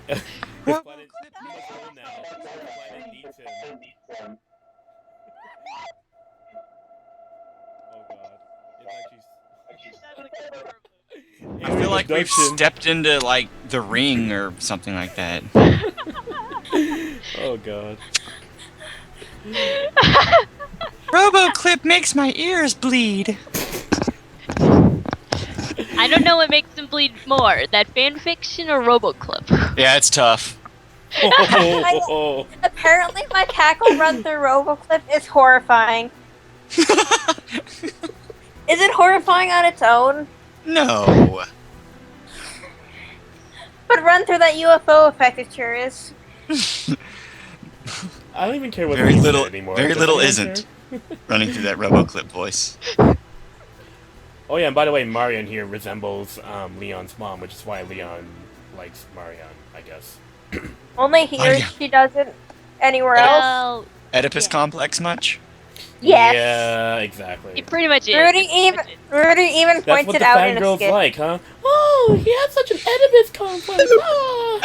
His planet needs him now. His planet needs him. Oh god. It's actually... I feel like we've Introduction. stepped into, like, the ring or something like that. Oh god. Roboclip makes my ears bleed. I don't know what makes them bleed more, that fanfiction or Roboclip. Yeah, it's tough. Oh, apparently my cackle run through Roboclip is horrifying. Is it horrifying on its own? No. But run through that UFO effect, it sure is. I don't even care what Very they say little, anymore. very Does little anyone isn't care? running through that Roboclip voice. Oh yeah, and by the way, Marion here resembles Leon's mom, which is why Leon likes Marion, I guess. Only here, yeah. she doesn't anywhere else. Well, Oedipus Yeah. complex much? Yes. Yeah, exactly. it pretty much is. Rudy even That's what pointed the out in a fangirls skit. like, huh? Oh, he has such an Oedipus complex. Ah.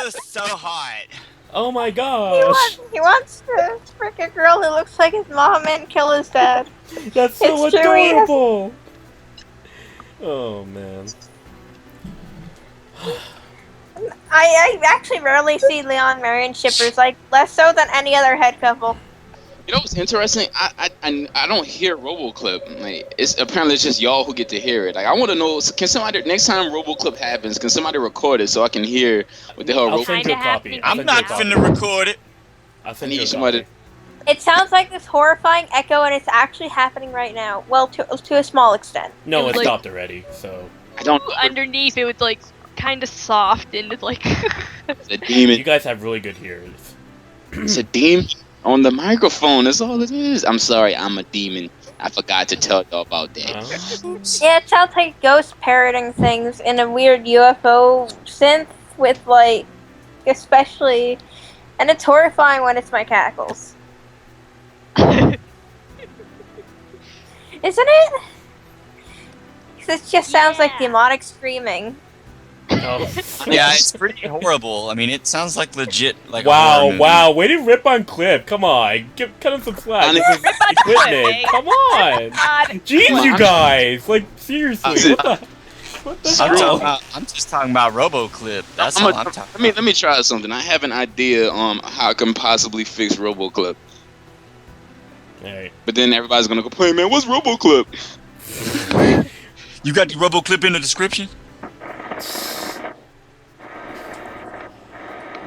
That's so hot. Oh my He gosh. wants to frick a girl who looks like his mom and kill his dad. That's so It's true, he has- adorable. Oh man. I actually rarely see Leon Marion shippers, like less so than any other head couple. You know what's interesting? I don't hear Roboclip. Like, it's apparently it's just y'all who get to hear it. Like I want to know, can somebody next time Roboclip happens, can somebody record it so I can hear what the hell I'll Roboclip? send you a Kinda copy. happening. I'll I'm send you a not copy. finna record it. I'll send I you need a somebody- copy. It sounds like this horrifying echo, and it's actually happening right now. Well, to a small extent. No, It was it like- stopped already. So I don't. Underneath, it was like kind of soft and it's like. It's a demon. you guys have really good hearers. It's a demon on the microphone. That's all it is. I'm sorry, I'm a demon. I forgot to tell y'all about that. Yeah, it sounds like ghost parroting things in a weird UFO synth with like, especially, and it's horrifying when it's my cackles. Isn't it? 'Cause it just sounds like Yeah. demonic screaming. Oh. Yeah, it's pretty horrible. I mean, it sounds like legit, like a horror Wow, movie. wow, way to rip on Clip. Come on, cut him some slack. This is equipment. Clip. Come on. God. Jeez, Come you on. guys. Like, seriously. What the... What the I'm, hell? I'm just talking about RoboClip. That's all I'm talking about. Let me try something. I have an idea on how I can possibly fix RoboClip. Alright. But then everybody's gonna go, "Hey man, what's RoboClip?" You got the RoboClip in the description?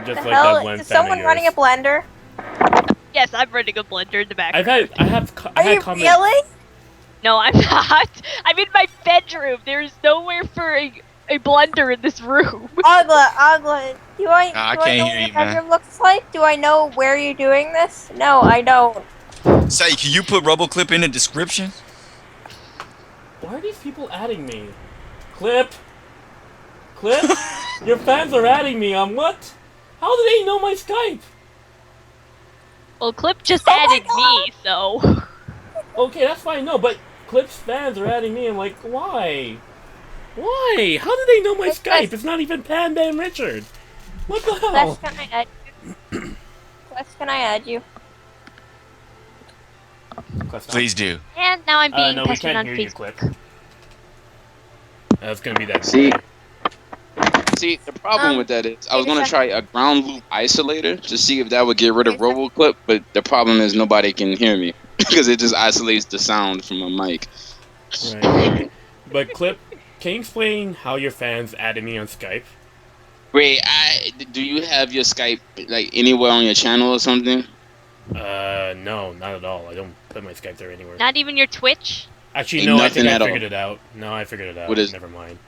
Just The like hell? that one Is fan of someone yours. running a blender? Yes, I'm running a blender in the background. I had Are you comments. really? No, I'm not. I'm in my bedroom. There's nowhere for a blender in this room. Augla, do I I know can't what hear your you, man. bedroom looks like? Do I know where you're doing this? No, I don't. Say, can you put RoboClip in the description? Why are these people adding me? Clip? Your fans are adding me on what? How do they know my Skype? Well, Clip just Oh my added God. me, so. Okay, that's fine. No, but Clip's fans are adding me. I'm like, why? Why? How do they know my Hey, Skype? Cless. It's not even Pan Bam Richard. What the Cless, hell? can I add you? Cless, can I add you? Please do. And now I'm being no, we pestered can't on hear you, Facebook. Clip. That's gonna be that. See? boy. See, the problem with that is I was wait a gonna try a ground loop isolator to see if that would get rid of RoboClip, but the problem is nobody can hear me because it just isolates the sound from my mic. Right. But Clip, can you explain how your fans added me on Skype? Wait, do you have your Skype like anywhere on your channel or something? No, not at all. I don't put my Skype there anywhere. Not even your Twitch? Actually, Ain't no, I nothing think I at all. figured it out. No, I figured it out. What is- Never mind.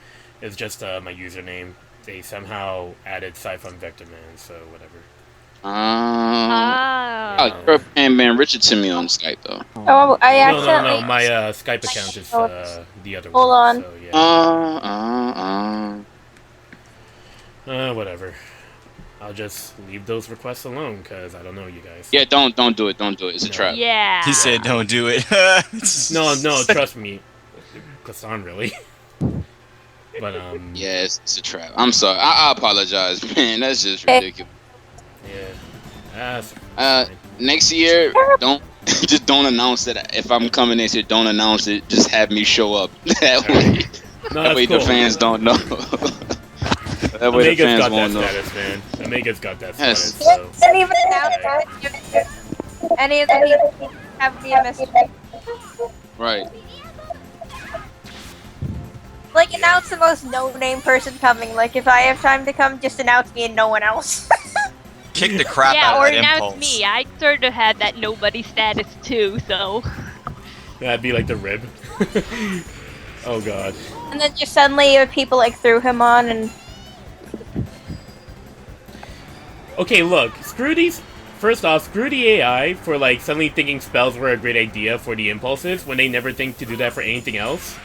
It's just my username. They somehow added Siphon Vector Man, so whatever. Ah. Oh, you're Pan Man Richard to me on Skype though. Oh, I No, accidentally. no. My Skype account is the other Hold one. on. So, yeah. Whatever. I'll just leave those requests alone because I don't know you guys. Yeah, don't do it. Don't do it. It's a No. trap. Yeah. He said don't do it. No, trust me. ClesStahn, really. But, Yeah, it's a trap. I'm sorry. I apologize, man. That's just ridiculous. yeah. That's fine. Next year, just don't announce that if I'm coming next year. Don't announce it. Just have me show up. That way, No, that way that's the cool. fans don't know. That way the Omega's fans got that won't know. status, man. Omega's got that Yes. status, so... Didn't even announce any of the people have the mystery. Right. Like, announce the most no-name person coming. Like, if I have time to come, just announce me and no one else. Kick the crap Yeah, out or of that announce impulse. me. I sort of had that nobody status too, so. That'd be like the rib. Oh god. And then just suddenly people, like, threw him on and... Okay, look, screw these. First off, screw the AI for like suddenly thinking spells were a great idea for the impulses when they never think to do that for anything else.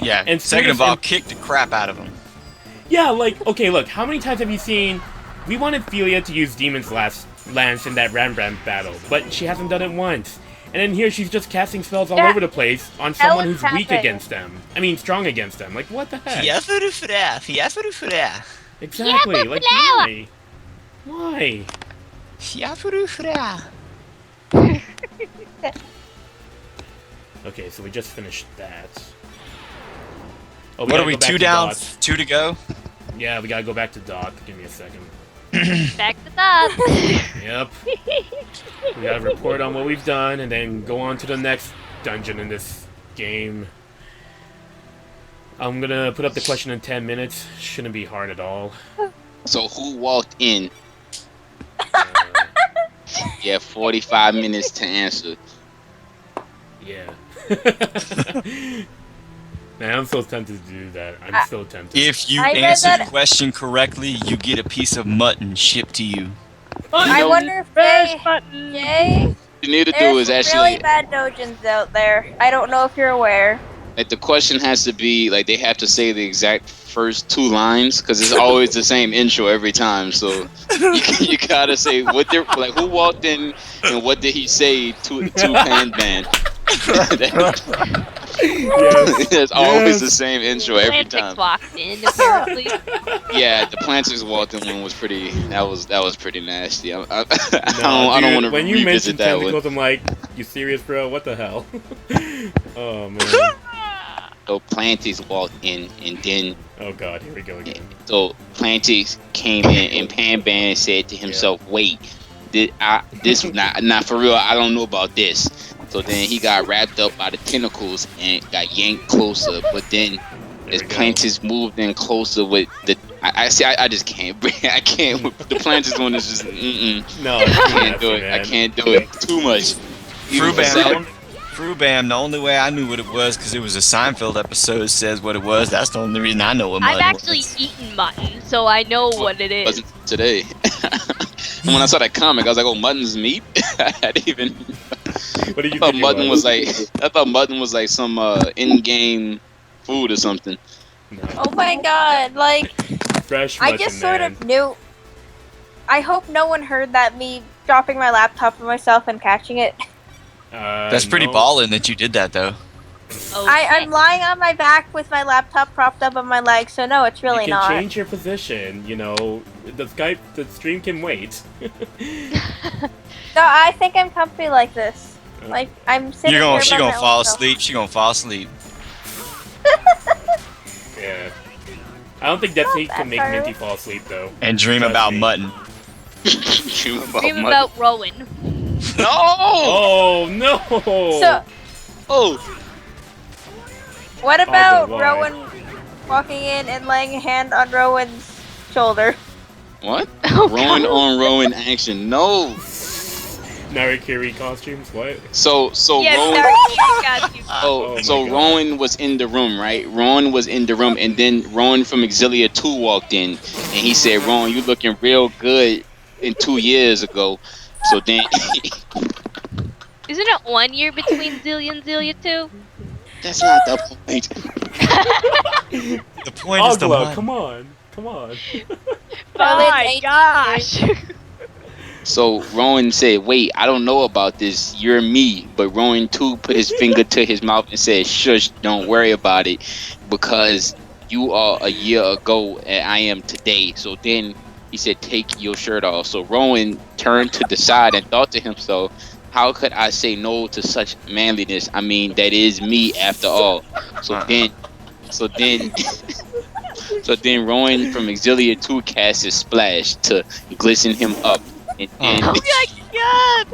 Yeah. And Second of students all, and- kick the crap out of him. Yeah, like, okay, look, how many times have you seen... We wanted Philia to use Demon's Lance in that Rembrandt battle, but she hasn't done it once. And then here she's just casting spells all Yeah. over the place on someone who's Hell, weak happened. against them. I mean, strong against them. Like, what the heck? Fiafurufra. Exactly, like, why? Why? Fiafurufra. Okay, so we just finished that. Oh, What gotta are we, go back 2 to down, Dot. 2 to go? Yeah, we gotta go back to Dot. Give me a second. Back to that. Yep. We gotta report on what we've done and then go on to the next dungeon in this game. I'm gonna put up the question in 10 minutes. Shouldn't be hard at all. So who walked in? Uh, Yeah, 45 minutes to answer. yeah. Man, I'm so tempted to do that. I'm so tempted. If you I read answer the that- question correctly, you get a piece of mutton shipped to you. I wonder if Jay, What you need to do there's is some actually really bad dojins out there. I don't know if you're aware. like the question has to be like they have to say the exact first 2 lines because it's always the same intro every time. So you gotta say what they like who walked in and what did he say to Pan Band. Yes. It's always Yes. the same intro every Plantix time. walked in, apparently. Yeah, the Plantix walked in one was pretty. That was pretty nasty. I No, don't dude, want to when you revisit mentioned that one. tentacles, I'm like, you serious, bro? What the hell? Oh man. So Plantix walked in, and then Oh god, here we go again. so Plantix came in, and Panban said to himself, "Wait, this not for real. I don't know about this." So then he got wrapped up by the tentacles and got yanked closer. But then as Plantix moved in closer with the, I just can't. I can't. The Plantix one is just No, I can't do it. I can't do it. Too much. Frubam, the only way I knew what it was because it was a Seinfeld episode says what it was. That's the only reason I know what mutton I've actually was. eaten mutton, so I know what it is. Wasn't today. And when I saw that comic, I was like, "Oh, mutton's meat." I didn't even. What do you I thought think mutton was like. I thought mutton was like some in-game food or something. Oh my god, like, Fresh I mutton, just sort man. of knew. I hope no one heard that me dropping my laptop on myself and catching it. That's pretty No. ballin' that you did that though. I'm lying on my back with my laptop propped up on my leg, so no, it's really You can not. change your position, you know. The stream can wait. No, I think I'm comfy like this. Like, I'm sitting You're gonna, here she by gonna my own fall self. asleep. She gonna fall asleep. Yeah. I don't think Death Not Heat that can make far. Minty fall asleep though. And dream Trust about me. mutton. Dream about Dream mutton. about Rowan. No. Oh no! So, Oh. what about why? Rowan walking in and laying a hand on Rowan's shoulder? What? Oh, Rowan God. on Rowan action. No. Narikiri costumes? What? So Yes, Rowan. Narikiri got you. Oh my So God. Rowan was in the room, right? Rowan was in the room, and then Rowan from Exilia 2 walked in, and he said, "Rowan, you looking real good in 2 years ago." So then, Isn't it 1 year between Zillia and Zillia 2? that's not the point. The point is the Augla, mutton. come on. Come on. My gosh. So Rowan said, "Wait, I don't know about this. You're me." But Rowan too put his finger to his mouth and said, "Shush, don't worry about it, because you are a year ago and I am today." So then he said, "Take your shirt off." So Rowan turned to the side and thought to himself, "How could I say no to such manliness? I mean, that is me after all." So then, so then Rowan from Exilia 2 cast his splash to glisten him up. And then, Oh my god.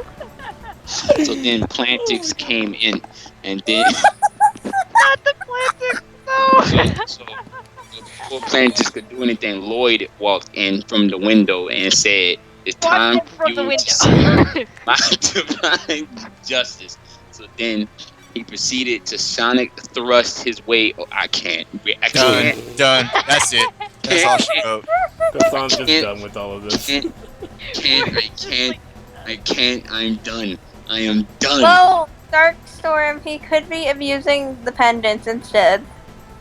so then Plantix came in, and then Not the plastic. No. so before Plantix could do anything, Lloyd walked in from the window and said, "It's time Watch it for from you the to window. see my divine justice." So then he proceeded to sonic thrust his way. Oh, I can't. I can't. Done. That's it. That's all she wrote. Clesstahn's just done with all of this. I can't. I'm done. I am done. Well, Darkstorm, he could be abusing the pendants instead.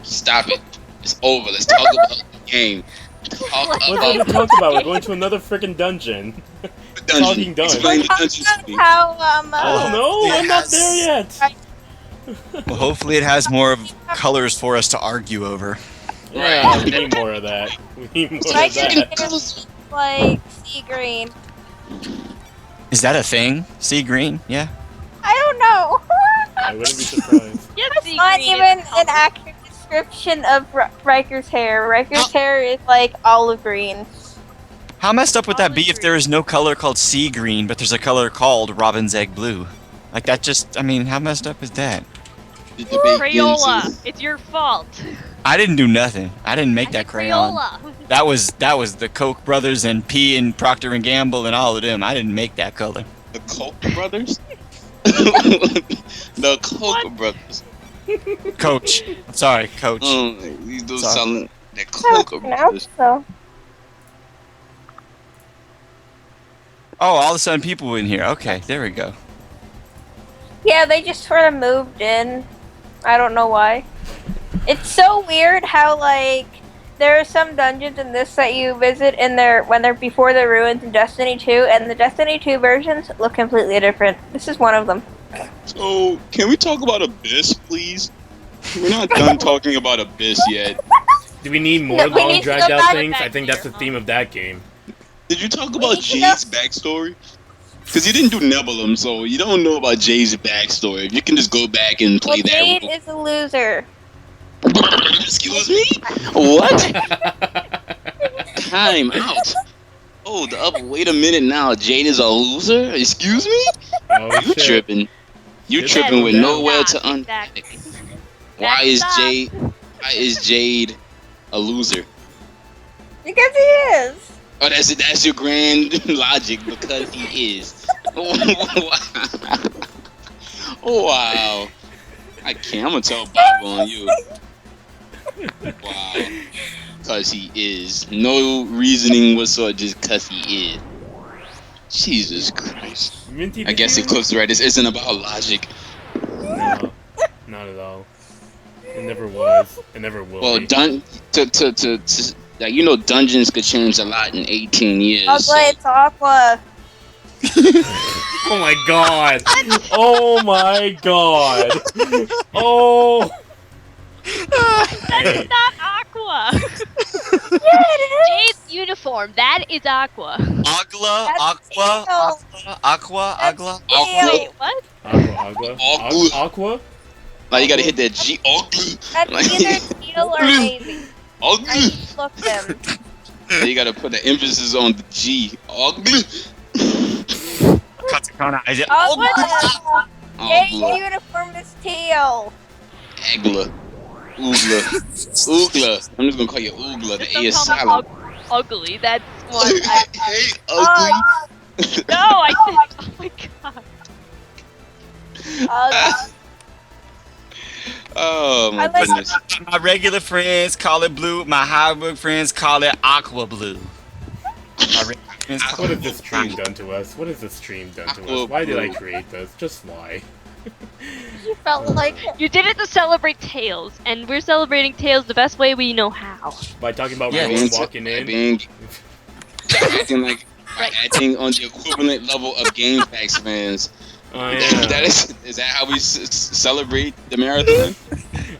Stop it. It's over. Let's talk about the game. Talk What's there about to talk about? We're going to another freaking dungeon. the dungeon. talking done. Explain the dungeon to me. How, Oh no, I'm not there yet. Well, hopefully it has more of colors for us to argue over. Yeah, we need more of that. We need more of Riker's that. hair is like sea green. Is that a thing? Sea green? Yeah. I don't know. I wouldn't be surprised. Yes, It's not green is even a an color. accurate description of Riker's hair. Riker's hair is like olive green. How messed up would that be if there is no color called sea green, but there's a color called robin's egg blue? Like that just, I mean, how messed up is that? The debate Crayola. begins. It's your fault. I didn't do nothing. I didn't make I that said crayon. Crayola. That was the Koch brothers and P and Procter and Gamble and all of them. I didn't make that color. The Koch brothers? The Koch What? brothers. Coach. Sorry, Coach. These dudes Sorry. selling the No, Koch brothers. so. Oh, all of a sudden people were in here. Okay, there we go. Yeah, they just sort of moved in. I don't know why. It's so weird how like there are some dungeons in this that you visit in when they're before the ruins in Destiny 2, and the Destiny 2 versions look completely different. This is one of them. So, can we talk about Abyss, please? We're not done talking about Abyss yet. Do we need more No, we long need to dragged go out back things? back I think that's the here, theme of that game. Did you talk We about need to Jade's backstory? Because you didn't do Nebulum, so you don't know about Jade's backstory. You can just go back and play Well, that. Jade role. is a loser. Excuse me? What? Time out. Hold up, wait a minute now. Jade is a loser? Excuse me? Oh, You shit. tripping. You Shit, tripping with down. nowhere to Exactly. Why is Stop. Jade a loser? Because he is. Oh, that's your grand logic, because he is. Wow. I can't. I'm gonna tell Bible on you. Wow. Because he is. No reasoning whatsoever, just because he is. Jesus Christ. Minty, I guess Eclipse Redis isn't about logic. No, not at all. It never was. It never will Well, be. like, you know, dungeons could change a lot in 18 years. Augla, it's Aqua. Oh my god! Oh my god! Oh! That's not Aqua. Yeah, it is. Jade's uniform. That is Aqua. Agla, Aqua. Wait, what? Aqua? Augla. Aqua? Like, you gotta hit that G. Ugly. That's either teal or navy. I Ugly. look them. You gotta put the emphasis on the G. Ugly. Katakana. Augla. Jade's Ugly. uniform is teal. Agla. Oogla. Oogla. I'm just gonna call you Oogla. The A is Just don't call silent. me ugly. That's one. Hey, ugly. No, I think. Oh my god. Oh my I like- goodness. My regular friends call it blue. My Highwood friends call it aqua blue. My regular friends call What it has this stream done to us? What has this stream done to Aqua us? Why did I blue. create this? Just why? You felt like You did it to celebrate Tails, and we're celebrating Tails the best way we know how. By talking about Yeah, Rose walking in? Acting like acting on the equivalent level of GameFAQs fans. Oh, yeah. Is that how we celebrate the marathon?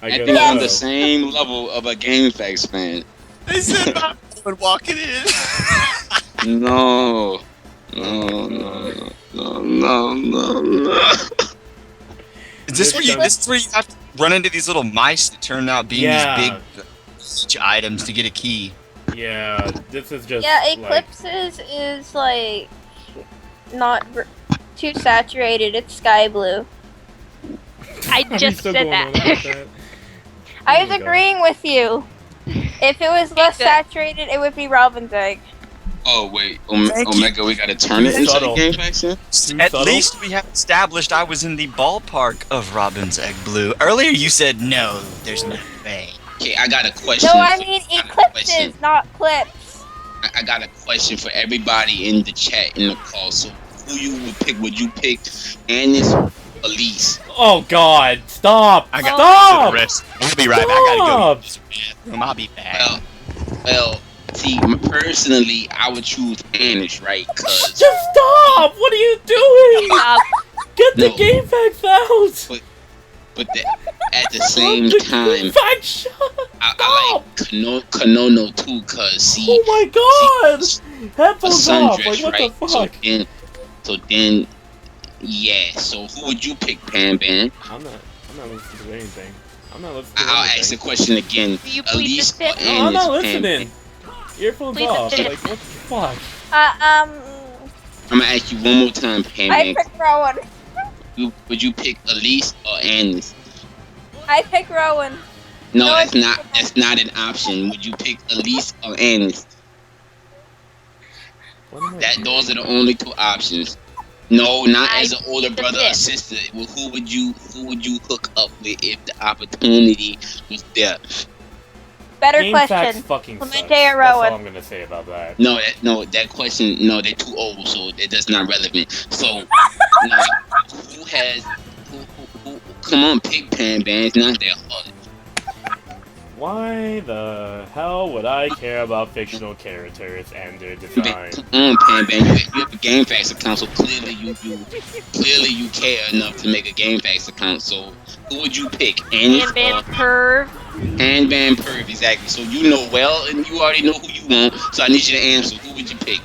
I Acting guess on the so. same level of a GameFAQs fan. They said not walking in. No. Is this where you? This is where you have to run into these little mice that turn out being Yeah. these big siege items to get a key. Yeah, this is just yeah, like... Eclipses is like not too saturated. It's sky blue. I Are we just still said going on that. about that? I Oh was my God. agreeing with you. If it was less Good. saturated, it would be Robin's egg. Oh wait, Thank you. Omega, we gotta turn it Too into subtle. a GameFAQs fan? Too At subtle? least we have established I was in the ballpark of Robin's Egg Blue. Earlier you said no, there's no way. Okay, I got a question. No, I mean I got a question. eclipses, not clips. I got a question for everybody in the chat in the call. So, who you would pick? Would you pick Anis or Elise? Oh god, stop! I got Stop! the rest. I'll be right back. I gotta go. Stop! I'll be back. Well, see, personally, I would choose Anis, right? Cause Just stop! What are you doing? Get the No. game facts out! but at the same The time, game facts, shut I like Kanono too. Cause see, Oh my god! a Headphones off, sundress, like what right? the fuck? So then, yeah. So who would you pick, Pan Ban? I'm not listening to anything. I'm not listening to I'll ask the anything. question again. Do you plead the Elise or fifth? No, I'm not Anis, Pan listening. Earphones Please off, admit it. like what the fuck? Um, I'm gonna ask you one more time, Pan I Ban. pick Rowan. Would you pick Elise or Anis? I pick Rowan. No, No, that's it's- not. That's not an option. Would you pick Elise or Anis? What am I Those are the only two options. No, not I as an older pick the brother or fifth. sister. Well, who would you hook up with if the opportunity was there? Better Game facts question. fucking sucks. Clemente or That's Rowan? all I'm gonna say about that. That question. No, they're too old, so that's not relevant. So, no, who? Come on, pick Pan Ban. It's not that hard. Why the hell would I care about fictional characters and their design? Come on, Pan Ban. You have a GameFAQs account, so clearly you care enough to make a GameFAQs account. So, who would you pick? Anis And Van or Perv. Pan Ban Perv? Exactly. So you know well, and you already know who you want. So I need you to answer. Who would you pick?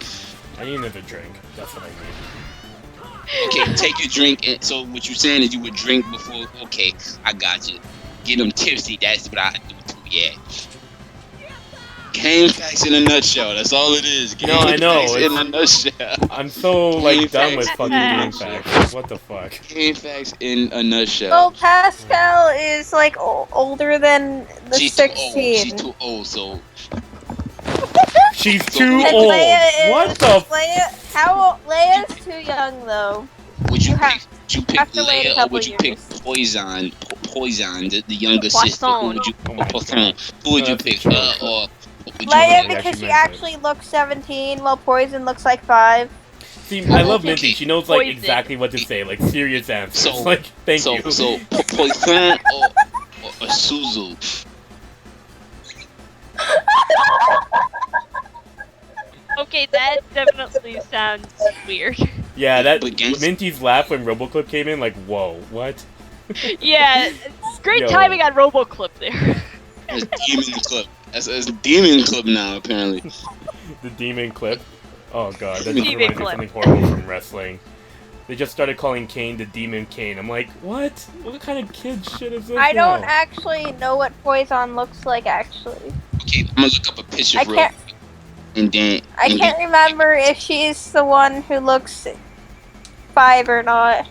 I need another drink. That's what I need. Okay, take your drink. And so what you're saying is you would drink before. Okay, I got you. get them tipsy. That's what I do too. Yeah. Game facts in a nutshell. That's all it is. Game No, I know, facts in a nutshell. I'm so like Game done with facts fucking in a game nutshell. facts. What the fuck? Game facts in a nutshell. Well, Pascal is like older than the She's 16. too old. She's too old. So She's too And old. Leia is, What the? Leia, how old? Leia's too young though. would you You have- pick? Would you pick have to wait a Leia or couple would you pick years. Poison? Poison, the younger sister. Who would you? Oh my Poison. Who would you That's a pick? joke. Or would you Leia pick? because she meant it. actually looks 17, while Poison looks like 5. See, I love Okay. Mintie. She knows like Poison. exactly what to say, like serious answers. So- like, thank So you. Poison or Suzu? Okay, that definitely sounds weird. Yeah, that But gangs- Mintie's laugh when Roboclip came in, like, whoa, what? Yeah, great Yo. timing on Roboclip there. That's Demon Club. That's Demon Club now apparently. The demon clip. Oh god, that just Demon reminds me of clip. something horrible from wrestling. They just started calling Kane the Demon Kane. I'm like, what? What kind of kid shit is this? I don't now? actually know what Poison looks like actually. Okay, I'm gonna look up a picture I real can't- quick. And then I can't remember if she's the one who looks 5 or not.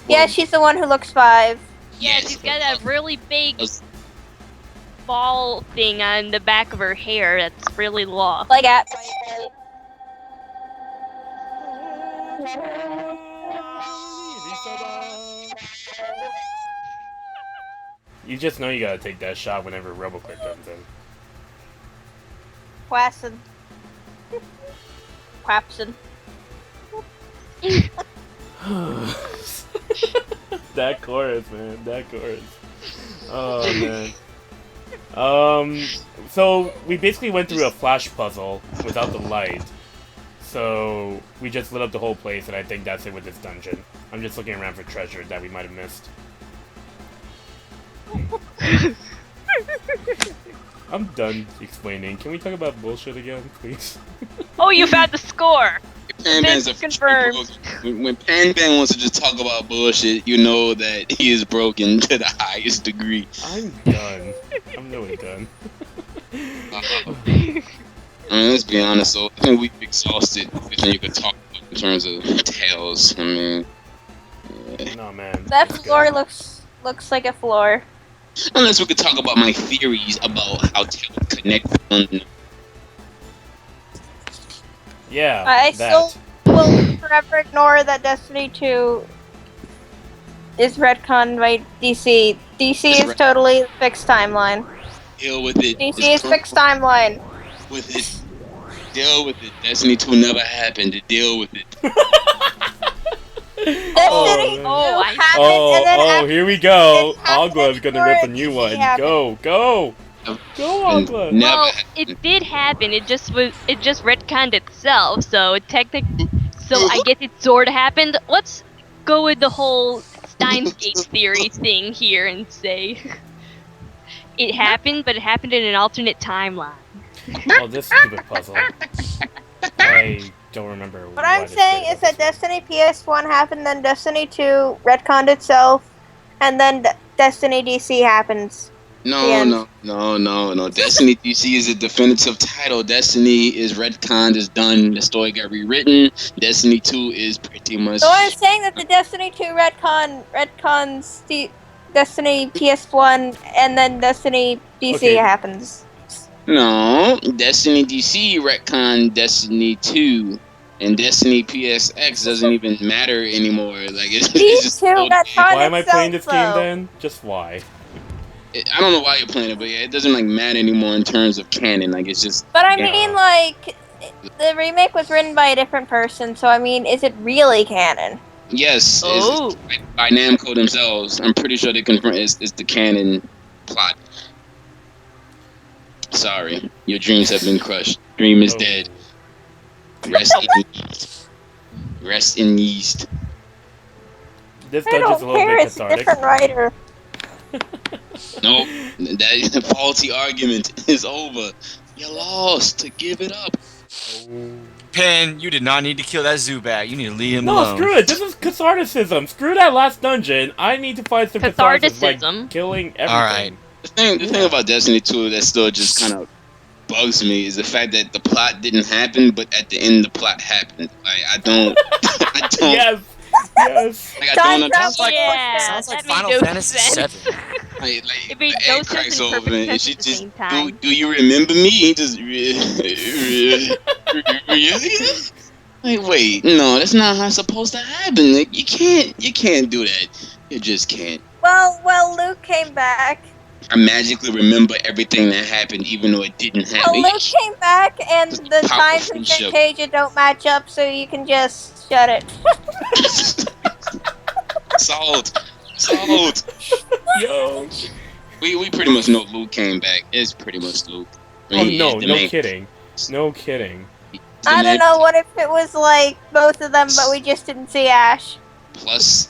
Yeah, she's the one who looks 5. Yeah, Yes. she's got a really big Us- ball thing on the back of her hair that's really long. Like at You just know you gotta take that shot whenever Roboclip comes in. Quasson. Quapson. That chorus, man. That chorus. Oh man. So we basically went through a flash puzzle without the light. So we just lit up the whole place, and I think that's it with this dungeon. I'm just looking around for treasure that we might have missed. I'm done explaining. Can we talk about bullshit again, please? Oh, you found the score! Pan Ban's a It's confirmed. when Pan Ban wants to just talk about bullshit, you know that he is broken to the highest degree. I'm done. I'm really done. I mean, let's be honest. So I think we've exhausted everything you could talk about in terms of Tales. I mean, No, man. That Let's go. floor looks like a floor. unless we could talk about my theories about how Tales connect. Yeah, I that. still will forever ignore that Destiny 2 is retconned by DC. DC It's is totally fixed timeline. Deal with it. DC It's is fixed timeline. with it. Deal with it. Destiny 2 never happened. To deal with it. Destiny 2 man. Oh, I- happened, and then after Here we go. it happened Ogla's gonna before rip a it new DC one. happened. Go, Ogla. Never Well, happened. it did happen. It just retconned itself. So I guess it sort of happened. Let's go with the whole Steins Gate theory thing here and say it happened, but it happened in an alternate timeline. Oh, this stupid puzzle. I don't remember. What I'm saying is that Destiny PS1 happened, then Destiny 2 retconned itself, and then Destiny DC happens. The No, end. no. Destiny DC is a definitive title. Destiny is retconned, is done. The story got rewritten. Destiny 2 is pretty much. So I'm saying that the Destiny 2 retcons Destiny PS1, and then Destiny DC Okay. happens. No, Destiny DC retcon Destiny 2, and Destiny PSX doesn't even matter anymore. Like it's These just two old retcon Why am I playing this itself, game though. then? Just why? I don't know why you're playing it, but yeah, it doesn't like matter anymore in terms of canon. Like it's just But I Yeah. mean, like, the remake was written by a different person, so I mean, is it really canon? yes, Oh. it's by Namco themselves. I'm pretty sure they confirm it's the canon plot. Sorry, your dreams have been crushed. Dream is Oh. dead. Rest in yeast. Rest in yeast. This I dungeon's a don't little care, bit it's a cathartic. different writer. Nope, that faulty argument is over. You lost. Give it up. Oh. Pen, you did not need to kill that Zubat. You need to leave him No, alone. screw it. This is catharticism. Screw that last dungeon. I need to find some catharsis by Catharticism? killing everything. Alright. The thing about Destiny 2 that still just kind of bugs me is the fact that the plot didn't happen, but at the end the plot happened. Like I don't, I don't. Yes. Yes. Like I Time don't travel. understand. Yeah, Sounds like that made Final no Fantasy sense. VII. Like It made the no egg sense cracks and over perfect and sense she at the just same time. do you remember me? He just really? Like wait, no, that's not how it's supposed to happen. Like, you can't do that. You just can't. Well, Luke came back. I magically remember everything that happened, even though it didn't Well, happen. Luke came back, and Just the powerful times in friendship. Fantasia don't match up, so you can just shut it. Salt. Yo. We pretty much know Luke came back. It's pretty much Luke. Oh He's no, the no main- kidding. No kidding. he's the I main- don't know. What if it was like both of them, but we just didn't see Ash? Plus,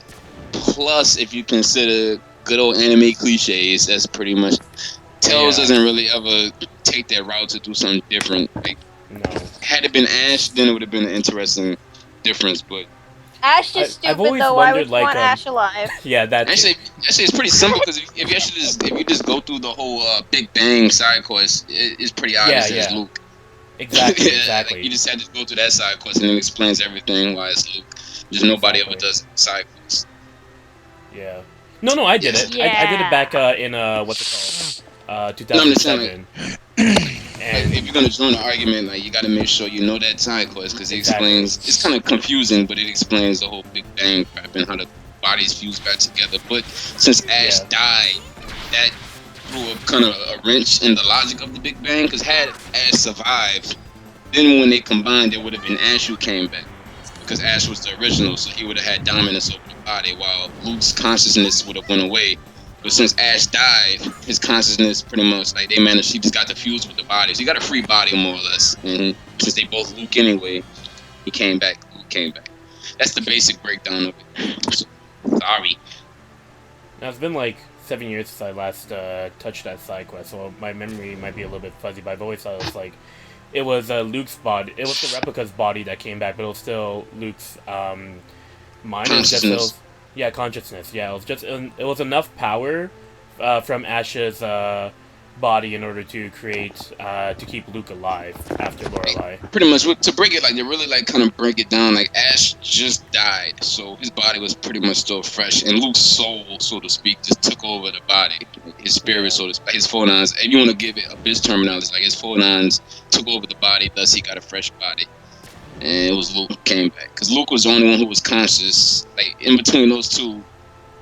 if you consider good old anime cliches, that's pretty much. Tails Yeah. doesn't really ever take that route to do something different. Like, No. had it been Ash, then it would have been an interesting difference. But Ash is I've stupid always though. Why wondered, would you want like, Ash alive? Yeah, that. actually, it's pretty simple because if you just go through the whole Big Bang side quest, it's pretty obvious that it's yeah. Luke. Exactly. Yeah, Exactly. like, you just have to go through that side quest and it explains everything why it's Luke. Just nobody ever Exactly. does side quests. Yeah. No, I did it. I did it back in what's it called? No, I'm just saying, 2007. Like, if And you're gonna join an argument, like you gotta make sure you know that side quest because it Exactly. explains. It's kind of confusing, but it explains the whole Big Bang crap and how the bodies fuse back together. But since Ash Yeah. died, that threw a kind of a wrench in the logic of the Big Bang. Because had Ash survived, then when they combined, it would have been Ash who came back. Because Ash was the original, so he would have had dominance over the body, while Luke's consciousness would have went away. But since Ash died, his consciousness pretty much, like, they managed, he just got to fuse with the bodies. He got a free body, more or less. And since they both Luke anyway, he came back. Luke came back. That's the basic breakdown of it. So, sorry. now it's been like 7 years since I last touched that side quest, so my memory might be a little bit fuzzy. But I've always thought it was Luke's body. It was the replica's body that came back, but it was still Luke's mind. It was just, Consciousness. yeah, consciousness. Yeah, it was enough power from Ash's body in order to keep Luke alive after Lorelei. Pretty much, to break it, like, they really, like, kind of break it down, like, Ash just died, so his body was pretty much still fresh, and Luke's soul, so to speak, just took over the body. His spirit, so to speak, his phonons, if you want to give it a biz terminology, like, his phonons took over the body, thus he got a fresh body. And it was Luke who came back. Because Luke was the only one who was conscious. Like, in between those two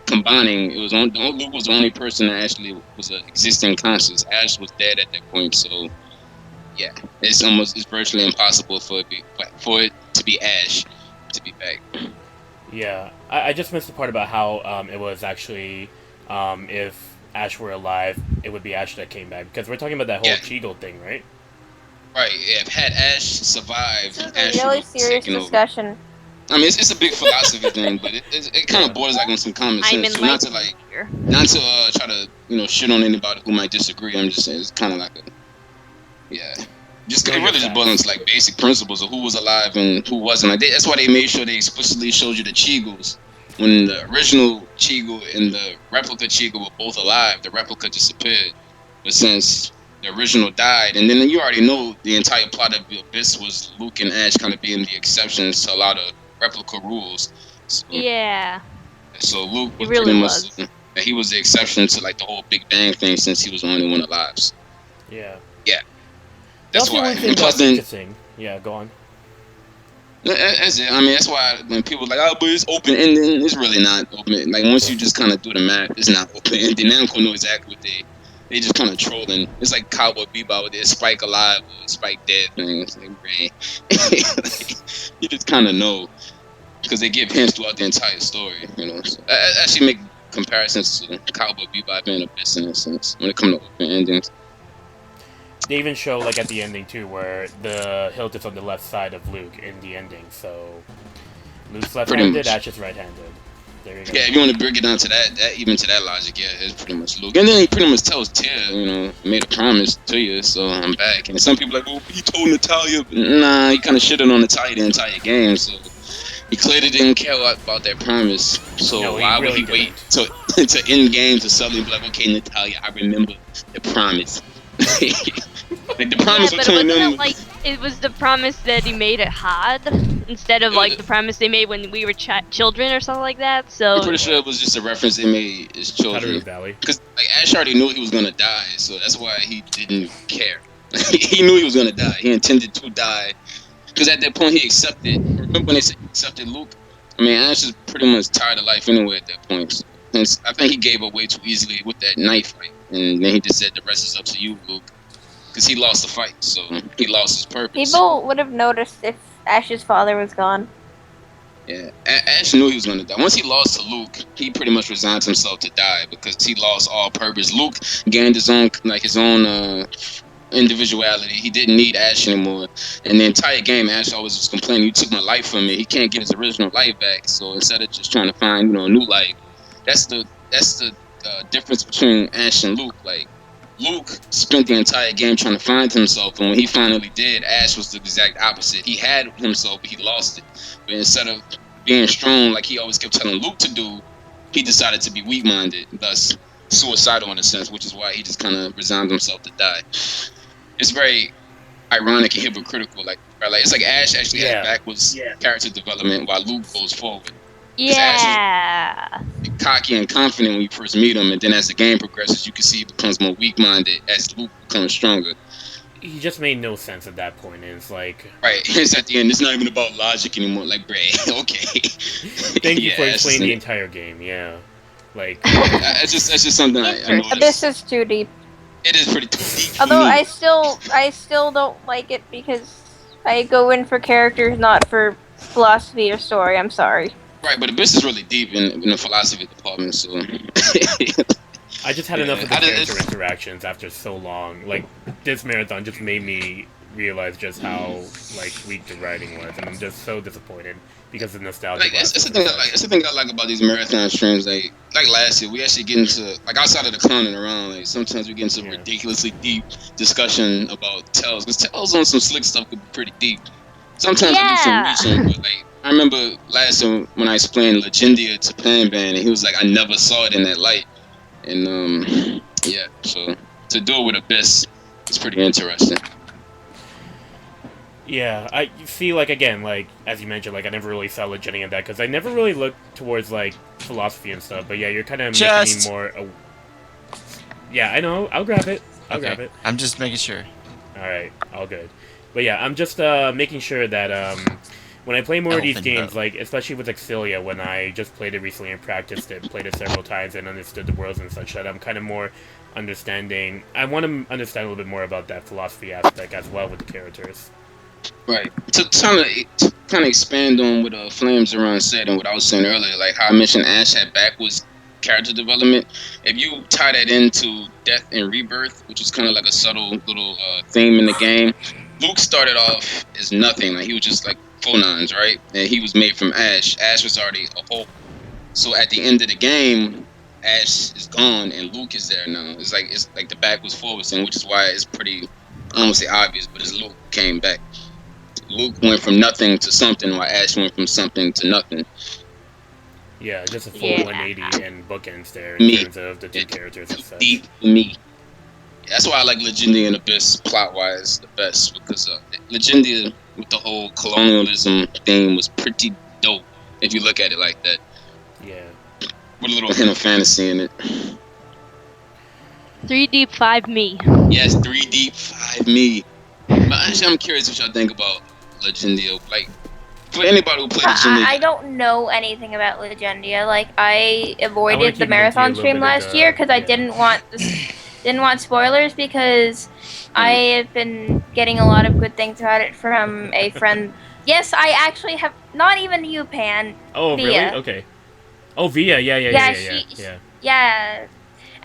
combining, Luke was the only person that actually was existing conscious. Ash was dead at that point, so yeah, it's virtually impossible for it to be Ash to be back. Yeah, I just missed the part about how it was actually if Ash were alive, it would be Ash that came back, because we're talking about that whole Yeah. Cheagle thing, right? Right, yeah, if had Ash survived, This is Ash a really would have serious taken over. discussion. I mean, it's a big philosophy thing, but it kind of borders like on some common I'm sense. So enlightened here. not to try to shit on anybody who might disagree. I'm just saying it's kind of like it really just boils down to like basic principles of who was alive and who wasn't. Like that's why they made sure they explicitly showed you the Cheagles. When the original Cheagle and the replica Cheagle were both alive, the replica disappeared. But since the original died, and then you already know the entire plot of the Abyss was Luke and Ash kind of being the exceptions to a lot of replica rules. So, Yeah. so Luke was really pretty was. much he was the exception to like the whole Big Bang thing since he was the only one alive. So, Yeah. that's the why. only thing And plus that's then interesting. Yeah, go on. that's it. I mean, that's why when people are like, oh, but it's open ending, it's really not open. Like once you just kind of do the math, it's not open ending. Namco know exactly what they just kind of trolling. It's like Cowboy Bebop with their Spike alive or Spike dead thing. It's like, man, you just kind of know because they give hints throughout the entire story. You know, so I actually make comparisons to Cowboy Bebop and Abyss in a sense when it comes to open endings. They even show, like, at the ending, too, where the hilt is on the left side of Luke in the ending, so Luke's left-handed, much. Ash is right-handed. There you go. Yeah, if you want to break it down to that even to that logic, yeah, it's pretty much Luke. And then he pretty much tells Tia, made a promise to you, so I'm back. And some people are like, oh, he told Natalia. Nah, he kind of shitted on Natalia the entire game, so he clearly didn't care about that promise. So No, why really would he wait to end game to suddenly be like, okay, Natalia, I remember the promise. Like the promise Yeah, but between wasn't them. it like it was the promise that he made at Hod instead of like the promise they made when we were children or something like that? So I'm pretty sure it was just a reference they made as children. Valley. Because like Ash already knew he was gonna die, so that's why he didn't care. He knew he was gonna die. He intended to die. Because at that point he accepted. Remember when they said he accepted Luke? I mean, Ash is pretty much tired of life anyway at that point. So, and I think he gave up way too easily with that knife fight, and then he just said the rest is up to you, Luke. Because he lost the fight, so he lost his purpose. People would have noticed if Ash's father was gone. Yeah, Ash knew he was going to die. Once he lost to Luke, he pretty much resigned himself to die because he lost all purpose. Luke gained his own individuality. He didn't need Ash anymore. And the entire game, Ash always was complaining, "You took my life from me." He can't get his original life back. So instead of just trying to find a new life, that's the difference between Ash and Luke. Like Luke spent the entire game trying to find himself, and when he finally did, Ash was the exact opposite. He had himself, but he lost it. But instead of being strong like he always kept telling Luke to do, he decided to be weak-minded, thus suicidal in a sense, which is why he just kind of resigned himself to die. It's very ironic and hypocritical. Like it's like Ash actually had backwards character development while Luke goes forward. Yeah. Cocky and confident when you first meet him, and then as the game progresses, you can see he becomes more weak-minded as Luke becomes stronger. He just made no sense at that point, and it's like... Right, it's at the end, it's not even about logic anymore, like, bruh, okay. Thank you for explaining the entire game, yeah. Like... that's just something I noticed. This is too deep. It is pretty deep. Although I still don't like it because I go in for characters, not for philosophy or story, I'm sorry. Right, but Abyss is really deep in the philosophy department, so... I just had enough of the character interactions after so long. Like, this marathon just made me realize just how, like, weak the writing was, and I'm just so disappointed because of nostalgia. Like, that's the thing I like about these marathon streams. Like last year, we actually get into, like, outside of the clowning around, like, sometimes we get into ridiculously deep discussion about Tales, because Tales on some slick stuff could be pretty deep. Sometimes I do some research, but, like, I remember last year when I explained Legendia to Panban, and he was like, I never saw it in that light. And, yeah, so to do it with Abyss is pretty interesting. Yeah, I see, like, again, like, as you mentioned, like, I never really saw Legendia in that, because I never really looked towards, like, philosophy and stuff, but yeah, you're kind of making me more... Yeah, I know, I'll grab it. I'll grab it. I'm just making sure. Alright, all good. But yeah, I'm just making sure that, when I play more of these games, like, especially with Exilia, when I just played it recently and practiced it, played it several times and understood the worlds and such, that I'm kind of more understanding... I want to understand a little bit more about that philosophy aspect as well with the characters. Right. To kind of expand on what Flames Around said and what I was saying earlier, like how I mentioned Ash had backwards character development, if you tie that into Death and Rebirth, which is kind of like a subtle little theme in the game, Luke started off as nothing. Like, he was just like phonons, right? And he was made from Ash. Ash was already a whole. So at the end of the game, Ash is gone and Luke is there now. It's like the backwards forwards thing, which is why it's pretty, I don't want to say obvious, but it's Luke came back. Luke went from nothing to something, while Ash went from something to nothing. Yeah, just a full 180 and bookends there in terms of the two characters and such. Deep for me. That's why I like Legendia and Abyss plot-wise the best, because Legendia with the whole colonialism theme was pretty dope, if you look at it like that. Yeah. With a little hint of fantasy in it. 3 deep, 5 me. Yes, 3 deep, 5 me. But actually, I'm curious what y'all think about Legendia. Like, for anybody who played Legendia... I don't know anything about Legendia. Like, I avoided the marathon stream last year because I didn't want spoilers, because I have been getting a lot of good things about it from a friend. Yes, I actually have. Not even you, Pan. Oh, Via. Really? Okay. Oh, Via. Yeah.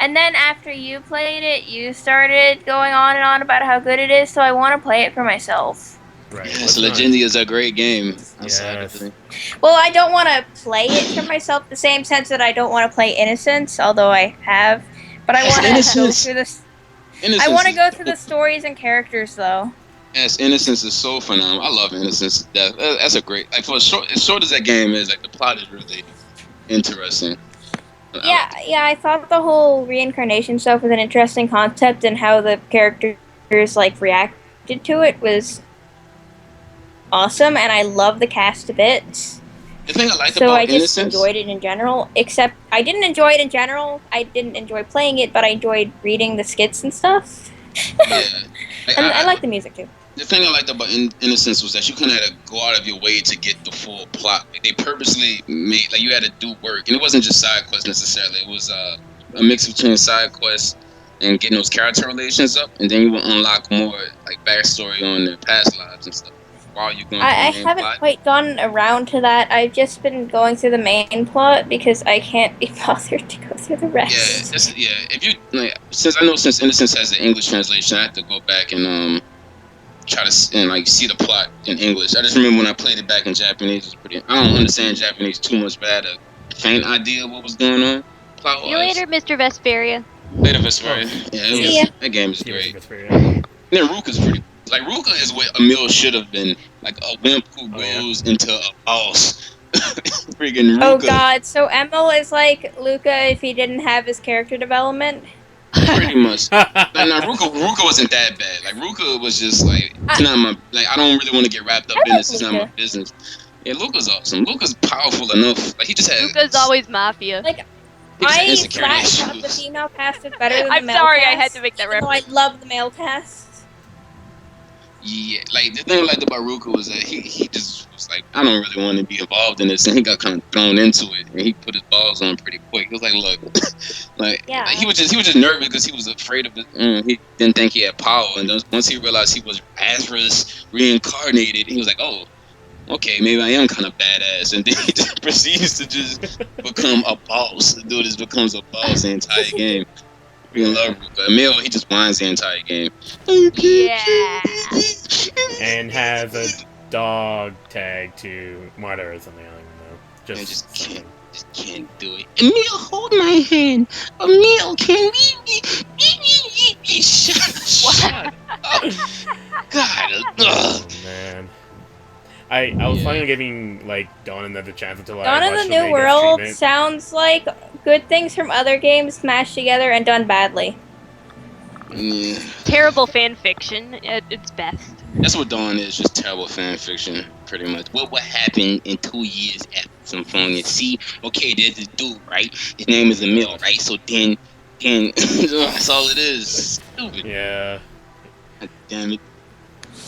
And then after you played it, you started going on and on about how good it is, so I want to play it for myself. Right. Yes, Legendia is a great game. Yes. Well, I don't want to play it for myself. The same sense that I don't want to play Innocence, although I have. But I want to go through this. I want to go through the stories and characters, though. Yes, Innocence is so phenomenal. I love Innocence. That's a great, like, for as short as that game is, like, the plot is really interesting. Yeah, I thought the whole reincarnation stuff was an interesting concept, and how the characters like reacted to it was awesome, and I love the cast a bit. The thing I liked So about I just Innocence, enjoyed it in general, except I didn't enjoy it in general. I didn't enjoy playing it, but I enjoyed reading the skits and stuff. yeah, like, And I like the music too. the thing I liked about Innocence was that you couldn't have to go out of your way to get the full plot. Like, they purposely made, like, you had to do work, and it wasn't just side quests necessarily. It was a mix between side quests and getting those character relations up, and then you will unlock more like backstory on their past lives and stuff while you're going. I through the main haven't plot. quite gotten around to that. I've just been going through the main plot because I can't be bothered to go through the rest. If you like, since Innocence has the English translation, I have to go back and try to like see the plot in English. I just remember when I played it back in Japanese, it was pretty. I don't understand Japanese too much, but I had a faint idea of what was going on. Plot-wise. See you later, Mr. Vesperia. Later, Vesperia. Yeah, that game is great. And then Ruka's pretty. Like, Ruka is what Emil should have been. Like a wimp who grows into a boss. Freaking Ruka. Oh god, so Emil is like Luca if he didn't have his character development? Pretty much. Like, nah, Ruka wasn't that bad. Like, Ruka was just like, it's not my, like, I don't really want to get wrapped up in this. It's not my business. Yeah, Luca's awesome. Luca's powerful enough. Like, he just had. Luca's always mafia. Like, I thought the female cast is better than the I'm male sorry, cast. I had to make that even though reference. I love the male cast. Yeah, like, the thing I liked about Ruka was that he just was like, I don't really want to be involved in this, and he got kind of thrown into it, and he put his balls on pretty quick. He was like, look, like, Yeah. like, he was just nervous because he was afraid of it. He didn't think he had power, and then once he realized he was Azra's reincarnated, he was like, oh, okay, maybe I am kind of badass, and then he just proceeds to just become a boss. The dude just becomes a boss the entire game. We love Ruka. Emil, he just whines the entire game. Yeah. And has a dog tag to Marta or something. I don't even know. Just can't do it. Emil, hold my hand. Emil, can we shut up. God. Oh, man. I was finally giving like Dawn another chance until Dawn I of watched the New Vegas World treatment. sounds like good things from other games smashed together and done badly. Yeah. Terrible fan fiction at its best. That's what Dawn is, just terrible fan fiction, pretty much. What would happen in 2 years after Symphonia? See, okay, there's this dude, right? His name is Emil, right? So then that's all it is. Stupid. Yeah. God damn it.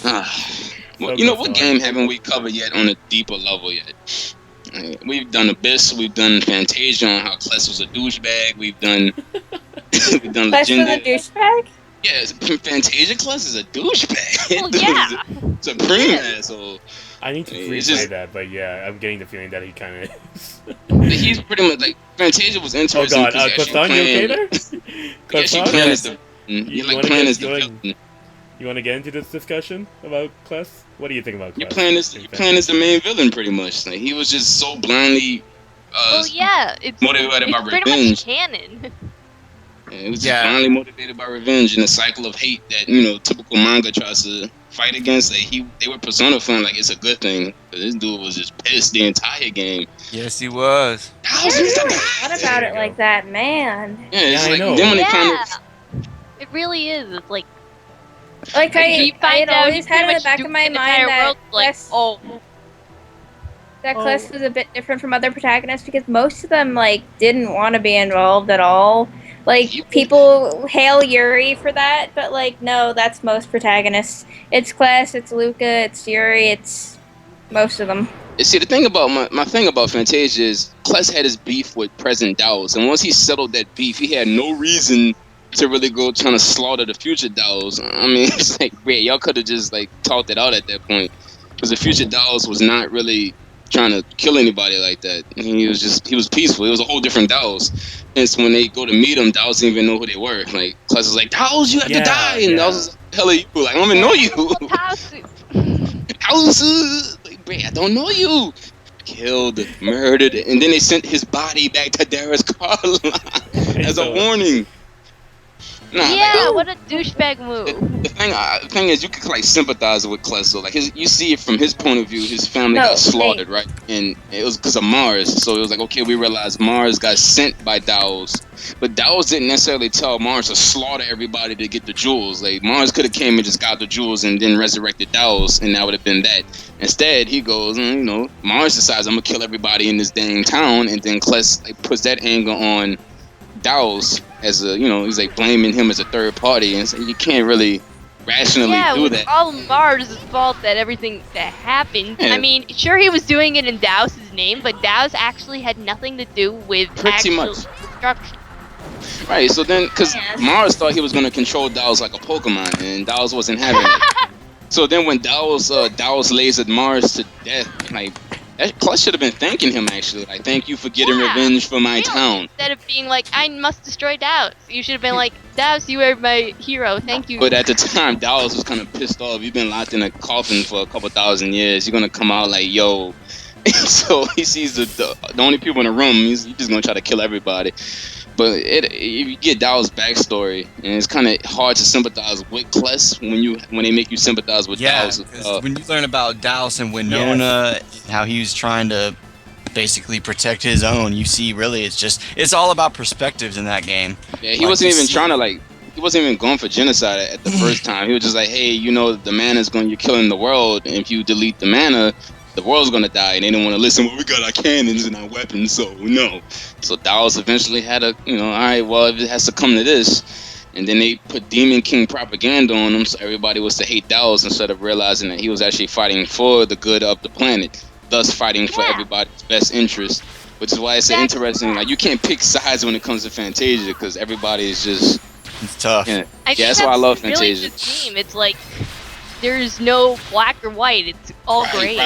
Well, So you know, good what story. game haven't we covered yet on a deeper level yet? We've done Abyss, we've done Fantasia on how Kless was a douchebag, we've done That's for the Legend. douchebag? Yeah, Fantasia Kless is a douchebag. Well, Dude, yeah. Supreme asshole. I need to It's replay just- that, but yeah, I'm getting the feeling that he kind of is. He's pretty much like Fantasia was Oh interesting. god, ClesStahn, you okay there? Yeah, she ClesStahn? playing as the. You You're like wanna playing get as the going? villain. You want to get into this discussion about Kless? What do you think about Kless? You're playing as the main villain, pretty much. Like, he was just so blindly. Well, yeah, it's motivated by pretty revenge. much canon. He was just blindly motivated by revenge and a cycle of hate that typical manga tries to fight against. Like, they were personifying like it's a good thing. But this dude was just pissed the entire game. Yes, he was. What about it like that, man? Yeah, it's Yeah, I like know. then when they kind Yeah, of. it really is. It's like Like, he I finds had out always he's had pretty in the much back of duped my the entire mind that world. Like, Kless was a bit different from other protagonists because most of them, like, didn't want to be involved at all. Like, people hail Yuri for that, but, like, no, that's most protagonists. It's Kless, it's Luca, it's Yuri, it's most of them. See, the thing about my thing about Fantasia is Kless had his beef with President Dowles, and once he settled that beef, he had no reason to really go trying to slaughter the future Dowles. I mean, it's like, great, y'all could have just like talked it out at that point, because the future Dowles was not really trying to kill anybody like that. He was peaceful. It was a whole different Dowles. Hence, when they go to meet him, Dowles didn't even know who they were. Like, Kless was like, Dowles, you have to die, and Dowles was like, hell are you? Like, I don't even know you. house. Like, bro, I don't know you. Killed, murdered, and then they sent his body back to Darius Carline as a warning. Nah, Yeah, like, what a douchebag move. the thing is, you can like sympathize with ClesStahn. Like you see it from his point of view. His family got slaughtered, right? And it was because of Mars. So it was like, okay, we realized Mars got sent by Daos, but Daos didn't necessarily tell Mars to slaughter everybody to get the jewels. Like Mars could have came and just got the jewels and then resurrected Daos, and that would have been that. Instead, he goes, Mars decides I'm gonna kill everybody in this dang town, and then Kles like puts that anger on Daos as a, he's like blaming him as a third party, and so you can't really rationally do that. Yeah, all Mars' fault that everything that happened. Yeah. I mean, sure he was doing it in Daos' name, but Daos actually had nothing to do with actual destruction. Right, so then, because Mars thought he was going to control Daos like a Pokemon, and Daos wasn't having it. So then when Daos lasered Mars to death, like, Kles should have been thanking him, actually. Like, thank you for getting revenge for my town. Instead of being like, I must destroy Daos. You should have been like, Daos, you are my hero. Thank you. But at the time, Daos was kind of pissed off. You've been locked in a coffin for a couple thousand years. You're going to come out like, yo. So he sees the only people in the room. He's just going to try to kill everybody. But if you get Daos' backstory, and it's kind of hard to sympathize with Kles when they make you sympathize with Daos. When you learn about Daos and Winona, how he was trying to basically protect his own, you see really it's all about perspectives in that game. Yeah, he wasn't even trying to he wasn't even going for genocide at the first time. He was just like, hey, the mana's you're killing the world, and if you delete the mana, the world's gonna die, and they didn't want to listen. Well, we got our cannons and our weapons, so no. So Daos eventually had all right, well, if it has to come to this, and then they put Demon King propaganda on him, so everybody was to hate Daos instead of realizing that he was actually fighting for the good of the planet, thus fighting for everybody's best interest. Which is why it's interesting. Like, you can't pick sides when it comes to Fantasia, because everybody is just. It's tough. Yeah, that's why I love Fantasia. Really the team. It's like there's no black or white. It's all gray.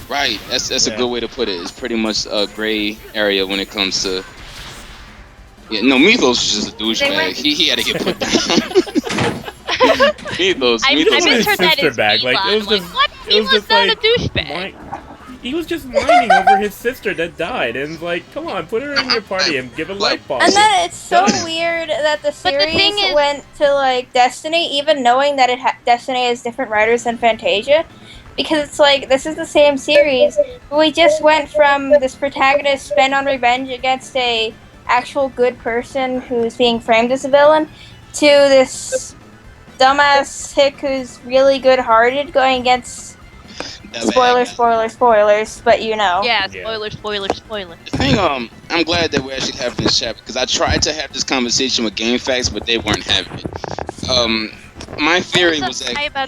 Right. That's a good way to put it. It's pretty much a gray area when it comes to. Yeah, no, Mythos is just a douchebag. He had to get put down. Mythos. I misheard that as back. Like, it was just, what? He was not a douchebag. He was just whining over his sister that died, and like, come on, put her in your party and give a life bomb. And then it's so weird that the series went to like Destiny, even knowing that Destiny has different writers than Fantasia, because it's like this is the same series, but we just went from this protagonist bent on revenge against a actual good person who's being framed as a villain, to this dumbass hick who's really good-hearted going against. Spoilers, but Yeah, spoilers. The thing, I'm glad that we're actually having this chat, because I tried to have this conversation with GameFAQs, but they weren't having it. My theory was that. My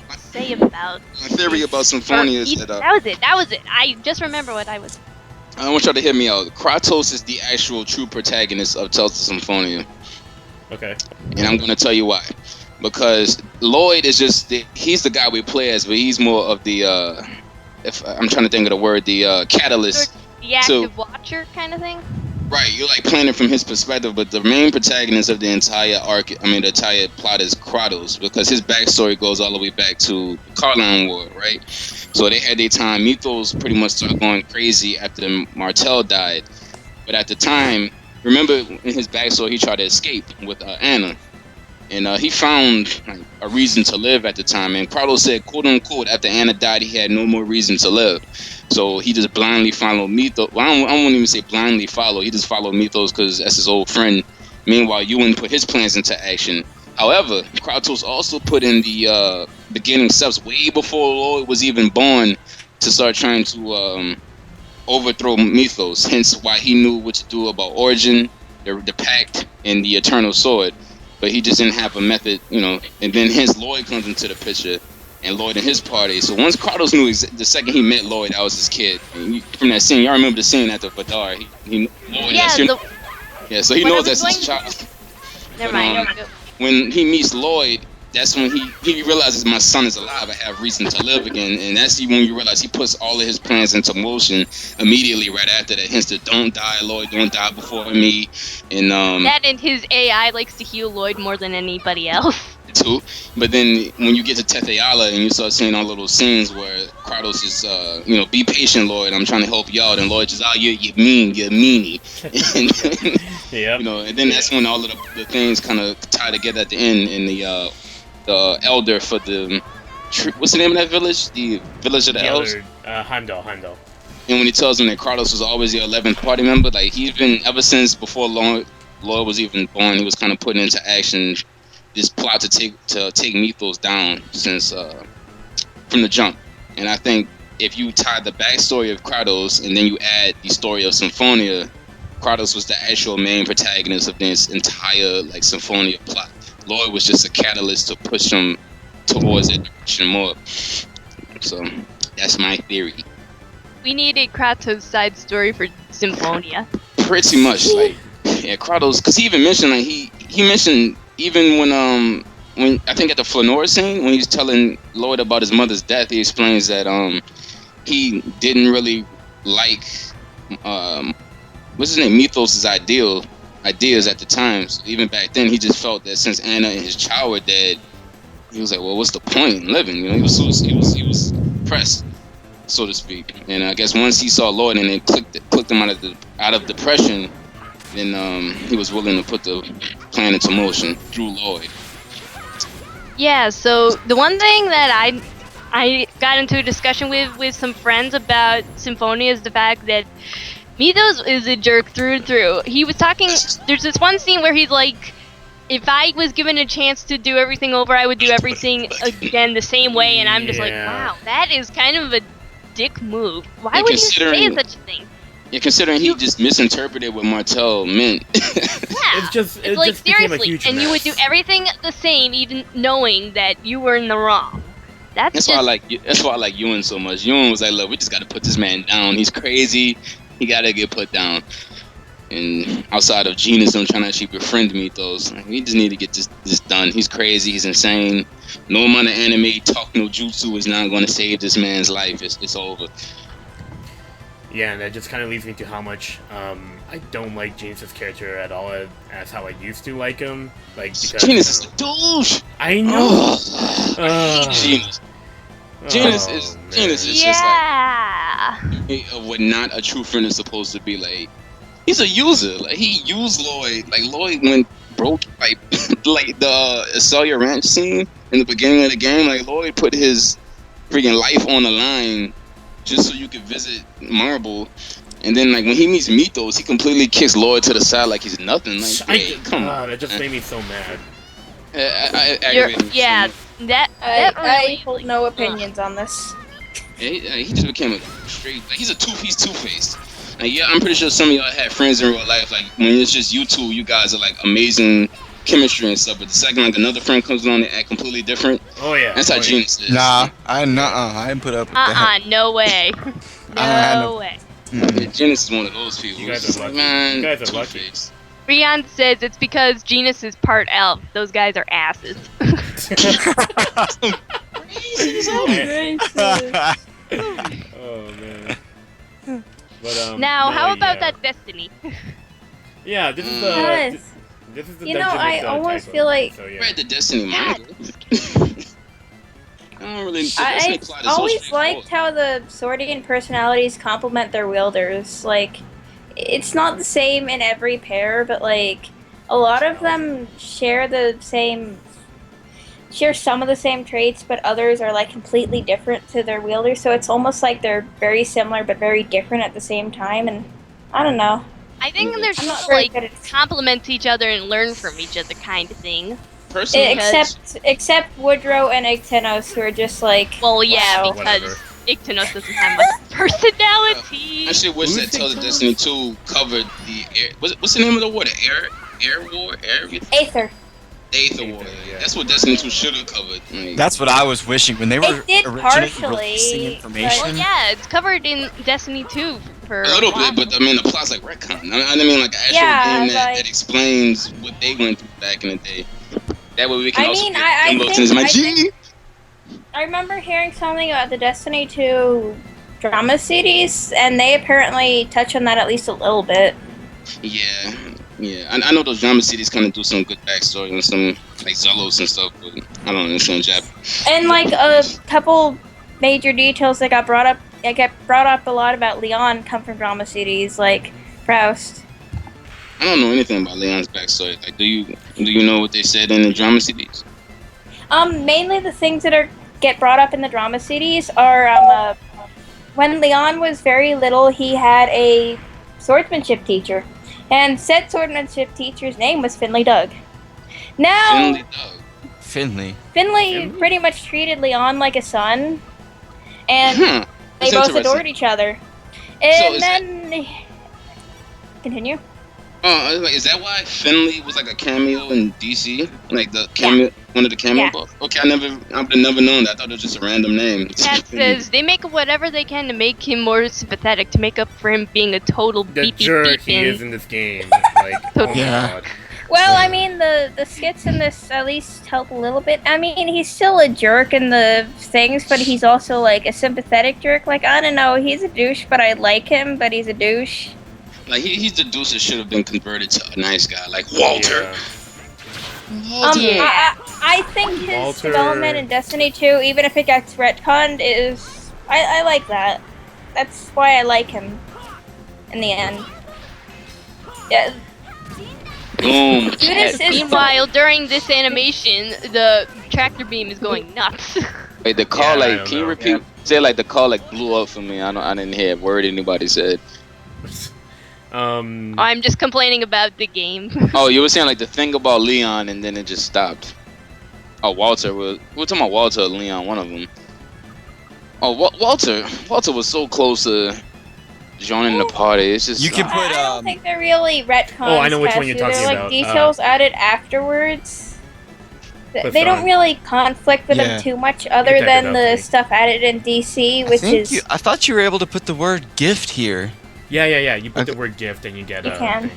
theory about Symphonia is that. That was it. I just remember what I was. I want y'all to hear me out. Kratos is the actual true protagonist of Tales of Symphonia. Okay. And I'm going to tell you why. Because Lloyd is he's the guy we play as, but he's more of the, if I'm trying to think of the word, the catalyst. The active watcher kind of thing? Right, you're like playing it from his perspective, but the main protagonist of the entire arc, the entire plot is Kratos, because his backstory goes all the way back to the Carline War, right? So they had their time. Mythos pretty much started going crazy after Martel died. But at the time, remember in his backstory, he tried to escape with Anna. And he found a reason to live at the time. And Kratos said, quote unquote, after Anna died, he had no more reason to live. So he just blindly followed Mythos. Well, I won't even say blindly follow. He just followed Mythos because that's his old friend. Meanwhile, Ewan put his plans into action. However, Kratos also put in the beginning steps way before Lloyd was even born to start trying to overthrow Mythos. Hence why he knew what to do about Origin, the Pact, and the Eternal Sword. But he just didn't have a method, and then hence Lloyd comes into the picture, and Lloyd and his party. So once Kratos knew the second he met Lloyd, I was his kid. From that scene, y'all remember the scene after Vadar? So he knows that's his child. Never mind. When he meets Lloyd, that's when he realizes my son is alive. I have reason to live again, and that's when you realize he puts all of his plans into motion immediately right after that. Hence the "Don't die, Lloyd. Don't die before me." And that and his AI likes to heal Lloyd more than anybody else. too. But then when you get to Tetheala and you start seeing all little scenes where Kratos is, be patient, Lloyd. I'm trying to help you out, and Lloyd just, you're a meanie. Yeah. And then that's when all of the things kind of tie together at the end. And the elder for the, what's the name of that village? The village of the elves. Heimdall. And when he tells him that Kratos was always the 11th party member, like he's been ever since before Lloyd was even born, he was kind of putting into action this plot to take Mythos down since from the jump. And I think if you tie the backstory of Kratos and then you add the story of Symphonia, Kratos was the actual main protagonist of this entire Symphonia plot. Lloyd was just a catalyst to push him towards that direction more. So that's my theory. We need a Kratos side story for Symphonia. Pretty much, Kratos, because he even mentioned he mentioned even when I think at the Flanor scene when he's telling Lloyd about his mother's death, he explains that he didn't really like what's his name, Mythos' ideas at the time. So even back then, he just felt that since Anna and his child were dead, he was like, well, what's the point in living? He was depressed, so to speak. And I guess once he saw Lloyd and it clicked him out of depression, then he was willing to put the plan into motion through Lloyd. Yeah, so the one thing that I got into a discussion with some friends about Symphonia is the fact that Mythos is a jerk through and through. He was talking, there's this one scene where he's like, if I was given a chance to do everything over, I would do everything again the same way, and I'm just like, wow, that is kind of a dick move. Why would you say such a thing? Yeah, considering he just misinterpreted what Martel meant. Yeah, it's like just became a seriously, huge and mess. you would do everything the same, even knowing that you were in the wrong. That's why I like Ewan so much. Ewan was like, look, we just got to put this man down. He's crazy. He got to get put down. And outside of Genus, I'm trying to actually befriend Mythos. We just need to get this done. He's crazy. He's insane. No amount of anime talk no jutsu is not going to save this man's life. It's over. Yeah, and that just kind of leads me to how much I don't like Genus' character at all as how I used to like him. Because Genus is a douche. I know. Genus. Genus is just of what not a true friend is supposed to be. Like, he's a user. Like, he used Lloyd. Like, Lloyd went broke. Like the Celia Ranch scene in the beginning of the game. Like, Lloyd put his freaking life on the line just so you could visit Marble. And then, when he meets Mythos, he completely kicks Lloyd to the side like he's nothing. Like, come on. That just made me so mad. I hold no opinions on this. He just became a straight. He's two-faced. I'm pretty sure some of y'all had friends in real life. Like, when it's just you two, you guys are amazing chemistry and stuff. But the second another friend comes along and act completely different. Oh yeah, that's how Genus is. Nah, I didn't put up with that. No way. No way. Genus is one of those people. You guys are lucky. Man, you guys are lucky. Rion says it's because Genus is part elf. Those guys are asses. Oh man. But now, how about that Destiny? Yeah, this is this is the You know, I almost feel like so, yeah. read the Destiny manga. I always liked how the Swordian personalities complement their wielders. Like, it's not the same in every pair, but a lot of them share some of the same traits, but others are completely different to their wielders. So it's almost like they're very similar but very different at the same time. And I don't know. I think they're I'm not just very good at complement each other and learn from each other kind of thing. Personally, Except Woodrow and Ictenos, who are just well, yeah, wow. because Ictenos doesn't have much personality. I should wish that Tales of Destiny 2 covered the air. What's the name of the war? The air war? Aether. Aether war. Yeah. That's what Destiny 2 should have covered. That's what I was wishing when they were It did originally partially, releasing information. Well, yeah, it's covered in Destiny 2 for a little bit, but I mean the plot's like retcon. I mean an actual game that explains what they went through back in the day. That way we can I remember hearing something about the Destiny 2 drama series, and they apparently touch on that at least a little bit. Yeah. I know those drama series kind of do some good backstory and some like Zelos and stuff, but I don't understand Japanese. And like a couple major details that got brought up. I get brought up a lot about Leon come from drama CDs like Proust. I don't know anything about Leon's backstory. Like, do you know what they said in the drama CDs? Mainly the things that get brought up in the drama CDs are when Leon was very little, he had a swordsmanship teacher, and said swordsmanship teacher's name was Finley Doug. Now, Finley pretty much treated Leon like a son, and they both adored each other. And continue. Is that why Finley was like a cameo in DC? Like the cameo, one of the cameo books? Okay, I would have never known that. I thought it was just a random name. That says they make whatever they can to make him more sympathetic, to make up for him being a total The jerk he is in this game. Like, oh my god. Well, I mean, the skits in this at least help a little bit. I mean, he's still a jerk in the things, but he's also like a sympathetic jerk. Like, I don't know, he's a douche, but I like him, but he's a douche. Like he's the douche that should have been converted to a nice guy, like Walter. Yeah. I think his development in Destiny 2, even if it gets retconned, is I like that. That's why I like him in the end. Yeah. Boom. Meanwhile, during this animation, the tractor beam is going nuts. Wait, the call can you repeat? Yeah. Say like the call blew up for me. I didn't hear a word anybody said. I'm just complaining about the game. Oh, you were saying like the thing about Leon, and then it just stopped. Oh, Walter we were talking about Walter or Leon, one of them. Oh, Walter was so close to joining the party. It's just you can put. I don't think they're really retcons. Oh, I know which one you're talking about. They're like details added afterwards. They don't really conflict with them too much, other than the stuff added in DC, which is. I thought you were able to put the word gift here. Yeah. You put the word gift and you get. You can.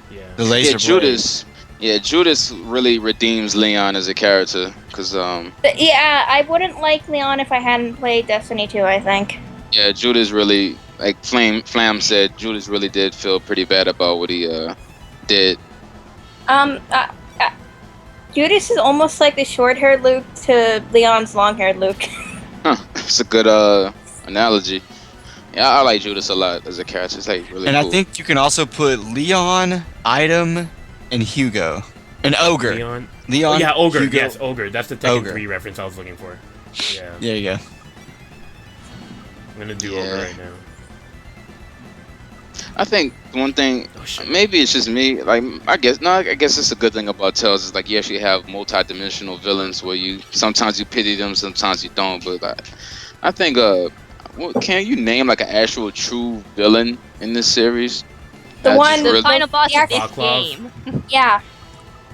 Yeah. The laser Judas. Yeah, Judas really redeems Leon as a character, cause yeah, I wouldn't like Leon if I hadn't played Destiny 2. I think. Yeah, Judas really, like Flam said, Judas really did feel pretty bad about what he did. Judas is almost like the short-haired Luke to Leon's long-haired Luke. Huh, it's a good analogy. Yeah, I like Judas a lot as a character. It's like really and cool. I think you can also put Leon, Item, and Hugo. An Ogre. Leon. Oh, yeah, Ogre. Hugo. Yes, Ogre. That's the Tekken 3 reference I was looking for. Yeah. There you go. I'm gonna do Ogre right now. I think one thing, maybe it's just me. Like, I guess it's a good thing about Tales is like you actually have multi-dimensional villains where sometimes you pity them, sometimes you don't. But I think can you name like an actual true villain in this series? The final boss of this game. Yeah.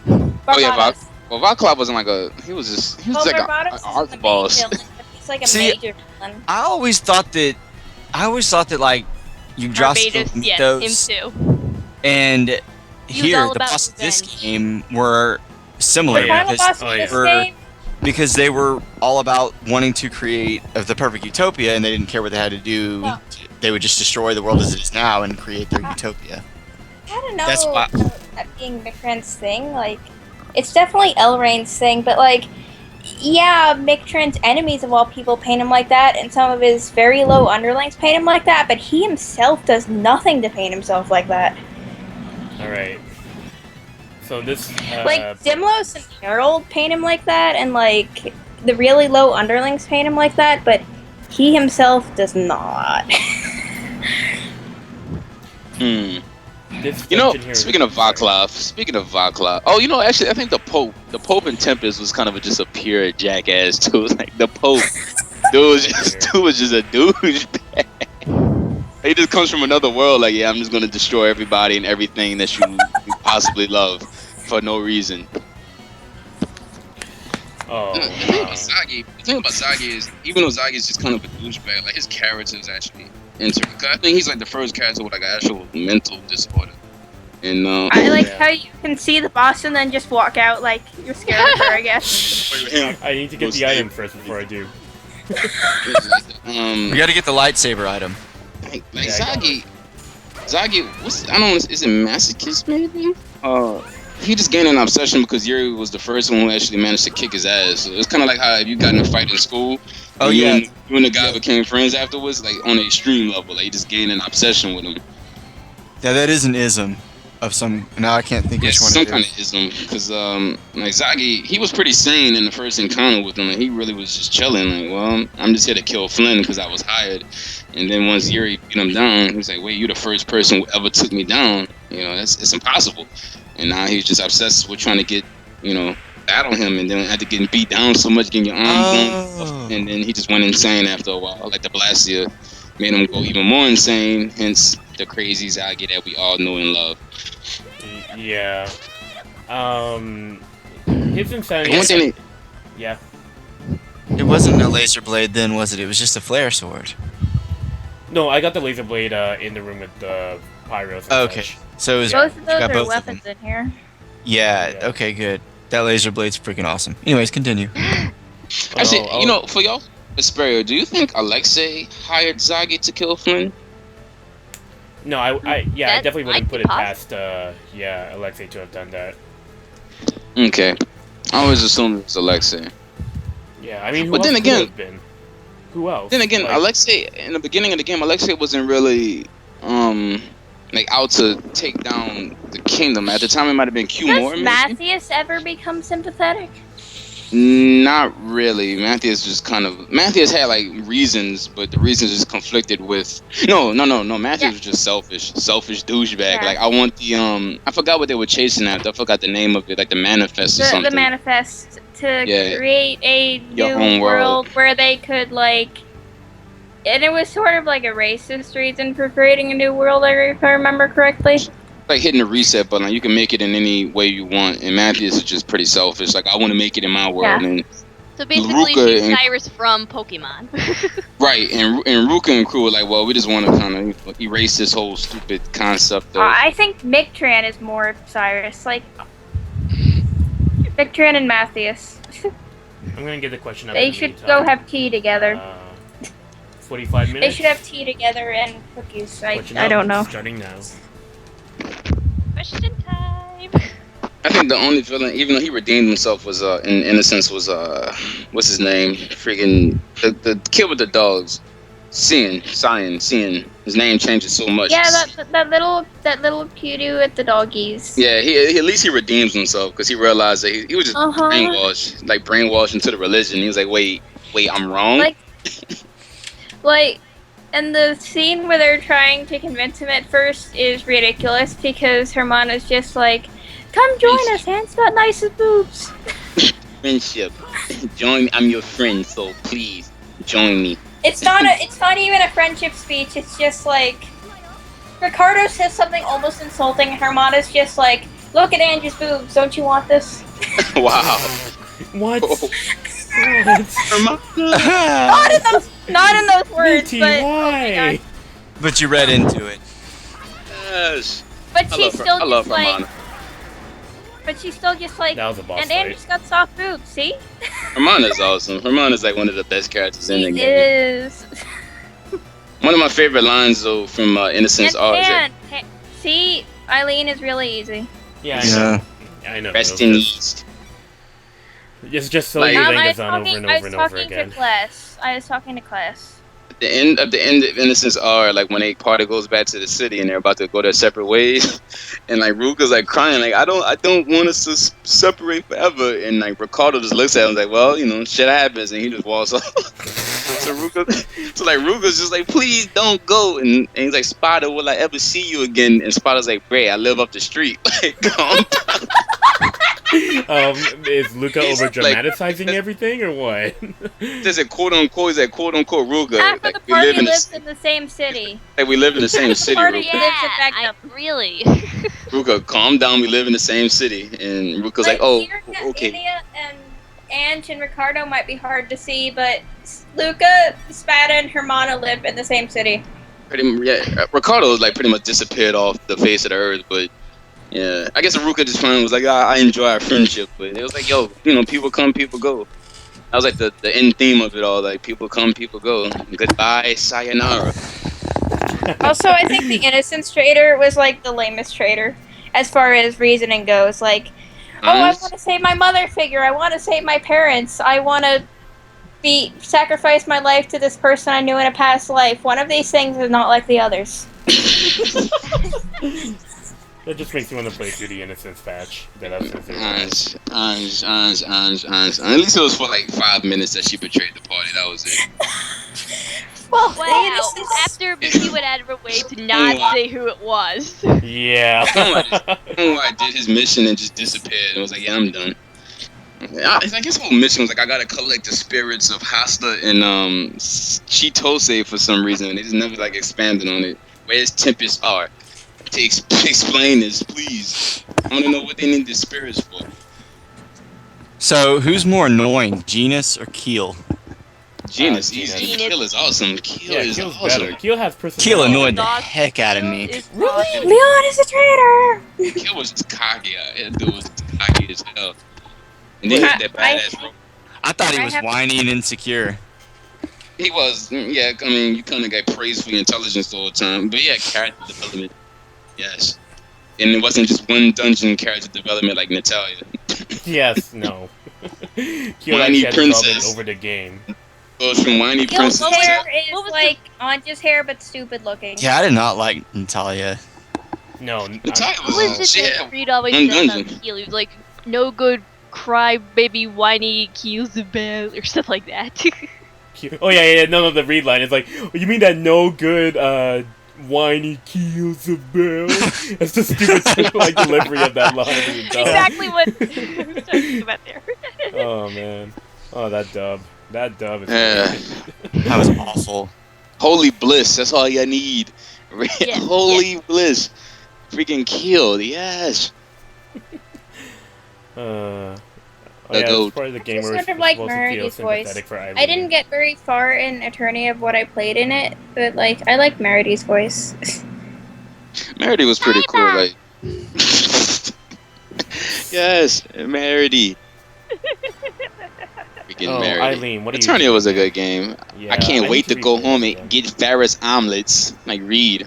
Oh yeah, Vaclav wasn't like he was like an art boss. He's like a major villain. I always thought that like Barbados, yes, him too. And here the bosses of this game were similar because they were all about wanting to create the perfect utopia, and they didn't care what they had to do. No. They would just destroy the world as it is now and create their utopia. I don't know that being Mictran's thing. Like, it's definitely Elrain's thing, but like, yeah, Mictran's enemies of all people paint him like that, and some of his very low underlings paint him like that, but he himself does nothing to paint himself like that. Alright. So this... like, Dimlos and Harold paint him like that, and like, the really low underlings paint him like that, but he himself does not. Speaking of Vaclav, oh, actually, I think the Pope in Tempest was kind of just a pure jackass too. Like the Pope, dude was just a douchebag. He just comes from another world. Like, yeah, I'm just gonna destroy everybody and everything that you possibly love for no reason. Oh. The thing about Zagi is, even though Zagi is just kind of a douchebag, like his character is actually interesting. Cause I think he's like the first character with like an actual mental disorder. And I like how you can see the boss and then just walk out like you're scared of her, I guess. I need to get the item first before I do. We gotta get the lightsaber item. Zagi, I don't know, is it Masochist maybe? he just gained an obsession because Yuri was the first one who actually managed to kick his ass. So it's kind of like how if you got in a fight in school, Oh, and yeah. you and the guy became friends afterwards, like on an extreme level. Like, you just gained an obsession with him. Yeah, that is an ism of some. Now I can't think Yeah, which one some it kind is. of ism, because like Zagi, he was pretty sane in the first encounter with him, and he really was just chilling. Like, well, I'm just here to kill Flynn because I was hired. And then once Yuri beat him down, he was like, wait, you're the first person who ever took me down. You know, it's impossible. And now he's just obsessed with trying to get, battle him, and then after getting beat down so much, getting your arm blown, and then he just went insane after a while. Like the Blastia made him go even more insane. Hence the crazy Zagi that we all know and love. Yeah. His insanity. One thing, Yeah. It wasn't a laser blade then, was it? It was just a flare sword. No, I got the laser blade in the room with the pyros. And Okay, such. so it was, Both of you those got are both of weapons them. in here. Yeah. Yeah. Okay. Good. That laser blade's freaking awesome. Anyways, continue. actually, Oh, for y'all, Asperio, do you think Alexei hired Zagi to kill Flynn? No, I That definitely wouldn't might put be it past, Alexei to have done that. Okay, I always assumed it was Alexei. Yeah, I mean, who But else then could again- have been? Who else? Then again, Like, Alexei in the beginning of the game, Alexei wasn't really like out to take down the kingdom. At the time, it might have been Q more. Does Matthias ever become sympathetic? Not really. Matthias had like reasons, but the reasons just conflicted with. No. Matthias Yeah. was just selfish douchebag. Yeah. Like I want the I forgot what they were chasing after. I forgot the name of it, like the manifest or The something. manifest to Yeah. create a Your new own world. world where they could and it was sort of like a racist reason for creating a new world, if I remember correctly. Like hitting the reset button. Like, you can make it in any way you want, and Matthias is just pretty selfish. Like I want to make it in my world, Yeah. and So basically, Ruka she's and- Cyrus from Pokemon. right, and Ruka and crew were like, well, we just want to kind of erase this whole stupid concept of. I think Mictran is more Cyrus. Mictran and Matthias. I'm gonna get the question up. They in the should meantime. go have tea together. 45 They minutes. should have tea together and cookies. Question I up, don't know. Starting now. Question time. I think the only villain, even though he redeemed himself, was in innocence was what's his name? Freaking the kid with the dogs, Cian. His name changes so much. Yeah, that little cutie with the doggies. Yeah, he at least he redeems himself because he realized that he was just Uh-huh. brainwashed into the religion. He was like, wait, I'm wrong. And the scene where they're trying to convince him at first is ridiculous because Hermana's just like, "Come join us, Hans got nicest boobs." Friendship, join. I'm your friend, so please join me. It's not even a friendship speech. It's just like Ricardo says something almost insulting. And Hermana's just like, "Look at Angie's boobs. Don't you want this?" Wow. What? Oh. Not in those words, Mintie, but why? But you read into it. Yes. but she's still I love just like, Hermana. but she's still just like, That was a boss and fight. Angie's got soft boobs. See, Hermana's awesome. Hermana's like one of the best characters in the she game. is. One of my favorite lines though from Innocence And R is that see, Eileen is really easy. Yeah, Yeah. I know. rest in ease. It's just so Like- you I think was it's on over talking, and I over was and over talking again. to class. I was talking to class. At the end of Innocence R, like when a party goes back to the city and they're about to go their separate ways, and like Ruka's like crying, like I don't want us to separate forever, and like Ricardo just looks at him like, well, shit happens, and he just walks off. so Ruka's just like, please don't go, and he's like, Spider, will I ever see you again? And Spider's like, Bray, I live up the street. Like, calm down. Is Luca He's over like- dramatizing everything or what? There's a quote unquote Ruka. Half of Like, the we live party in lives in the same city. we live in the same city. Party Ruka. lives in Magnum. Really. Ruka, calm down. We live in the same city, and Ruka's like, oh, okay. Lydia and Ange and Ricardo might be hard to see, but Luca, Spada, and Hermana live in the same city. Ricardo like pretty much disappeared off the face of the earth, but yeah, I guess Ruka just finally was like, I enjoy our friendship, but it was like, yo, people come, people go. That was like the end theme of it all, like people come, people go. Goodbye, sayonara. Also, I think the Innocence Trader was like the lamest traitor. as far as reasoning goes. Like, oh, I want to save my mother figure. I want to save my parents. I want to sacrifice my life to this person I knew in a past life. One of these things is not like the others. That just makes me want to play through the Innocence patch. At least it was for like 5 minutes that she betrayed the party. That was it. Well, wow. After Mintie went out of her way to not say who it was. Yeah. I did his mission and just disappeared. And was like, yeah, I'm done. I guess his whole mission was like, I gotta collect the spirits of Hasta and Chitose for some reason. They just never like expanded on it. Where's Tempest are? To explain this, please. I want to know what they need the spirits for. So, who's more annoying, Genus or Keel? Genus, easy. Keel is awesome. Keel is Keel's awesome. better. Keel has personality. Keel annoyed the heck out of me. Really? Leon is a traitor! Keel was just cocky. That dude was cocky as hell. And then he had that badass role. I thought he was whiny and insecure. He was, yeah, I mean, you kind of got praised for your intelligence all the time. But yeah, character development. Yes. And it wasn't just one dungeon character development like Natalia. Yes, no. Keel Whiny actually princess. over the game. Goes from whiny Keel's princess hair to... is like Anja's hair, but stupid looking. Yeah, I did not like Natalia. No, Natalia What was was... it that Reed always said about Keel? He was like, no good cry baby whiny Keel's the best, or stuff like that. Oh yeah, no, the read line is like, oh, you mean that no good, whiny Keel's the bell? That's the stupid like delivery of that line. Exactly what I was talking about there. Oh man, oh that dub is. That was awful. Holy bliss, that's all you need. Yeah, Holy bliss. Freaking Keel, yes. Yeah, it's part of the game where Sort we're of like supposed to feel Meridy's voice. sympathetic for Eileen. I didn't get very far in Attorney of what I played in it, but like I like Meridy's voice. Meredy was pretty cool, like. Yes, Meredy. Freaking Meredy. Eileen, what do you Eternia was a good game. Yeah, I can't wait to need go replay home it and again. get Ferris omelets, like Reed.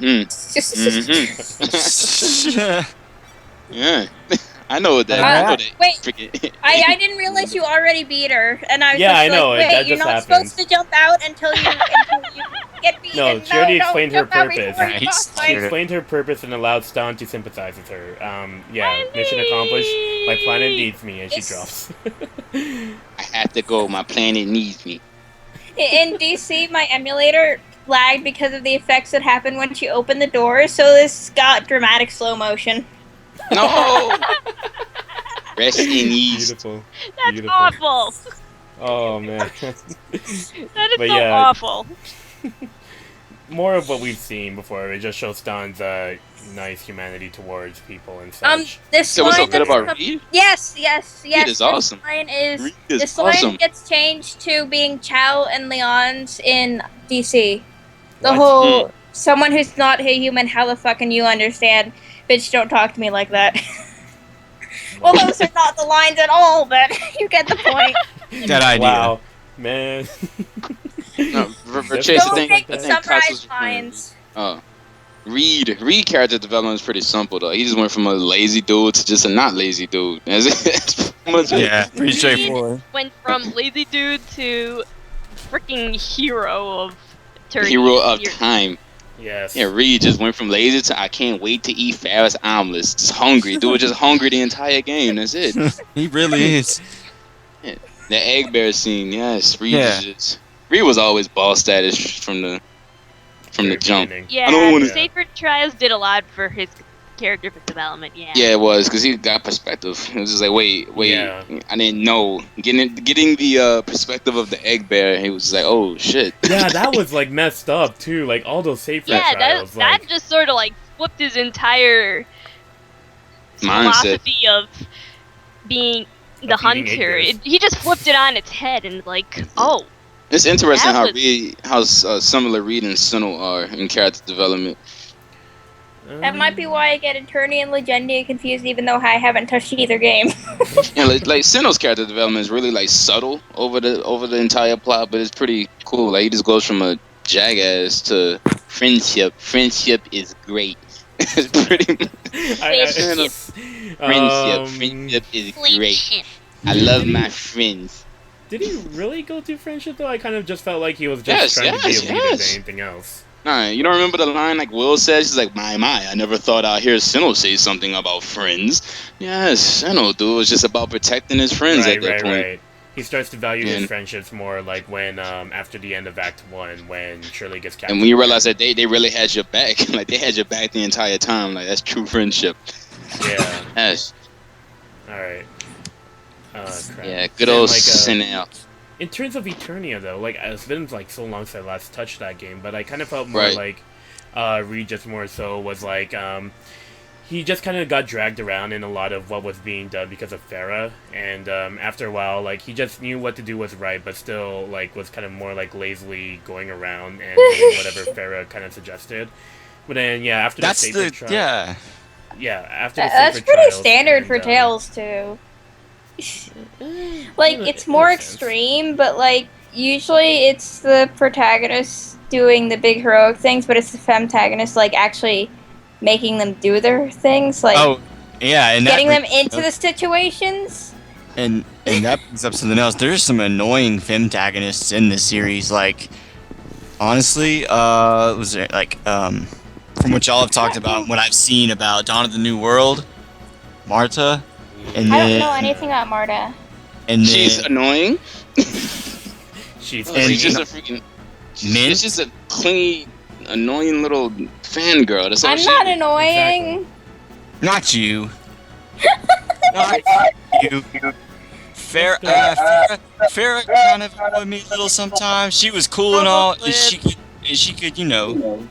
Yeah. I know what that. I know that. Wait, Freaking. I didn't realize you already beat her, and I was Yeah, just I know, like, that wait, you're just not happened. supposed to jump out until you get beaten. No, she already explained her jump out purpose. before you He's boss fight. She explained her purpose and allowed Stan to sympathize with her. Yeah, mission accomplished. My planet needs me, and she drops. I have to go. My planet needs me. In DC, my emulator lagged because of the effects that happened when she opened the door, so this got dramatic slow motion. No. Rest in ease. Beautiful. That's Beautiful. awful. Oh man. That is But so yeah. awful. More of what we've seen before. It just shows Stan's nice humanity towards people and such. This So what's so line good that's- about Reed? Yes. Reed is awesome. This line is Reed is this line awesome. gets changed to being Chow and Leon's in DC. The What? whole someone who's not a human, how the fuck can you understand? Bitch, don't talk to me like that. Well, those are not the lines at all, but you get the point. That idea. Wow, man. No, for Don't Chase, I Don't think make me Castle's summarize lines. Reed character development is pretty simple though. He just went from a lazy dude to just a not lazy dude. That's pretty much it. Yeah, pretty straightforward. Went from lazy dude to freaking hero of turkey. Hero of time. Yes. Yeah, Reed just went from lazy to I can't wait to eat Ferris omelets. Just hungry. Dude was just hungry the entire game. That's it. He really is. The egg bear scene, yes. Reed Yeah. is just Reed was always boss status from the jump. Beginning. Yeah, I don't wanna- Sacred Trials did a lot for his character development. Yeah. Yeah, it was because he got perspective. It was just like, wait, Yeah. I didn't know. Getting the perspective of the egg bear, he was just like, oh shit. Yeah, that was like messed up too. Like all those safe Yeah, trials. that just sort of like flipped his entire Mindset. philosophy of being the Of eating hunter. egg bears. He just flipped it on its head and like, oh, It's interesting That how was- similar Reed and Sinnoh are in character development. That might be why I get Attorney and Legendia confused, even though I haven't touched either game. And like Sinnoh's character development is really like subtle over the entire plot, but it's pretty cool. Like he just goes from a jackass to friendship. Friendship is great. It's pretty much. Friendship. Friendship is great. I love my friends. Did he really go to friendship though? I kind of just felt like he was just trying to be a leader than anything else. Nah, you don't remember the line like Will says? She's like, my, I never thought I'd hear Sinnoh say something about friends. Yes, Sinnoh, dude, was just about protecting his friends at that point. Right. He starts to value his friendships more like when, after the end of Act 1, when Shirley gets captured. And when you realize that they really had your back, like they had your back the entire time, like that's true friendship. Yeah. Yes. Alright. Crap. Yeah, good old Sinnoh. In terms of Eternia, though, like, it's been, like, so long since I last touched that game, but I kind of felt more like, Regis more so was, like, he just kind of got dragged around in a lot of what was being done because of Farah, and, after a while, like, he just knew what to do was right, but still, like, was kind of more, like, lazily going around and doing whatever Farah kind of suggested. But then, yeah, after the Saber trial... Yeah, after the That's pretty standard for Tales, too. Like, it's more extreme, but, like, usually it's the protagonist doing the big heroic things, but it's the femtagonist, like, actually making them do their things, like, and getting them into the situations. And that brings up something else. There's some annoying femtagonists in this series, like, honestly, was there, like, from what y'all have talked about, what I've seen about Dawn of the New World, Marta... And I don't know anything about Marta. And she's annoying. She's just a freaking. She's just a clingy, annoying little fangirl. That's all I'm not annoying. Exactly. Not you. Not you. Farah kind of annoyed me a little sometimes. She was cool and all, and she could, you know.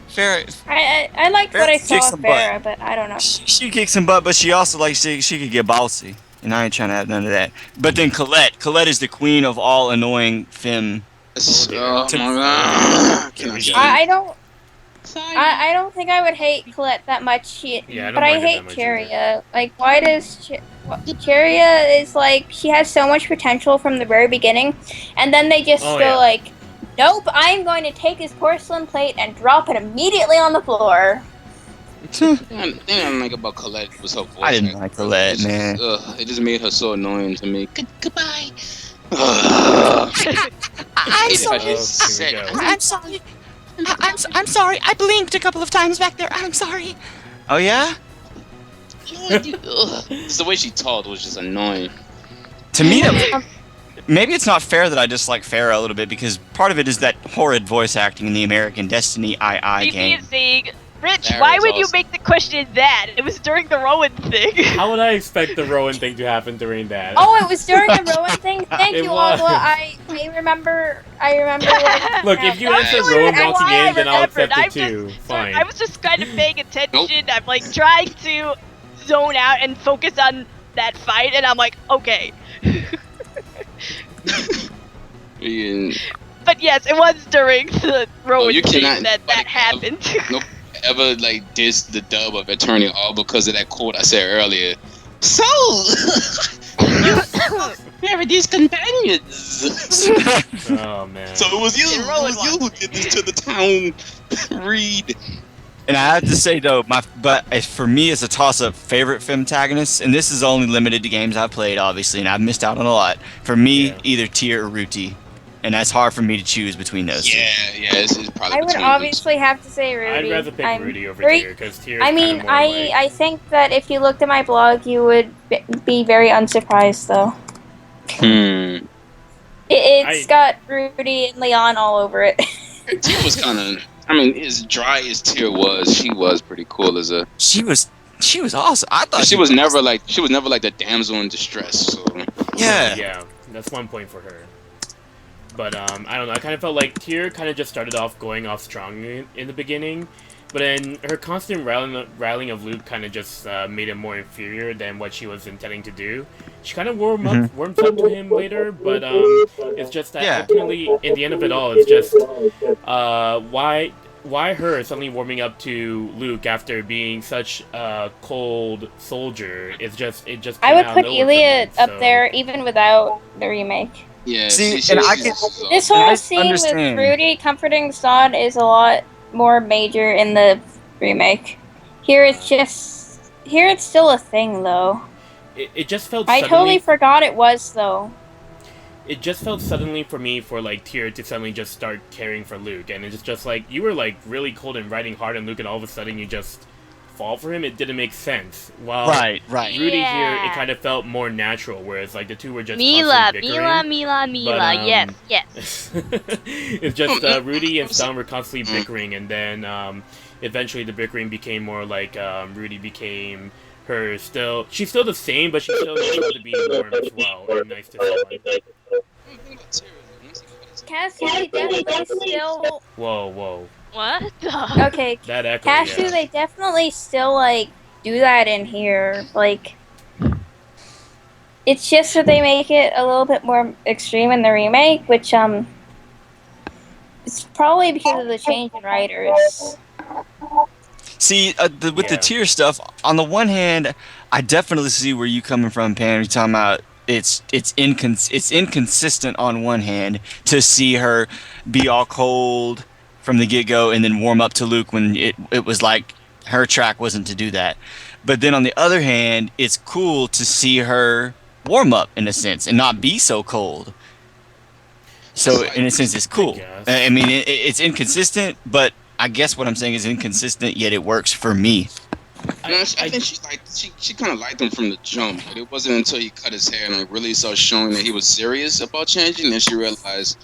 Farah. I liked what I saw of Farah, but I don't know. She kicks some butt, but she also she could get bossy, and I ain't trying to have none of that. But then Colette is the queen of all annoying femme. Oh my god! I don't think I would hate Colette that much, but I hate Cheria. Like, why does Cheria is like she has so much potential from the very beginning, and then they just go like. Nope, I'm going to take this porcelain plate and drop it immediately on the floor. The thing I didn't like about Colette was her voice. I didn't like Colette, man. It just made her so annoying to me. Goodbye. I'm sorry. I'm sorry. I'm sorry. I blinked a couple of times back there. I'm sorry. Oh, yeah? Just the way she talked was just annoying. To me, maybe it's not fair that I dislike Farah a little bit, because part of it is that horrid voice acting in the American Destiny II game. Rich, why would you make the question that? It was during the Rowan thing. How would I expect the Rowan thing to happen during that? Oh, it was during the Rowan thing? Thank you, Augla. I remember. Look, if you answer Rowan walking in, then I'll accept it too. Fine. I was just kind of paying attention. I'm like trying to zone out and focus on that fight, and I'm like, okay. But yes, it was during the Rowan thing that happened. Nope. Ever like diss the dub of Eternia all because of that quote I said earlier. So you Paradise companions. Oh man. So it was you who did this to the town. Reed. And I have to say though, for me it's a toss-up favorite femtagonist, and this is only limited to games I've played, obviously, and I've missed out on a lot. For me, either Tyr or Ruti. And that's hard for me to choose between those two. Yeah, this is probably I would obviously have to say Ruti. I'd rather pick Ruti over Tyr, because Tyr is I think that if you looked at my blog, you would be very unsurprised, though. It's got Ruti and Leon all over it. Tyr was kind of... I mean, as dry as Tyr was, she was pretty cool as a... She was awesome. I thought she was never like the damsel in distress. So. Yeah, that's one point for her. But I don't know. I kind of felt like Tyr kind of just started off going off strong in the beginning, but then her constant rallying of Luke kind of just made him more inferior than what she was intending to do. She kind of warms up to him later, but it's just that ultimately, in the end of it all, it's just why her suddenly warming up to Luke after being such a cold soldier? It just. I would put Iliad up there even without the remake. Yeah. This whole scene with Ruti comforting ClesStahn is a lot more major in the remake. Here it's still a thing though. It just felt. I totally forgot it was though. It just felt suddenly for me for like Tyr to suddenly just start caring for Luke, and it's just like you were like really cold and riding hard on Luke, and all of a sudden you just fall for him. It didn't make sense. While Right. Rudy here, it kind of felt more natural, whereas like the two were just Mila. But, yes. it's just Rudy and Stahn were constantly bickering, and then eventually the bickering became more like Rudy became her still. She's still the same, but she's still able to be warm as well and nice to someone. Cassie definitely still. Whoa. What the? Okay, That echo. Cashew, Yeah. they definitely still like do that in here. Like, it's just that they make it a little bit more extreme in the remake, which it's probably because of the change in writers. See, with the Tyr stuff, on the one hand, I definitely see where you coming from, Pam. You're talking about it's inconsistent on one hand to see her be all cold from the get-go and then warm up to Luke when it was like her track wasn't to do that. But then on the other hand, it's cool to see her warm up in a sense and not be so cold. So in a sense, it's cool. I mean, it's inconsistent, but I guess what I'm saying is inconsistent, yet it works for me. I think she kind of liked him from the jump, but it wasn't until he cut his hair and like really started showing that he was serious about changing that she realized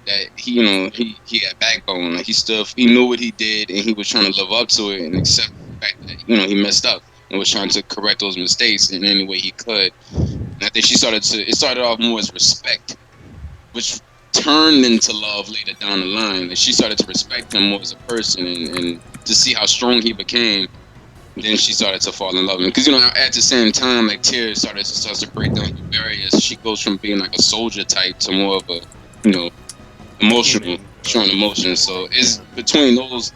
that he had backbone. Like he knew what he did and he was trying to live up to it and accept the fact that he messed up and was trying to correct those mistakes in any way he could. And I think it started off more as respect, which turned into love later down the line. And she started to respect him more as a person and to see how strong he became. Then she started to fall in love with him. Because, at the same time, like, Tyr started to break down the barriers. She goes from being like a soldier type to more of a, emotional, showing emotion. So it's between those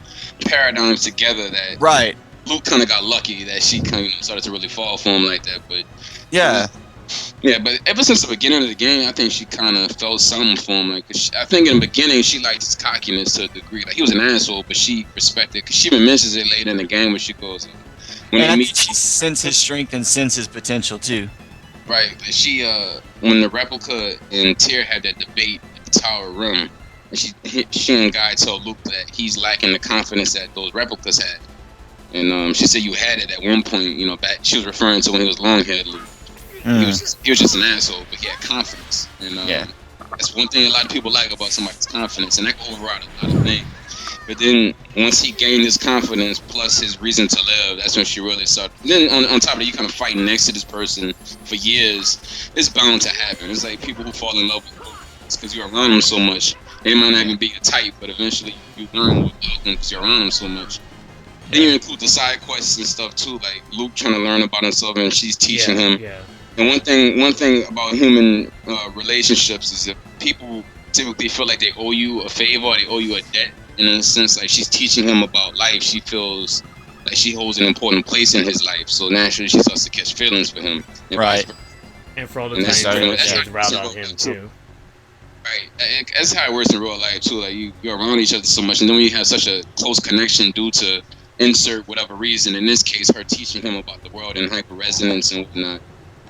paradigms together that Luke kind of got lucky that she kind of started to really fall for him like that. But but ever since the beginning of the game, I think she kind of felt something for him. Like, I think in the beginning she liked his cockiness to a degree. Like, he was an asshole, but she respected. Because she even mentions it later in the game where she goes, when I think she senses his strength and senses his potential too. Right. She when the replica and Tyr had that debate at the Tower Rim, and she and Guy told Luke that he's lacking the confidence that those replicas had. And she said you had it at one point. Back she was referring to when he was long-haired Luke. He was just an asshole, but he had confidence. And that's one thing a lot of people like about somebody's confidence, and that can override a lot of things. But then once he gained his confidence plus his reason to live, that's when she really started. Then on top of that, you kind of fighting next to this person for years. It's bound to happen. It's like people who fall in love with Luke because you're around them so much. They might not even be your type, but eventually you learn what them because you're around them so much. Then you include the side quests and stuff too, like Luke trying to learn about himself and she's teaching him. Yeah. And one thing about human relationships is that people typically feel like they owe you a favor or they owe you a debt. And in a sense, like, she's teaching him about life. She feels like she holds an important place in his life. So naturally, she starts to catch feelings for him. And for all the time she's route on him too. Right. That's how it works in real life too. Like, you're around each other so much, and then when you have such a close connection due to insert whatever reason, in this case, her teaching him about the world and hyper-resonance and whatnot,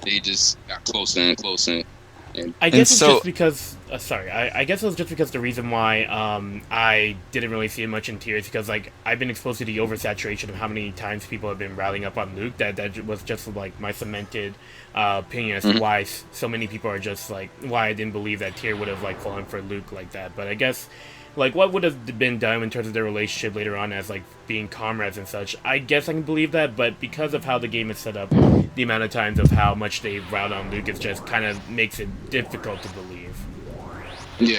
they just got closer and closer. I guess it's just because. I guess it was just because the reason why I didn't really see it much in Tears because like I've been exposed to the oversaturation of how many times people have been rallying up on Luke that was just like my cemented opinion as to why so many people are just like why I didn't believe that Tyr would have like fallen for Luke like that. But I guess like what would have been done in terms of their relationship later on as like being comrades and such, I guess I can believe that, but because of how the game is set up, the amount of times of how much they route on Luke is just kind of makes it difficult to believe. Yeah.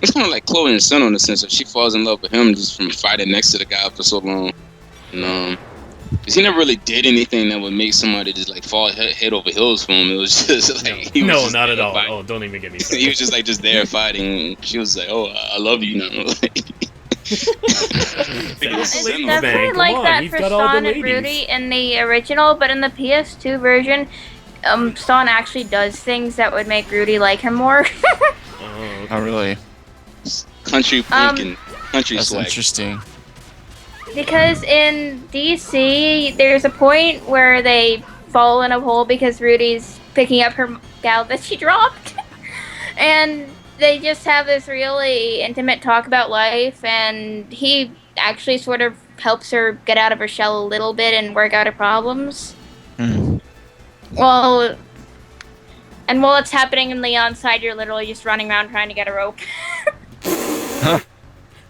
It's kind of like Chloe and Sun in the sense that she falls in love with him just from fighting next to the guy for so long. And, because he never really did anything that would make somebody just like fall head over heels for him. It was just like not at all. Fighting. Oh, don't even get me started. He was just there fighting. She was like, "Oh, I love you now." It's definitely like that for Stahn and Rudy in the original, but in the PS2 version, Stahn actually does things that would make Rudy like him more. Oh, really? Country pink and country That's swag. Interesting. Because in DC, there's a point where they fall in a hole because Rudy's picking up her gal that she dropped. And they just have this really intimate talk about life, and he actually sort of helps her get out of her shell a little bit and work out her problems. Well, and while it's happening in Leon's side, you're literally just running around trying to get a rope.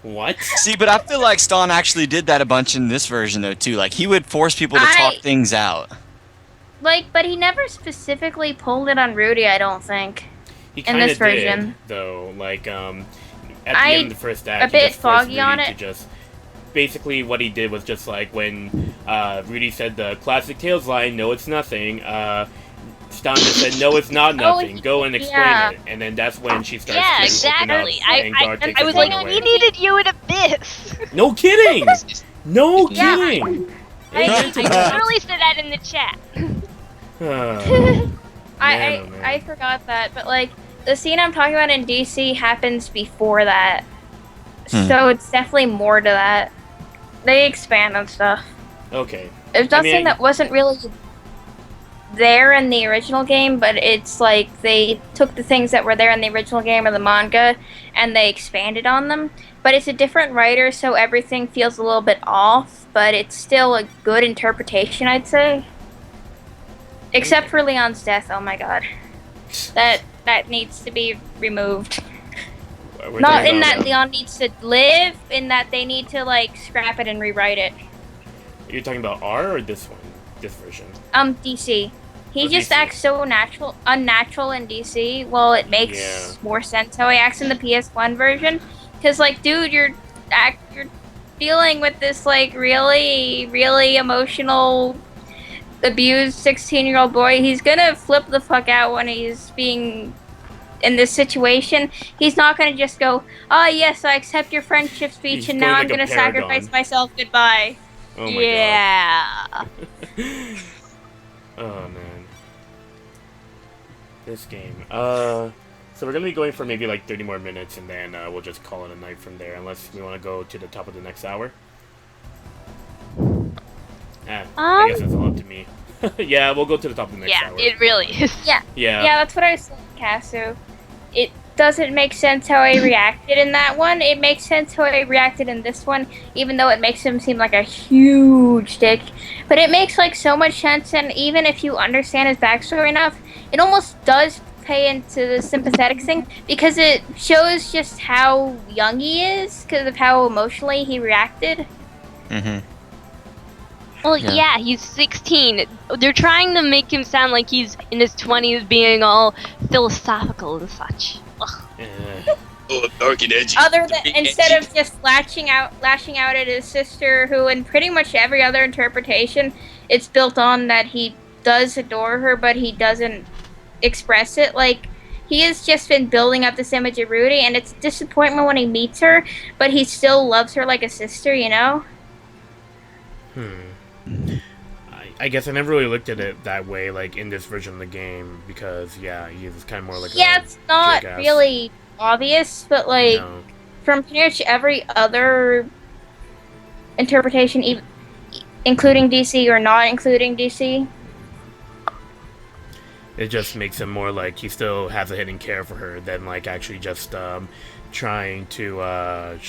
What? See, but I feel like StahN actually did that a bunch in this version, though, too. Like, he would force people to talk things out. Like, but he never specifically pulled it on Rudy, I don't think. He in this version, did, though. Like, at the end of the first act, a bit foggy on Rudy it. to just basically what he did was just like when Rudy said the classic Tails line, "No, it's nothing." StahN just said, "No, it's not nothing. Go and explain it." And then that's when she starts. Yeah, exactly. I was like, we needed you in Abyss. No kidding. No kidding. I totally said that in the chat. I forgot that, but like the scene I'm talking about in DC happens before that, so it's definitely more to that. They expand on stuff. Okay. There's nothing that wasn't really there in the original game, but it's like they took the things that were there in the original game or the manga, and they expanded on them. But it's a different writer, so everything feels a little bit off, but it's still a good interpretation, I'd say. Except for Leon's death, oh my god. That needs to be removed. Not in that Leon needs to live, in that they need to, like, scrap it and rewrite it. You're talking about R or this one? This version? DC. He just acts so unnatural in DC. Well, it makes more sense how he acts in the PS1 version. Because, like, dude, you're dealing with this, like, really, really emotional, abused 16-year-old boy. He's gonna flip the fuck out when he's being in this situation. He's not gonna just go, "Oh yes, I accept your friendship speech, and now I'm gonna sacrifice myself. Goodbye." Oh my god. Oh man. This game. So we're gonna be going for maybe like 30 more minutes, and then we'll just call it a night from there, unless we want to go to the top of the next hour. I guess it's all up to me. Yeah, we'll go to the top of the next hour. Yeah, it really is. Yeah, that's what I was saying, Casu. It doesn't make sense how I reacted in that one. It makes sense how I reacted in this one, even though it makes him seem like a huge dick. But it makes like so much sense, and even if you understand his backstory enough, it almost does pay into the sympathetic thing, because it shows just how young he is, because of how emotionally he reacted. Well, yeah, he's 16. They're trying to make him sound like he's in his 20s, being all philosophical and such. Dark and edgy. Other than instead of just lashing out at his sister, who in pretty much every other interpretation, it's built on that he does adore her, but he doesn't express it. Like, he has just been building up this image of Rudy, and it's a disappointment when he meets her, but he still loves her like a sister, you know? I guess I never really looked at it that way, like, in this version of the game, because, yeah, he's kind of more like it's not really obvious, but, like, from pretty much every other interpretation, including DC or not including DC, it just makes him more like he still has a hidden care for her than, like, actually just trying to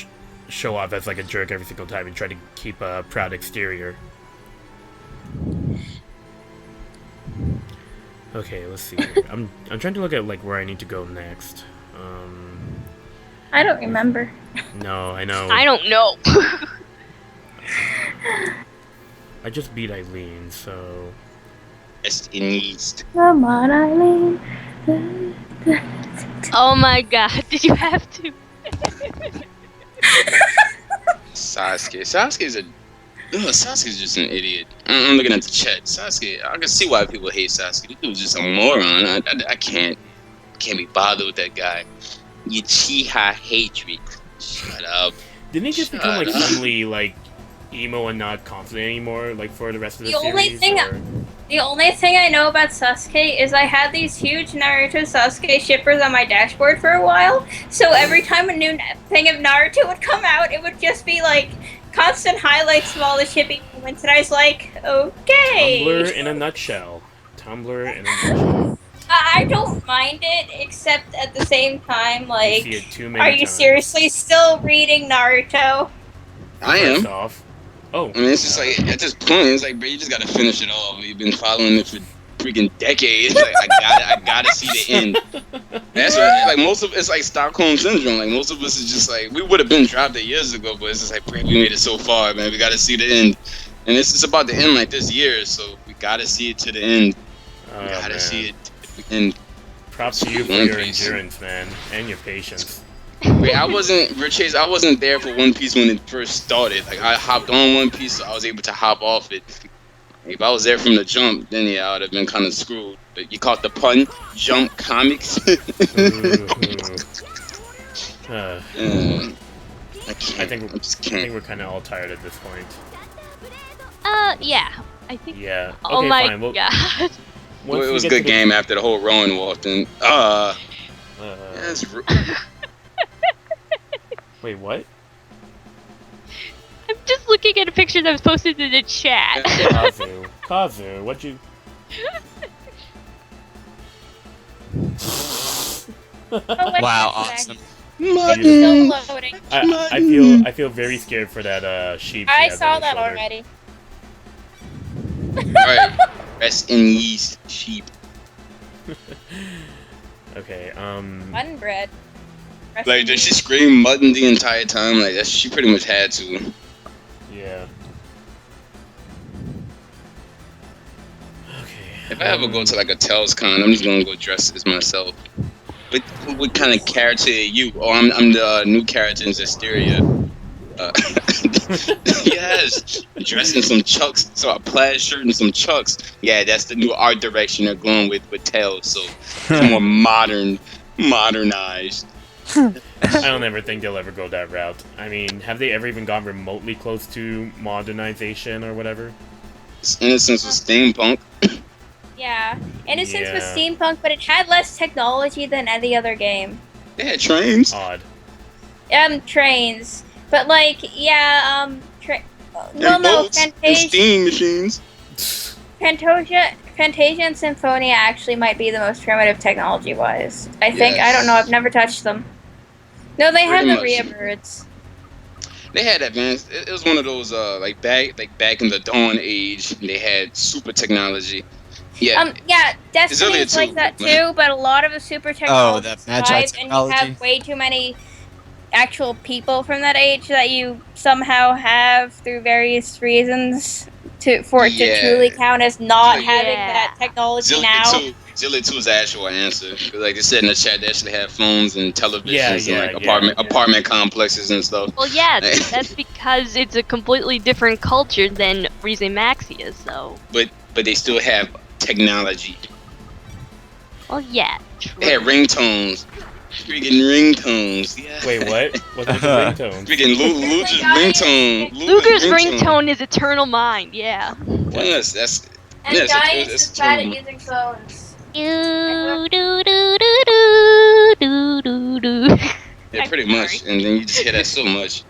show off as, like, a jerk every single time and try to keep a proud exterior. Okay, let's see. I'm trying to look at like where I need to go next. I don't remember. No, I know. I don't know. I just beat Eileen, so. Come on, Eileen. Oh my god, did you have to? Sasuke's just an idiot. I'm looking at the chat. Sasuke, I can see why people hate Sasuke. This dude's just a moron. I can't be bothered with that guy. Uchiha hatred. Shut up. Didn't he just become like suddenly like emo and not confident anymore, like for the rest of the series? The only thing I know about Sasuke is I had these huge Naruto Sasuke shippers on my dashboard for a while, so every time a new thing of Naruto would come out, it would just be like constant highlights of all the shipping moments, and I was like, okay. Tumblr in a nutshell. Tumblr in a nutshell. I don't mind it, except at the same time, You like, see it too many are you times. seriously still reading Naruto? I First am. off. Oh. I mean, it's just like at this point, it's like, bro, you just gotta finish it off. You've been following it for freaking decades. Like, I gotta see the end. That's what, like, most of it's like Stockholm syndrome. Like, most of us is just like, we would have been dropped it years ago, but it's just like, we made it so far, man. We gotta see the end, and it's about to end like this year, so we gotta see it to the end. Oh, We gotta man. see it to the end. Props to you for One your Piece. endurance, man, and your patience. Wait, I wasn't there for One Piece when it first started. Like, I hopped on One Piece, so I was able to hop off it. If I was there from the jump, then yeah, I would have been kind of screwed. But you caught the pun, Jump Comics. Ooh. I can't. I think I just I can't. think we're kind of all tired at this point. Yeah. I think. Yeah. Okay, Oh my fine. Well, god. Well, once it we was a get good to the- game after the whole Rowan walked in. That's Wait, what? I'm just looking at a picture that was posted in the chat. Kazu, what'd you? Oh, wait, Wow, that's awesome. still loading. I feel very scared for that sheep. she I has saw on her that shoulder. already. Alright. Rest in yeast, sheep. Okay. Mutton bread. Like, did she scream mutton the entire time? Like, she pretty much had to. Yeah. Okay. If I ever go to like a Tales Con, I'm just gonna go dress as myself. But what kind of character are you? Oh, I'm the new character in Zestiria. Yes, dressing some chucks, so a plaid shirt and some chucks. Yeah, that's the new art direction they're going with Tales. So it's more modernized. I don't ever think they'll ever go that route. I mean, have they ever even gone remotely close to modernization or whatever? Innocence was steampunk. Yeah. Innocence was Yeah. steampunk, but it had less technology than any other game. They had trains. Odd. Trains. But like, yeah, well, And no, boats and Fantasia steam machines. and Symphonia actually might be the most primitive technology-wise. I think. I Yes. don't know. I've never touched them. No, they have Pretty the much. Rhea birds. They had advanced. It was one of those back in the Dawn Age. They had super technology. Yeah. Yeah, Destiny earlier is like too, that man. too, but a lot of the super Oh, technology that Magi survives, and you technology. have way too many actual people from that age that you somehow have through various reasons for it to Yeah. truly count as not Yeah. having that technology now. Zilly 2 is the actual answer. 'Cause like they said in the chat, they actually have phones and televisions Yeah, and like yeah. apartment complexes and stuff. Well, yeah, that's because it's a completely different culture than Rize Maxi is, so. But they still have technology. Well, yeah. True. They had ringtones. Freaking ringtones. Yeah. Wait, what? What's with the ringtone? Freaking Luger's ringtone. Luger's ringtone is Eternal Mind, yeah. Yes, that's. And yes, Giants it's is bad at true. using phones. Do, do, do, do, do, do. Yeah, I'm pretty much. And then you just hear that so much.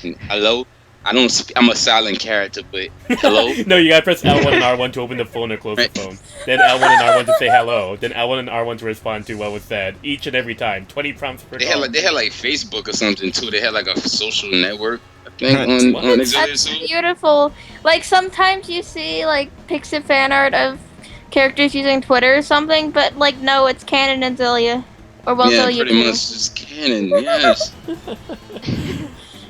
And hello? I'm a silent character, but hello? No, you gotta press L1 and R1 to open the phone or close the phone. Then L1 and R1 to say hello. Then L1 and R1 to respond to what was said. Each and every time. 20 prompts per They call. had like Facebook or something too. They had like a social network, I think, What? on That's Xillia 2. beautiful. Like sometimes you see like Pixie fan art of characters using Twitter or something, but like no, it's canon in Xillia. Or well, Yeah, Xillia pretty 2. much just canon. Yes,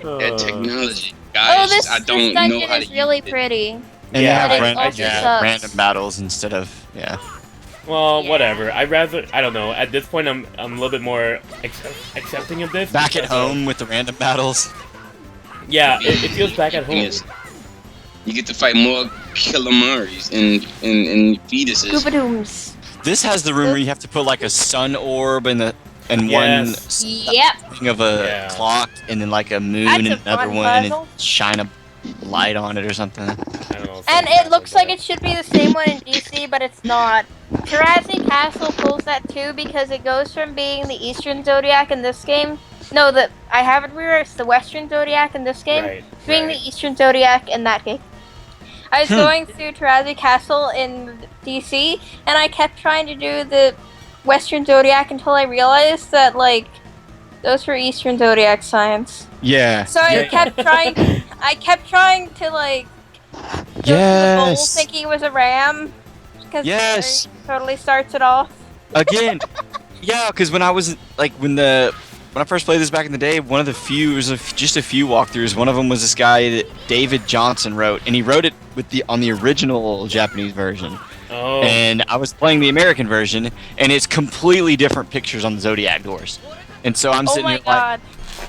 that technology, guys. this I don't dungeon know how to is really use it. pretty. And Yeah, they have but it random, also sucks. random battles instead of Well, Yeah. whatever. I don't know. At this point, I'm a little bit more accepting of this. back at because, home with the random battles. Yeah, it feels back at home. Yes. You get to fight more Kilamaris and fetuses. Goobadooms. This has the room where you have to put like a sun orb and one Yes. Yep. thing of a Yeah. clock and then like a moon That's and a another fun one puzzle. and shine a light on it or something. I don't know. And it looks like it should be the same one in DC, but it's not. Terrazi Castle pulls that too because it goes from being the Eastern Zodiac in this game No, I have it reversed. The Western Zodiac in this game, Right. being the Eastern Zodiac in that game. I was going through Tarazi Castle in DC, and I kept trying to do the Western Zodiac until I realized that, like, those were Eastern Zodiac signs. Yeah. So I kept trying to, like, go to the bowl thinking it was a ram. Because it totally starts it off. Again, yeah, because when I was, like, when I first played this back in the day, one of the few, just a few walkthroughs. One of them was this guy that David Johnson wrote, and he wrote it on the original Japanese version. Oh. And I was playing the American version, and it's completely different pictures on the Zodiac doors. And so I'm sitting here like,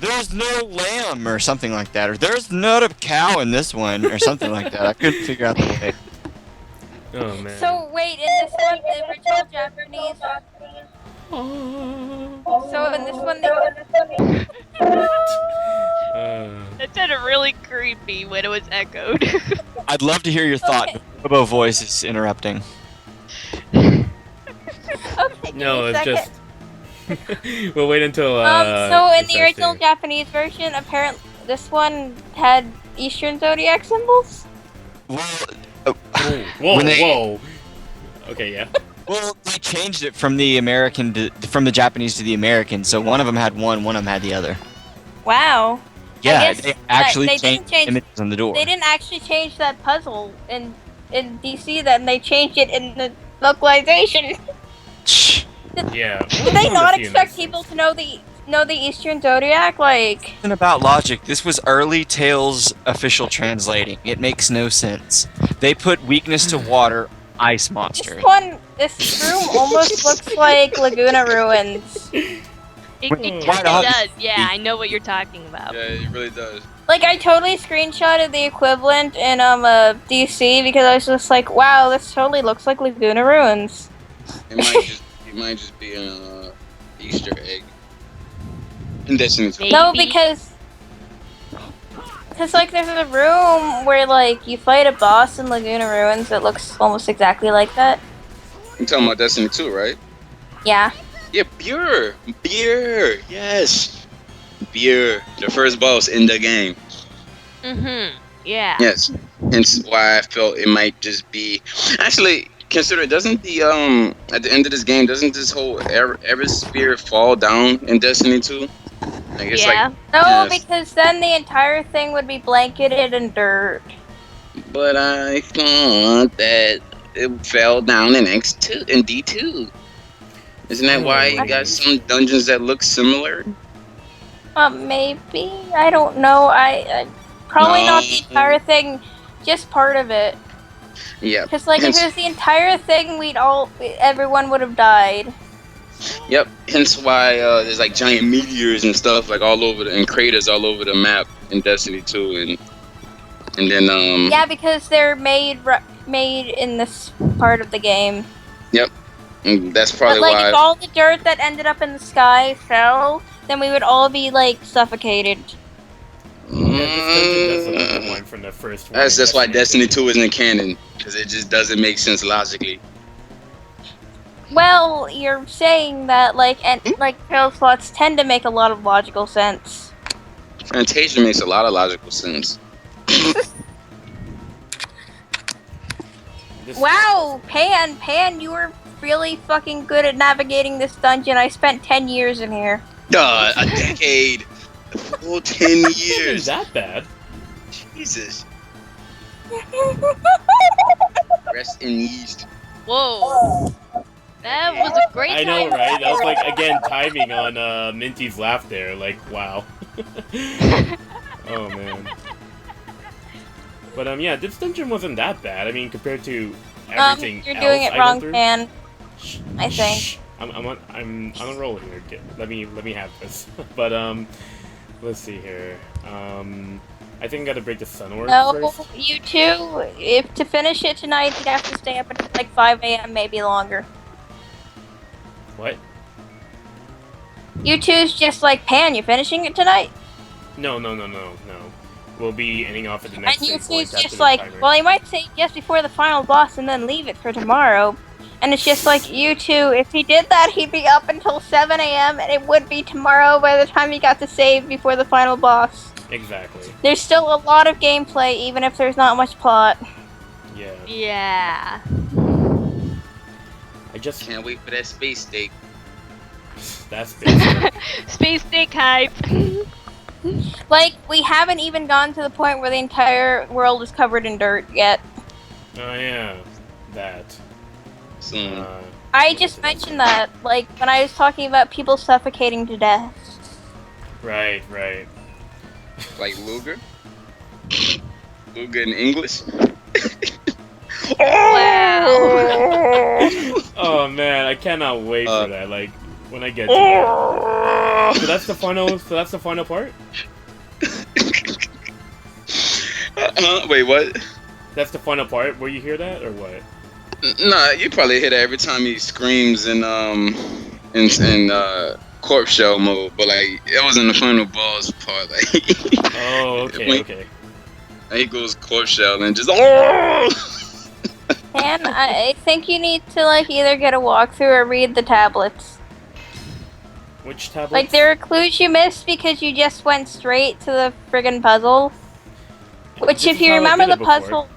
there's no lamb or something like that, or there's not a cow in this one, or something like that. I couldn't figure out the way. Oh man. So wait, in this one, the original Japanese. So in this one, That sounded really creepy when it was echoed. I'd love to hear your thought. Okay. The Robo voice is interrupting. Okay. No, it's just. We'll wait until. So in the original Japanese version, apparently this one had Eastern Zodiac symbols. Well, whoa. Okay, yeah. Well, they changed it from the Japanese to the American. So one of them had one of them had the other. Wow. Yeah, they actually they changed didn't images on the door. They didn't actually change that puzzle in DC. Then they changed it in the localization. Yeah. Did they not expect people to know the Eastern Zodiac? Like, It's about logic. This was early Tales official translating. It makes no sense. They put weakness to water, ice monster. this room almost looks like Laguna Ruins. It kind of does. Yeah, I know what you're talking about. Yeah, it really does. Like, I totally screenshotted the equivalent in DC because I was just like, wow, this totally looks like Laguna Ruins. It might just be an Easter egg. In Destiny 2. No, because like there's a room where like you fight a boss in Laguna Ruins that looks almost exactly like that. You're talking about Destiny 2, right? Yeah. Yeah, Beer, yes. Beer, the first boss in the game. Yeah. Yes. Hence why I felt it might just be. Actually, consider it. Doesn't the at the end of this game, doesn't this whole Aethersphere fall down in Destiny 2? Like it's like. No, yes. because then the entire thing would be blanketed in dirt. But I thought that it fell down in X2 and D2. Isn't that why you got some dungeons that look similar? Maybe. I don't know. I probably not the entire thing, just part of it. Yeah. Because like if it was the entire thing, everyone would have died. Yep. Hence why there's like giant meteors and stuff like all over and craters all over the map in Destiny 2 and then Yeah, because they're made in this part of the game. Yep. And that's probably but, like, why. If all the dirt that ended up in the sky fell, then we would all be like suffocated. From the first one. That's why Destiny 2 isn't canon, because it just doesn't make sense logically. Well, you're saying that like trail slots tend to make a lot of logical sense. Fantasia makes a lot of logical sense. Wow, Pan, you were really fucking good at navigating this dungeon. I spent 10 years in here. Duh, a decade. A full 10 years. Is that bad? Jesus. Rest in ease. Whoa. That was a great time. I know, right? That was like, again, timing on Mintie's laugh there. Like, wow. Oh, man. But, yeah, this dungeon wasn't that bad. I mean, compared to everything you're doing it wrong, Pan. I think. Shh. I'm on a roll here. Let me have this. But, let's see here. I think I gotta break the sun orb first. You two, if to finish it tonight, you'd have to stay up until like 5 a.m., maybe longer. What? You two's just like, Pan, you finishing it tonight? No. We'll be ending off at the next And you save point two's after just the like, timer. well, you might say just before the final boss and then leave it for tomorrow. And it's just like, you two, if he did that, he'd be up until 7 a.m. and it would be tomorrow by the time he got to save before the final boss. Exactly. There's still a lot of gameplay, even if there's not much plot. Yeah. Yeah. I just Can't wait for that space steak. That's basic. Space steak hype. Like, we haven't even gotten to the point where the entire world is covered in dirt yet. Oh yeah, that. Soon. I just mentioned that, like, when I was talking about people suffocating to death. Right. Like Luger? Luger in English? Wow. Oh man, I cannot wait for that. Like when I get to that. So that's the final part? Wait, what? That's the final part where you hear that or what? Nah, you probably hear that every time he screams in Corp Shell mode, but like it was in the final boss part. Like, Oh, okay. He goes Corp Shell and just And I think you need to, like, either get a walkthrough or read the tablets. Which tablet? Like, there are clues you missed because you just went straight to the friggin' puzzle. Which, This if is you how I remember did the it before. puzzle,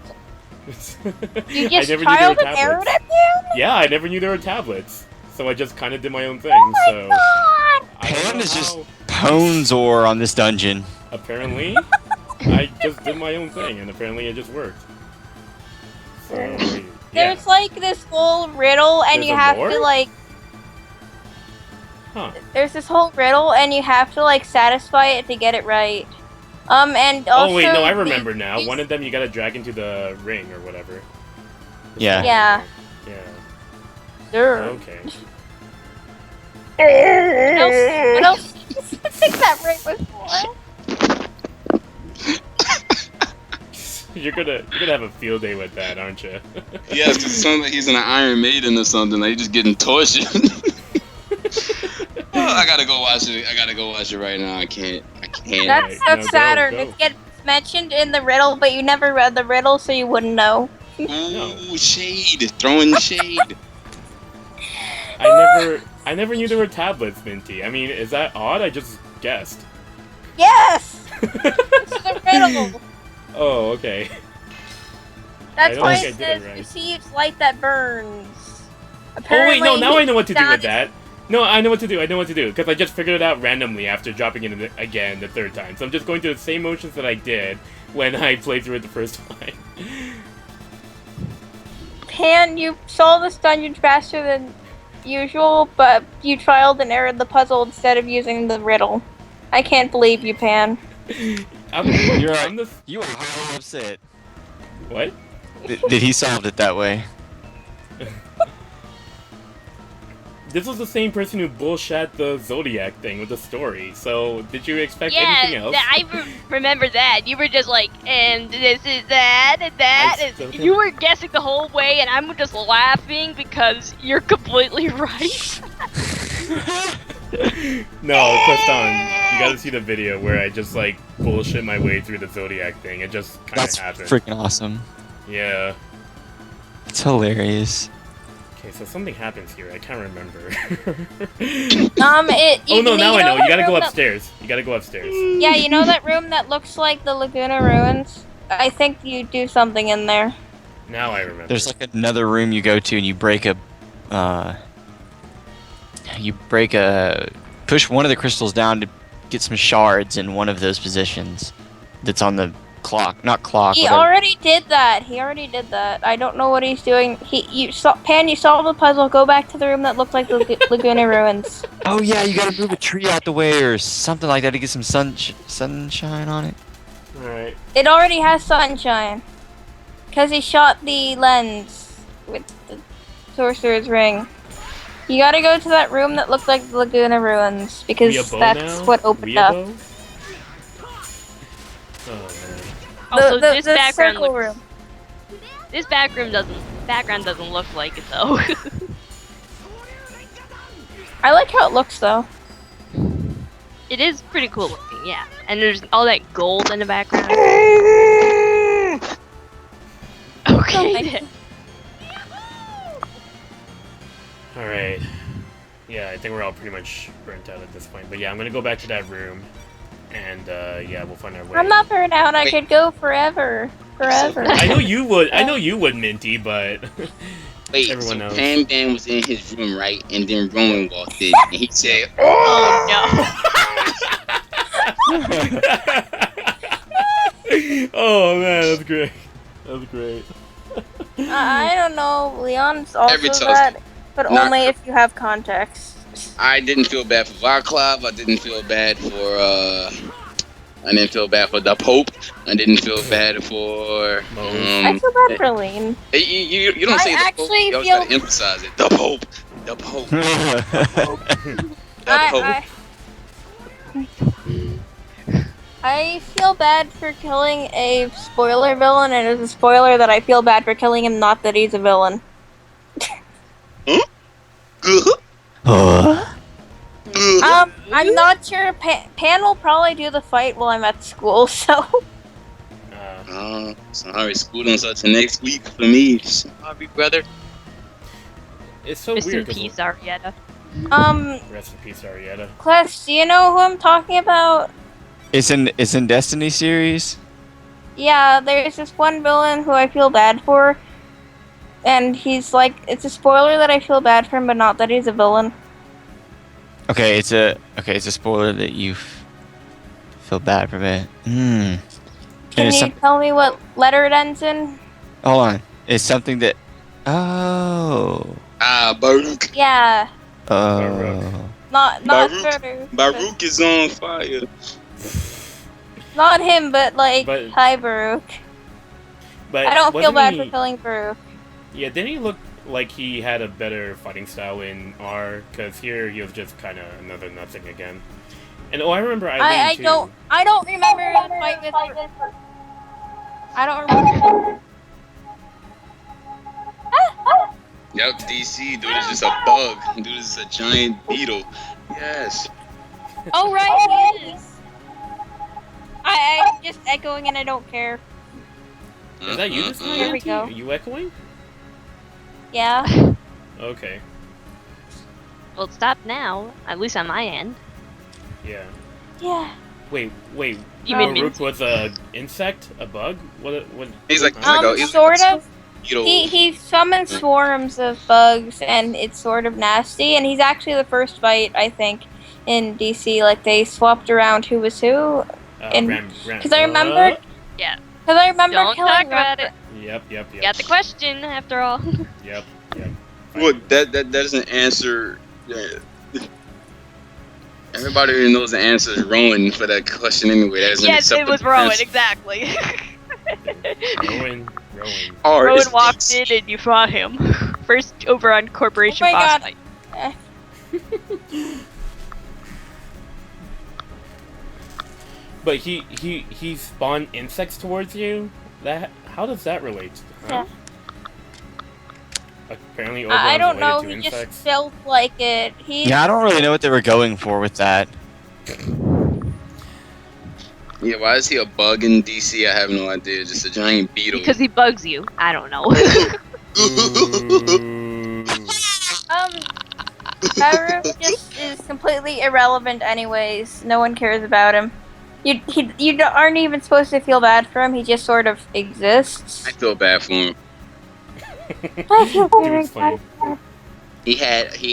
you I just never knew there trialed were and errored tablets. it, man? Yeah, I never knew there were tablets, so I just kind of did my own thing. Oh my so god! I don't Pan know is just how. Ponzor on this dungeon. Apparently, I just did my own thing, and apparently it just worked. So, yeah. There's, like, this whole riddle, and There's you a have lore? to, like... Huh. There's this whole riddle, and you have to, like, satisfy it to get it right. And also... Oh wait, no, I remember now. these- One of them you gotta drag into the ring or whatever. Yeah. Yeah. Yeah. Sure. Okay. What else? I think that ring was for. You're gonna have a field day with that, aren't you? yes, because it sounds like he's in an Iron Maiden or something. Like he's just getting tortured. Oh, I gotta go watch it. I gotta go watch it right now. I can't. That's Right, so no, Saturn. go. It gets mentioned in the riddle, but you never read the riddle, so you wouldn't know. Ooh, shade, throwing shade. I never knew there were tablets, Minty. I mean, is that odd? I just guessed. Yes! It's the riddle. Oh, okay. That's don't why think it I did it says right. receives light that burns. Oh wait, no, now I know what to do Apparently, with that. No, I know what to do. Because I just figured it out randomly after dropping it again the third time. So I'm just going through the same motions that I did when I played through it the first time. Pan, you solved this dungeon faster than usual, but you trialed and errored the puzzle instead of using the riddle. I can't believe you, Pan. You're I'm the... You are highly upset. What? That he solved it that way. This was the same person who bullshit the Zodiac thing with the story, so did you expect anything else? I remember that. You were just like, and this is that, and that. I still You were guessing the whole way, and I'm just laughing because you're completely right. No, ClesStahn, you gotta see the video where I just like bullshit my way through the Zodiac thing. It just kind of That's happened. freaking awesome. Yeah. It's hilarious. Okay, so something happens here. I can't remember. Oh no, now I know. You gotta go upstairs. upstairs. You gotta go upstairs. Yeah, you know that room that looks like the Laguna Ruins? I think you do something in there. Now I remember. There's like another room you go to and you break a push one of the crystals down to get some shards in one of those positions that's on the clock. Not clock. He whatever. already did that. I don't know what he's doing. You solved the puzzle. Go back to the room that looked like the Laguna Ruins. Oh yeah, you gotta move a tree out the way or something like that to get some sunshine on it. Alright. It already has sunshine. Because he shot the lens with the Sorcerer's Ring. You gotta go to that room that looked like the Laguna Ruins, because Weeabo that's now? what opened up. Weeabo? Oh man. Also, this the background circle looks, room. this background doesn't look like it though. I like how it looks, though. It is pretty cool looking, yeah. And there's all that gold in the background. Okay. then. All right. Yeah, I think we're all pretty much burnt out at this point. But yeah, I'm gonna go back to that room, and yeah, we'll find our way. I'm not burnt out. I could go forever. I know you would. I know you would, Minty, but Wait, everyone knows. Pan Bam was in his room, right? And then Roman walked in, and he said, Oh no. Oh man, that's great. That's great. I don't know. Leon's also Every toast. that, but Not- only if you have context. I didn't feel bad for Vaclav. I didn't feel bad for I didn't feel bad for the Pope. I didn't feel bad for I feel bad for Lean. you don't say I the Pope. actually You always feel- gotta emphasize it. The Pope. The Pope. The Pope. I feel bad for killing a spoiler villain, and it's a spoiler that I feel bad for killing him, not that he's a villain. I'm not sure. Pan will probably do the fight while I'm at school, so. Sorry, school don't start till next week for me. Sorry, brother. It's so Rest in weird. 'cause peace, Arietta. Rest in peace, Arietta. Cless, do you know who I'm talking about? It's in Destiny series. Yeah, there's this one villain who I feel bad for, and he's like, it's a spoiler that I feel bad for him, but not that he's a villain. Okay, it's a spoiler that you feel bad for it. Can you tell me what letter it ends in? Hold on. It's something that. Oh. Baruch. Yeah, not Baruch. Baruch, Baruch is on fire. not him, but like But- hi Baruch. But I don't feel wasn't bad he- for killing Baruch. Yeah, didn't he look like he had a better fighting style in R? Because here he was just kind of another nothing again. And I remember I too. don't remember the fight with. I don't remember. Yep, DC, dude is just a bug. Dude is a giant beetle. Yes. Oh right, he is. I'm just echoing and I don't care. Is that you this time? Here we Minty? go. Are you echoing? Yeah. Okay. Well, stop now. At least on my end. Yeah. Yeah. Wait. You mean Baruch was a insect, a bug? What? He's like Sort of. beetle. He summons swarms of bugs, and it's sort of nasty. And he's actually the first fight, I think, in DC. Like they swapped around who was who. Because I remember. Yeah. Because I remember Don't killing. talk about it. Yep. You got the question, after all. Yep. Well, that doesn't answer. Everybody already knows the answer is Rowan for that question anyway. That doesn't Yes, it accept was the Rowan, answer. exactly. Rowan. Or Rowan it's walked DC. in and you fought him. First Oberon Corporation Oh my boss God. fight. But he spawned insects towards you. How does that relate? Huh? Apparently, I Oberon's don't know. related He to just insects. felt like it. Yeah, I don't really know what they were going for with that. Yeah, why is he a bug in DC? I have no idea. Just a giant beetle. Because he bugs you. I don't know. Baruch just is completely irrelevant, anyways. No one cares about him. You aren't even supposed to feel bad for him. He just sort of exists. I feel bad for him. I feel very It's funny. bad. He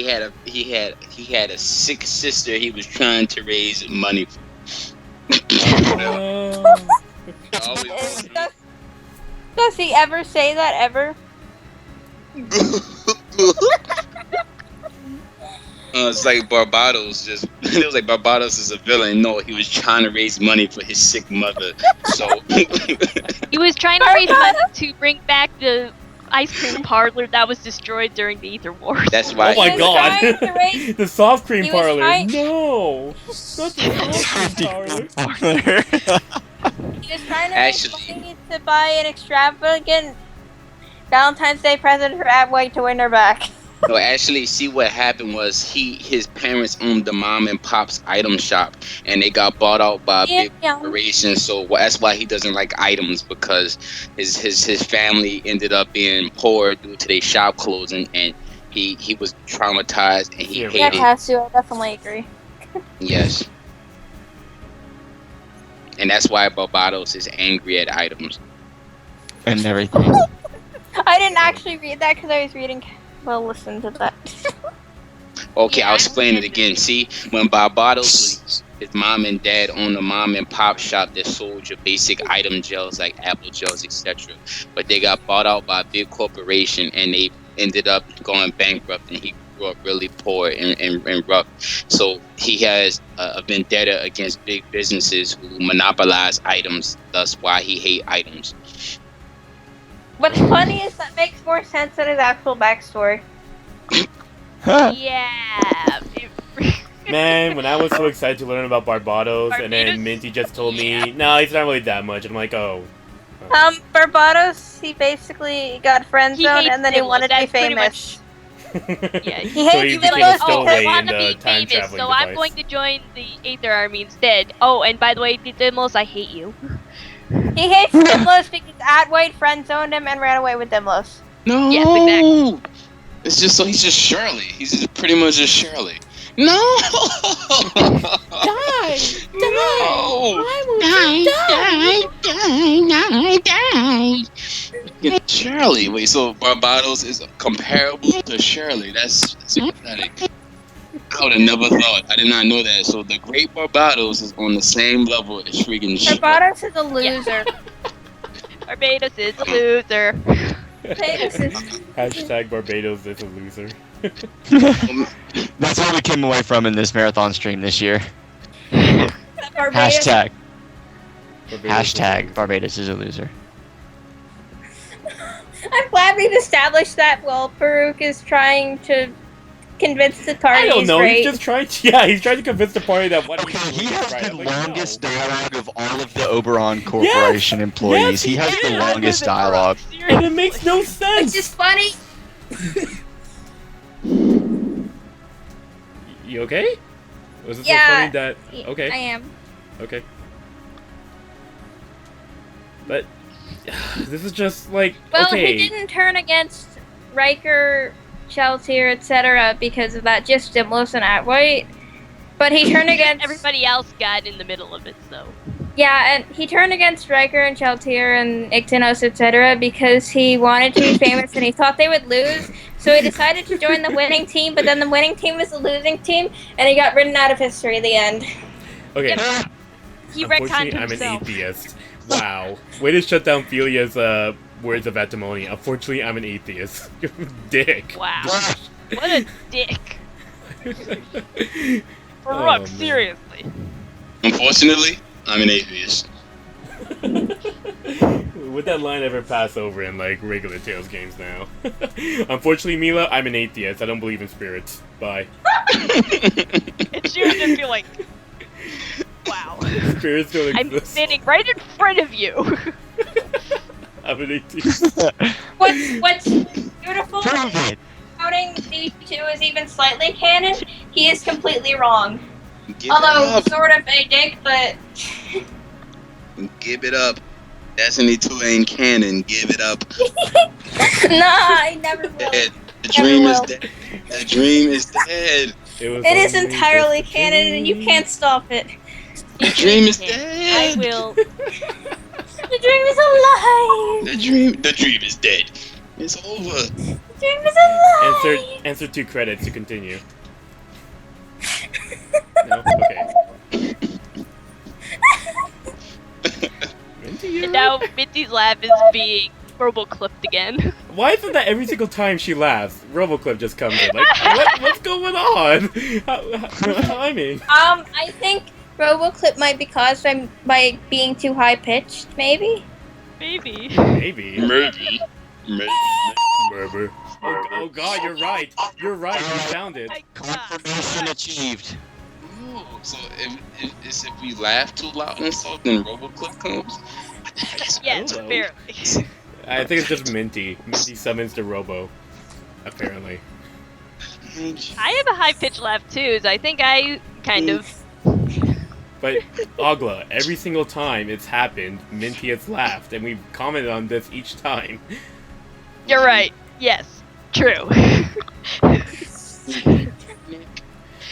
had a sick sister he was trying to raise money for. Always- Does he ever say that ever? It's like Barbados just it was like Barbados is a villain. No, he was trying to raise money for his sick mother. So He was trying to raise money to bring back the ice cream parlor that was destroyed during the Ether Wars. that's why Oh my He was trying to god! raise- The soft cream he was parlor. trying- No, not the soft cream parlor. He was trying to Actually- raise money to buy an extravagant Valentine's Day present for Abway to win her back. No, actually, see what happened was his parents owned the mom and pop's item shop, and they got bought out by a big corporation. So that's why he doesn't like items, because his family ended up being poor due to their shop closing, and he was traumatized and he Yeah, That hated. has to. I definitely agree. Yes. And that's why Barbados is angry at items. And everything. I didn't actually read that because I was reading. Well, listen to that. Okay, Yeah, I'll I explain it understand again. See, when Barbados, his mom and dad owned a mom and pop shop that sold your basic item gels like apple gels, etc. But they got bought out by a big corporation and they ended up going bankrupt and he grew up really poor and rough. So he has a vendetta against big businesses who monopolize items. Thus why he hate items. What's funny is that makes more sense than his actual backstory. Yeah. Man, when I was so excited to learn about Barbados, and then Barbados? Minty just told me, no, he's not really that much. I'm like, oh. Barbados, he basically got friend He zoned hates and then he Dimwit. wanted to be That's pretty famous. Yeah, He So hates he Dimwit became a because- stowaway I in want to the be time famous, traveling so I'm device. going to join the Aether Army instead. Oh, and by the way, Dimlos, I hate you. He hates Dimlos because Atwhite friend zoned him and ran away with Dimlos. No. Yes, exactly. It's just so he's just Shirley. He's just pretty much just Shirley. No. Die! No. Die. Yeah, Shirley. Wait, so Barbados is comparable to Shirley. That's pathetic. I would have never thought. I did not know that. So the Great Barbados is on the same level as freaking Shirley. Barbados is a loser. Barbados is a loser. Barbados is Hashtag Barbados is a loser. That's what we came away from in this marathon stream this year. Barbados. Hashtag. Barbados Hashtag Barbados is a loser. I'm glad we've established that while Farouk is trying to convince the party I don't he's know. great. He's just trying to. Yeah, he's trying to convince the party that what Okay, he's he doing has is right. the I'm like, longest no. dialogue of all of the Oberon Corporation employees. yes, he has he the did. longest dialogue. And it makes no sense. It's just funny. You okay? Was it Yeah. so funny that? I Okay. am. Okay. But this is just like Well, okay. he didn't turn against Riker, Cheltier, etc. because of that, just Dimlos and Atwhite. But he turned against Everybody else got in the middle of it, so. Yeah, and he turned against Riker and Cheltier and Ictinos, etc. because he wanted to be famous and he thought they would lose. So he decided to join the winning team, but then the winning team was the losing team, and he got written out of history at the end. Okay. He Unfortunately, retconned I'm an himself. atheist. Wow. Way to shut down Philia's words of antimony. Unfortunately, I'm an atheist. You're a dick. Wow. What a dick. Oh, Brooke, man. seriously. Unfortunately, I'm an atheist. Would that line ever pass over in like regular Tales games now? Unfortunately, Mila, I'm an atheist. I don't believe in spirits. Bye. And she would just be like, wow. Spirits don't I'm exist. standing right in front of you. I'm an atheist. What's beautiful Prove it. counting these two as even slightly canon, he is completely wrong. Give Although it up. sort of a dick, but Give it up. Destiny 2 ain't canon. Give it up. nah, I never will. Dead. The dream is will. dead. The dream is dead. Was It is only entirely just a canon, and you dream. can't stop it. The dream is I dead. will. The dream is alive. The dream is dead. It's over. The dream is alive. Answer 2 credits to continue. No? Okay. Minty, you And now Minty's laugh is being robo-clipped again. Why isn't that every single time she laughs, Roboclip just comes in? Like, what's going on? Timing. I think Roboclip might be caused by being too high pitched, maybe. Maybe. Maybe. Maybe. Maybe. Murder. Oh god, you're right. You're right. You found it. My Confirmation God. achieved. Oh, so if we laugh too loud and stuff, then Roboclip comes? What the heck is Yes, Hello. apparently. I think it's just Minty. Minty summons the Robo. Apparently. I have a high-pitched laugh too, so I think I kind of... But Augla, every single time it's happened, Minty has laughed, and we've commented on this each time. You're right. Yes. True.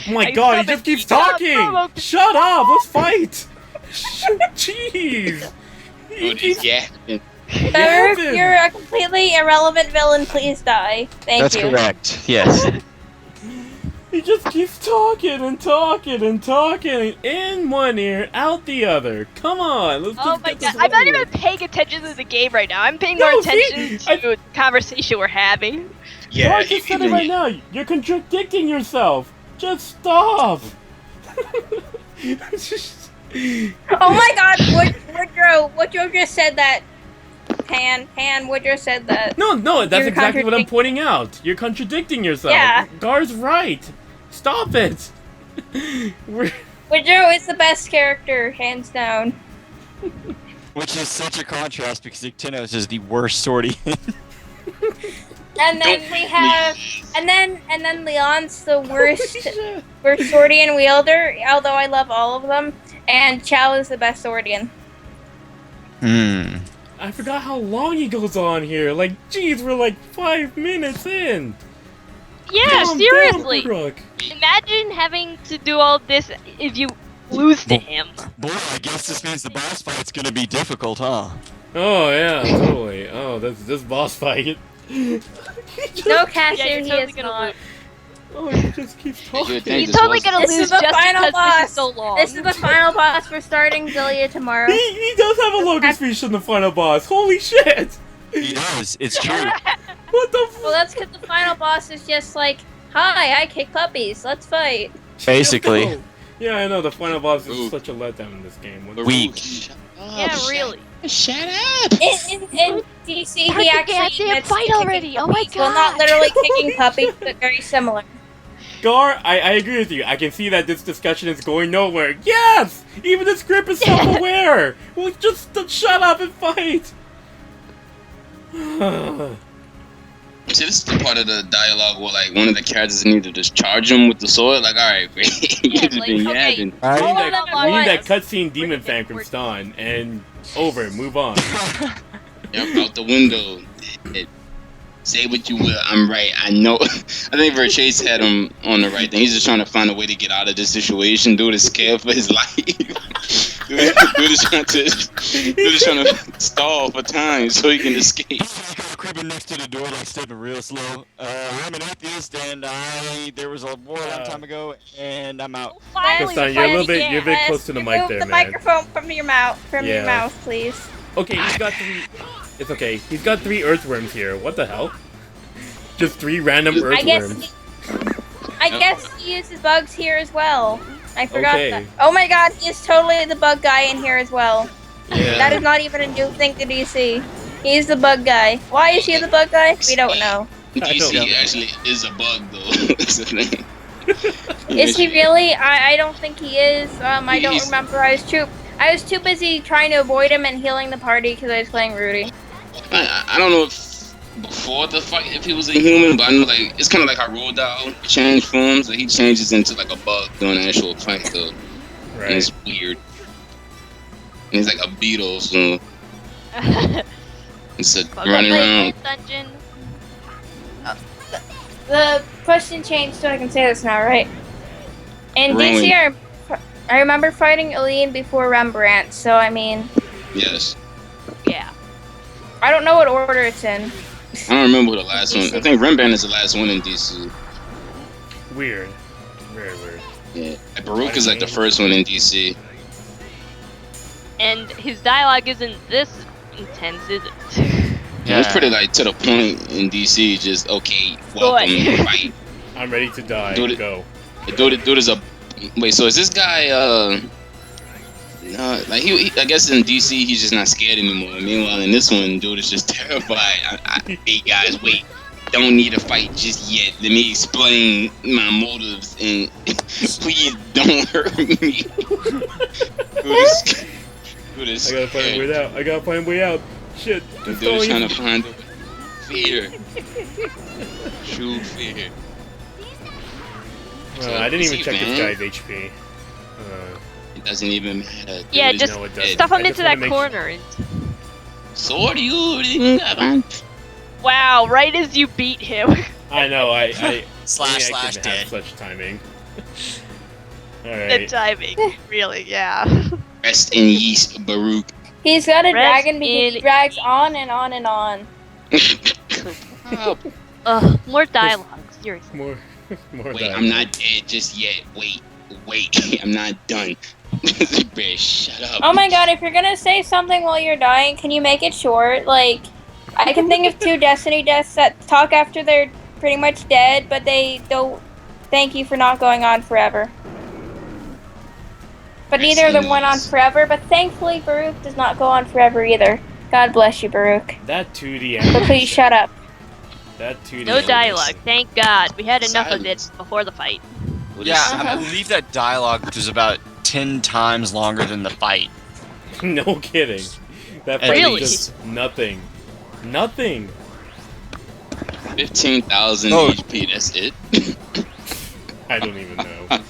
Oh my I god, he summoned just keeps you. Stop talking! provoking. Shut up, let's fight! Jeez! Dude, he's yapping. Sir, Yeah. you're a completely irrelevant villain. Please die. Thank That's you. correct. Yes. He just keeps talking and talking and talking in one ear, out the other. Come on, let's Oh just my get this god, I'm not over even with. paying attention to the game right now. I'm paying No, more see? attention to the conversation we're having. Yeah, I just said it right now. You're contradicting yourself. Just stop. Oh my god, Woodrow just said that. Pan, Woodrow said that. No, that's You're exactly what I'm contradicting- pointing out. You're contradicting yourself. Yeah. Gar's right. Stop it. Woodrow is the best character, hands down. Which is such a contrast because Ictinos is the worst swordy. And then Don't- we have, and then Leon's the worst, Shit. worst Swordian wielder. Although I love all of them, and Chow is the best Swordian. Hmm. I forgot how long he goes on here. Like, geez, we're like 5 minutes in. Yeah, Calm seriously. down, Brooke. Imagine having to do all this if you lose to him. Boy, I guess this means the boss fight's gonna be difficult, huh? Oh yeah, totally. Oh, this boss fight. No, Cashew, Yeah, you're he totally is gonna not. lose. Oh, he just keeps You're talking. dangerous. You're totally gonna This lose is the just final because boss. this is so long. This is the final boss. We're starting Zilia tomorrow. He does have a locust speech in the final boss. Holy shit! He does. It's true. What the Well, that's because the final boss is just like, "Hi, I kick puppies. Let's fight." Basically. Yeah, I know. The final boss is Ooh. such a letdown in this game. What the- Weak. Shut up, Yeah, really. Shut up. In DC, Start he the actually goddamn admits fight to kicking already. Oh my puppies. Well, not God. literally kicking puppies, but very similar. Gar, I agree with you. I can see that this discussion is going nowhere. Yes! Even the script is self-aware! Well, just shut up and fight! See, this is the part of the dialogue where, like, one of the characters need to just charge him with the sword. Like, alright, great. You just like, been okay. yapping. Alright. All We of them need that at once. cutscene demon fan from Stan, and over, move on. Yep, out the window. Say what you will, I'm right. I know. I think Verchase had him on the right thing. He's just trying to find a way to get out of this situation. Dude is scared for his life. Dude is trying to stall for time so he can escape. Creeping next to the door, like stepping real slow. I'm an atheist, and there was a war a long time ago, and I'm out. Finally, ClesStahn, you're a little bit, you're a bit close to the mic Remove there, the man. microphone from your mouth, Yeah. your mouth, please. Okay, he's got 3. It's okay. He's got 3 earthworms here. What the hell? Just 3 random I guess. earthworms. I guess he uses bugs here as well. I forgot Okay. that. Oh my god, he is totally the bug guy in here as well. Yeah. That is not even a new thing to DC. He's the bug guy. Why is he the bug guy? We don't know. I don't DC know. actually is a bug, though. That's the thing. Is he really? I don't think he is. I don't He's- remember. I was too busy trying to avoid him and healing the party because I was playing Rudy. I don't know if before the fight if he was a human, but I know like it's kind of like how Rodal changed forms. Like he changes into like a bug during the actual fight, though. And Right. it's weird. And he's like a beetle, so it's running around. Dungeon. The question changed so I can say this now, right? In Ruin. DC, I remember fighting Eileen before Rembrandt, so I mean, Yes. Yeah. I don't know what order it's in. I don't remember who the last one. I think Rembrandt is the last one in DC. Weird. Very weird. Yeah. Baruch is like the first one in DC. And his dialogue isn't this intense, is it? Yeah. It's pretty like to the point in DC. Just okay, welcome, Good. fight. I'm ready to die. Dude, Go. The dude is a wait. So is this guy? No, like he I guess in DC he's just not scared anymore. Meanwhile, in this one, dude is just terrified. Hey guys, wait. Don't need to fight just yet. Let me explain my motives and please don't hurt me. Dude is I gotta find a way out. I gotta find a way out. Shit. Dude Just is don't trying even- to find fear. True fear. I didn't even See, check man. this guy's HP. It doesn't even matter. Dude. Yeah, just No, it doesn't. stuff I him just into wanna that make corner. And... Sword you. Wow, right as you beat him. I know. I Slash I couldn't dead. have such timing. All The right. timing, really, yeah. Rest in yeast, Baruch. He's got a Rest dragon because he in drags on and on and on. Ugh, more dialogue, seriously. More Wait, dialogue. I'm not dead just yet. Wait. I'm not done. Bear, shut up. Oh my god, if you're gonna say something while you're dying, can you make it short? Like, I can think of 2 Destiny deaths that talk after they're pretty much dead, but they don't thank you for not going on forever. But neither of them went on forever, but thankfully Baruch does not go on forever either. God bless you, Baruch. That 2D So please shut up. That 2D No dialogue, thank God. We had enough of it Silence. before the fight. Yeah, I believe that dialogue was about 10 times longer than the fight. No kidding. That fight Really? is just nothing. Nothing. 15,000 Oh. HP, that's it. I don't even know. I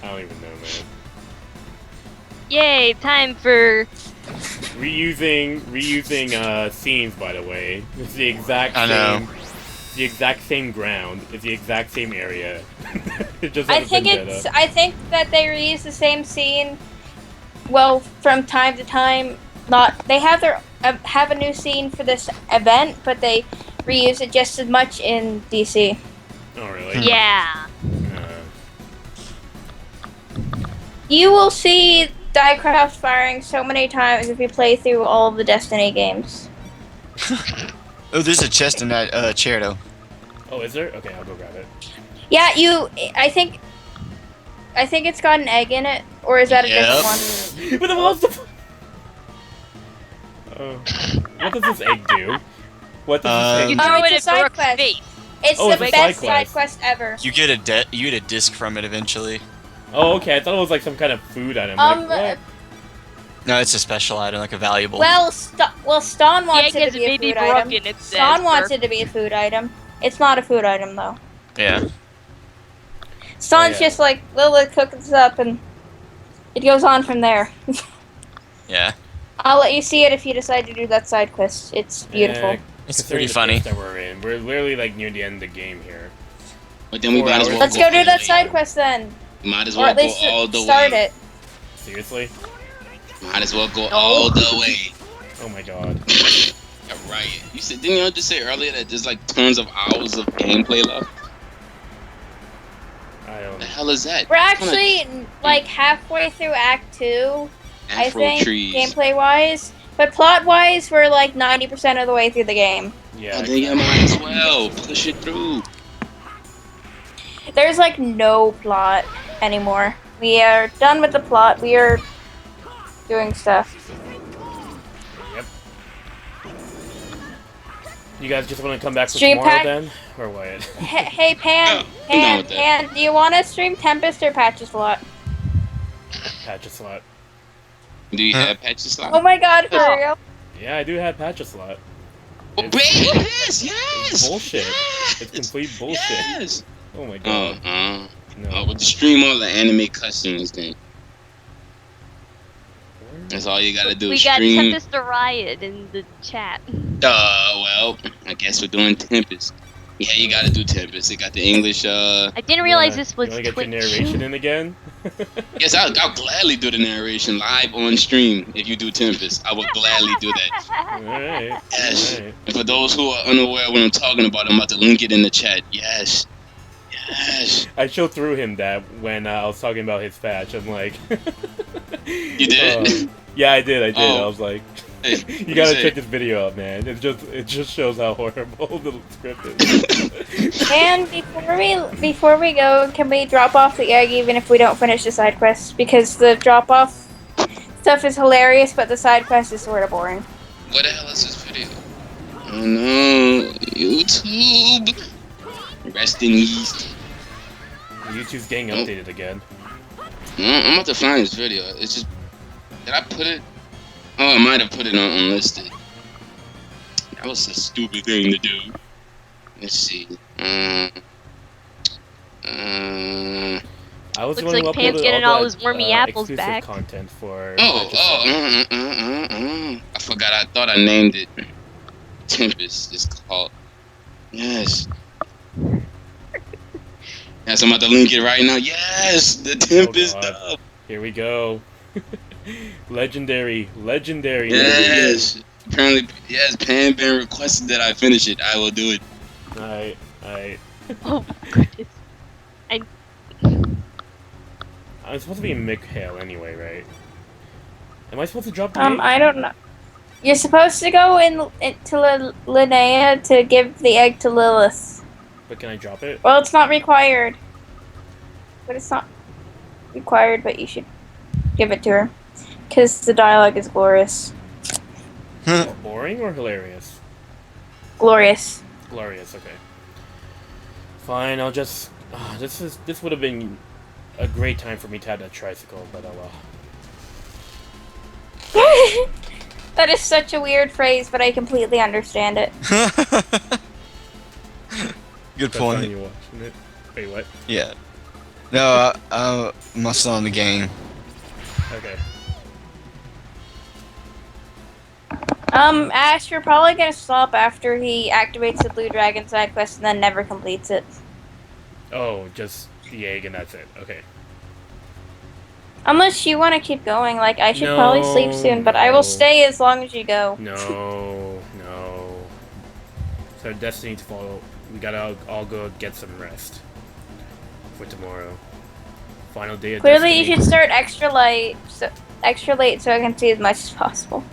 don't even know, man. Yay, time for... Reusing scenes, by the way. It's the exact I know. same. The exact same ground. It's the exact same area. It just I hasn't think been it's. better. I think that they reuse the same scene. Well, from time to time, not they have a new scene for this event, but they reuse it just as much in DC. Oh really? Yeah. You will see Diecraft firing so many times if you play through all of the Destiny games. Oh, there's a chest in that chair, though. Oh, is there? Okay, I'll go grab it. Yeah, I think it's got an egg in it, or is that a different one? But the monster. What does this egg do? What does this You egg do? throw it's it a at side Brooke's quest. face. It's Oh, the it's a best side side quest. quest ever. You get a disc from it eventually. Oh, okay. I thought it was like some kind of food item. Like, what? No, it's a special item, like a valuable. Well, Stahn wants The egg it has to be a maybe food item. broken, it says, Stahn wants Burke. it to be a food item. It's not a food item though. Yeah. Stahn's yeah. just like Lilith cook this up and it goes on from there. Yeah. I'll let you see it if you decide to do that side quest. It's beautiful. It's Considering pretty the funny. pace that we're in. We're literally like near the end of the game here. But then we 4 might as hours. well Let's go do all that the side way. quest then, Might as or well at go least all the start way. it. Seriously? Might as well go all the way. Oh my god. Yeah, right. You said, didn't you just say earlier that there's like tons of hours of gameplay left? I don't What the know. hell is that? We're actually like halfway through Act 2, I Afro think, trees. gameplay wise. But plot wise, we're like 90% of the way through the game. Yeah. Oh, then you might as well push it through. There's like no plot anymore. We are done with the plot. We are doing stuff. Yep. You guys just want to come back for Stream tomorrow pack- then? Or what? Hey, Pan, I'm done with that. Pan, do you want to stream Tempest or Patches a lot? Patch a slot. Do you have patches slot? Oh my god, for real? Yeah, I do have patch a slot. Oh, babe, yes, yes. It's bullshit. Yes, It's complete bullshit. Yes. Oh my god. No. But stream all the anime cutscenes then. That's all you gotta do. We got stream. Tempest the Riot in the chat. Well, I guess we're doing Tempest. Yeah, you gotta do Tempest. They got the English. I didn't realize this was You want to get your Twitch. narration in again? Yes, I'll gladly do the narration live on stream if you do Tempest. I will gladly do that. Alright. Yes. Alright. And for those who are unaware what I'm talking about, I'm about to link it in the chat. Yes. Yes. I showed through him that when I was talking about his patch. I'm like. You did? Yeah, I did. Oh. I was like, Hey, you gotta check this video out, man. It just shows how horrible the script is. And before we go, can we drop off the egg even if we don't finish the side quest? Because the drop off stuff is hilarious, but the side quest is sort of boring. What the hell is this video? Oh no, YouTube. Rest in yeast. YouTube's getting updated again. I'm about to find this video. It's just, did I put it? Oh, I might have put it on unlisted. That was a stupid thing to do. Let's see. I was Looks the one who like Pam's uploaded getting all all that, his wormy apples exclusive back. content for. I forgot. I thought I named it. Tempest is called. Yes. Yes, I'm about to link it right now. Yes, the Tempest dub. Here we go. Legendary. Yes. Apparently, yes, Pan been requested that I finish it. I will do it. Alright. Oh goodness. I'm supposed to be in Mikhail anyway, right? Am I supposed to drop the egg? I don't know. You're supposed to go into Linnea to give the egg to Lilith. But can I drop it? Well, it's not required. But it's not required, but you should give it to her. Because the dialogue is glorious. Boring or hilarious? Glorious. Glorious, okay. Fine, I'll just... this would have been a great time for me to have that tricycle, but oh well. That is such a weird phrase, but I completely understand it. Good That's point. fine, you watching it. Wait, what? Yeah. No, I'm still on the game. Okay. Ash, you're probably gonna stop after he activates the Blue Dragon side quest and then never completes it. Oh, just the egg and that's it. Okay. Unless you want to keep going, like, I should probably sleep soon, but I will stay as long as you go. No. It's our destiny to follow. We gotta all go get some rest for tomorrow. Final day of Clearly, destiny. you should start extra late so I can see as much as possible.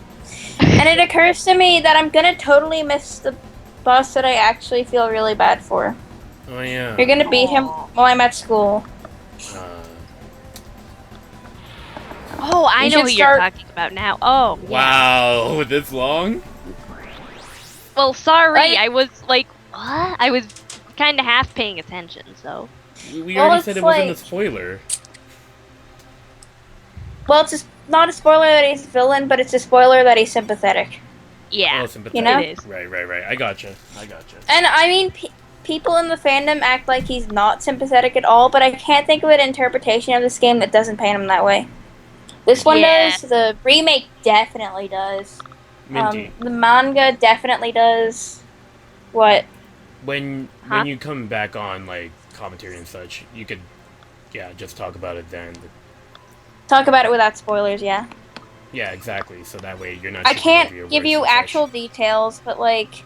And it occurs to me that I'm gonna totally miss the boss that I actually feel really bad for. Oh yeah. You're gonna beat him while I'm at school. Oh, I know who you're talking about now. Oh. Wow, yeah. This long? Well, sorry, I was like, what? I was kind of half paying attention, so. We already said it wasn't a spoiler. Well, it's not a spoiler that he's a villain, but it's a spoiler that he's sympathetic. Yeah, sympathetic. You know? It is. Right. I gotcha. And I mean, people in the fandom act like he's not sympathetic at all, but I can't think of an interpretation of this game that doesn't paint him that way. This one does. The remake definitely does. Mintie. The manga definitely does. What? When you come back on like commentary and such, you could, just talk about it then. Talk about it without spoilers, yeah. Yeah, exactly. So that way you're not. I can't give you actual details, but like,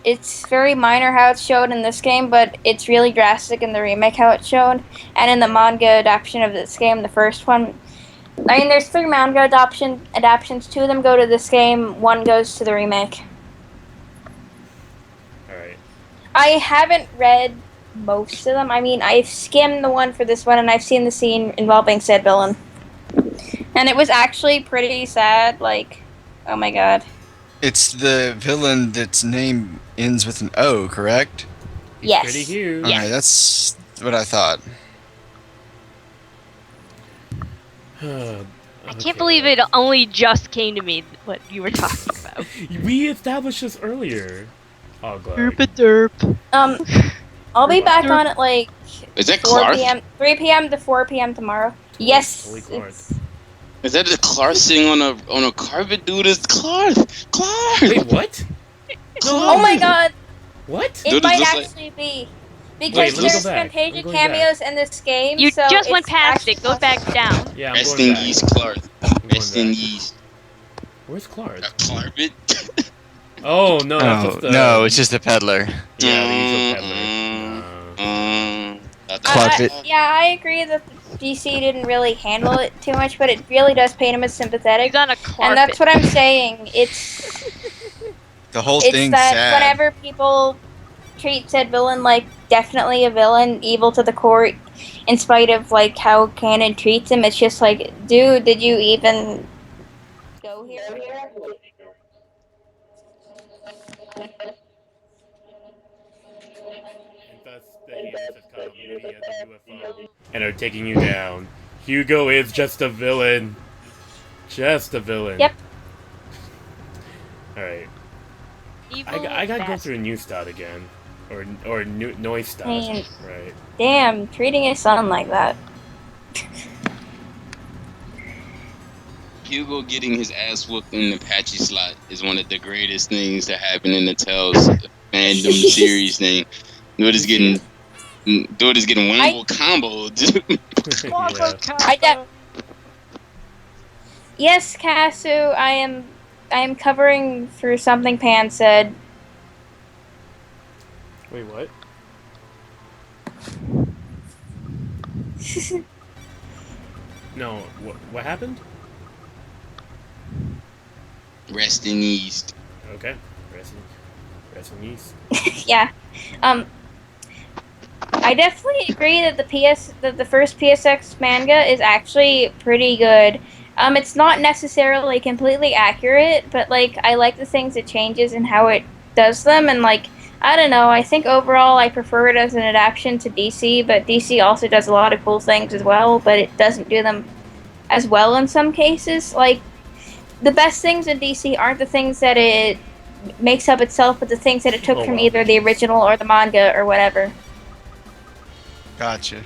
it's very minor how it's shown in this game, but it's really drastic in the remake how it's shown, and in the manga adaptation of this game, the first one. I mean, there's 3 manga adaptations. 2 of them go to this game. 1 goes to the remake. Alright. I haven't read most of them. I mean, I've skimmed the one for this one, and I've seen the scene involving said villain. And it was actually pretty sad. Like, oh my god. It's the villain that's name ends with an O, correct? Yes. Pretty huge. Alright, that's what I thought. I can't believe it only just came to me what you were talking about. We established this earlier. Augla. Derp. I'll be back on at like Is that 4 Clark? p.m. 3 p.m. to 4 p.m. tomorrow. Yes. Holy Clark. Is that the Clark sitting on a carpet, dude? It's Clark. Wait, what? Oh my god. What? It Dude, might looks actually be. Wait, Because let me go there's back. Fantasia I'm going cameos in this game. You so just went it's past it. actually Go back down. Yeah, I'm Rest going in back. yeast, Clark. Rest in back. yeast. Where's Clark? A carpet? Oh no, that's Oh, just the... no, it's just a peddler. Yeah, the usual peddler. Carpet. Yeah, I agree that the DC didn't really handle it too much, but it really does paint him as sympathetic. He's on a carpet. And that's what I'm saying. It's The whole it's thing's that sad. whenever people treat said villain like definitely a villain, evil to the core, in spite of like how canon treats him, it's just like, dude, did you even go here? And are taking you down. Hugo is just a villain. Just a villain. Yep. Alright. Evil I gotta go bastard. through a new stat again. Or noise stat. Man. Right. Damn, treating his son like that. Hugo getting his ass whooped in the Apache slot is one of the greatest things to happen in the Tales fandom series thing. Dude is getting Dude is getting winnable combo. Yeah. Yes, Kasu, I am covering for something Pan said. Wait, what? No, what happened? Rest in ease. Okay, rest in ease. Yeah. I definitely agree that the first PSX manga is actually pretty good. It's not necessarily completely accurate, but like I like the things it changes and how it does them, and like I don't know, I think overall I prefer it as an adaptation to DC, but DC also does a lot of cool things as well, but it doesn't do them as well in some cases. Like the best things in DC aren't the things that it makes up itself, but the things that it took from either the original or the manga or whatever. Gotcha.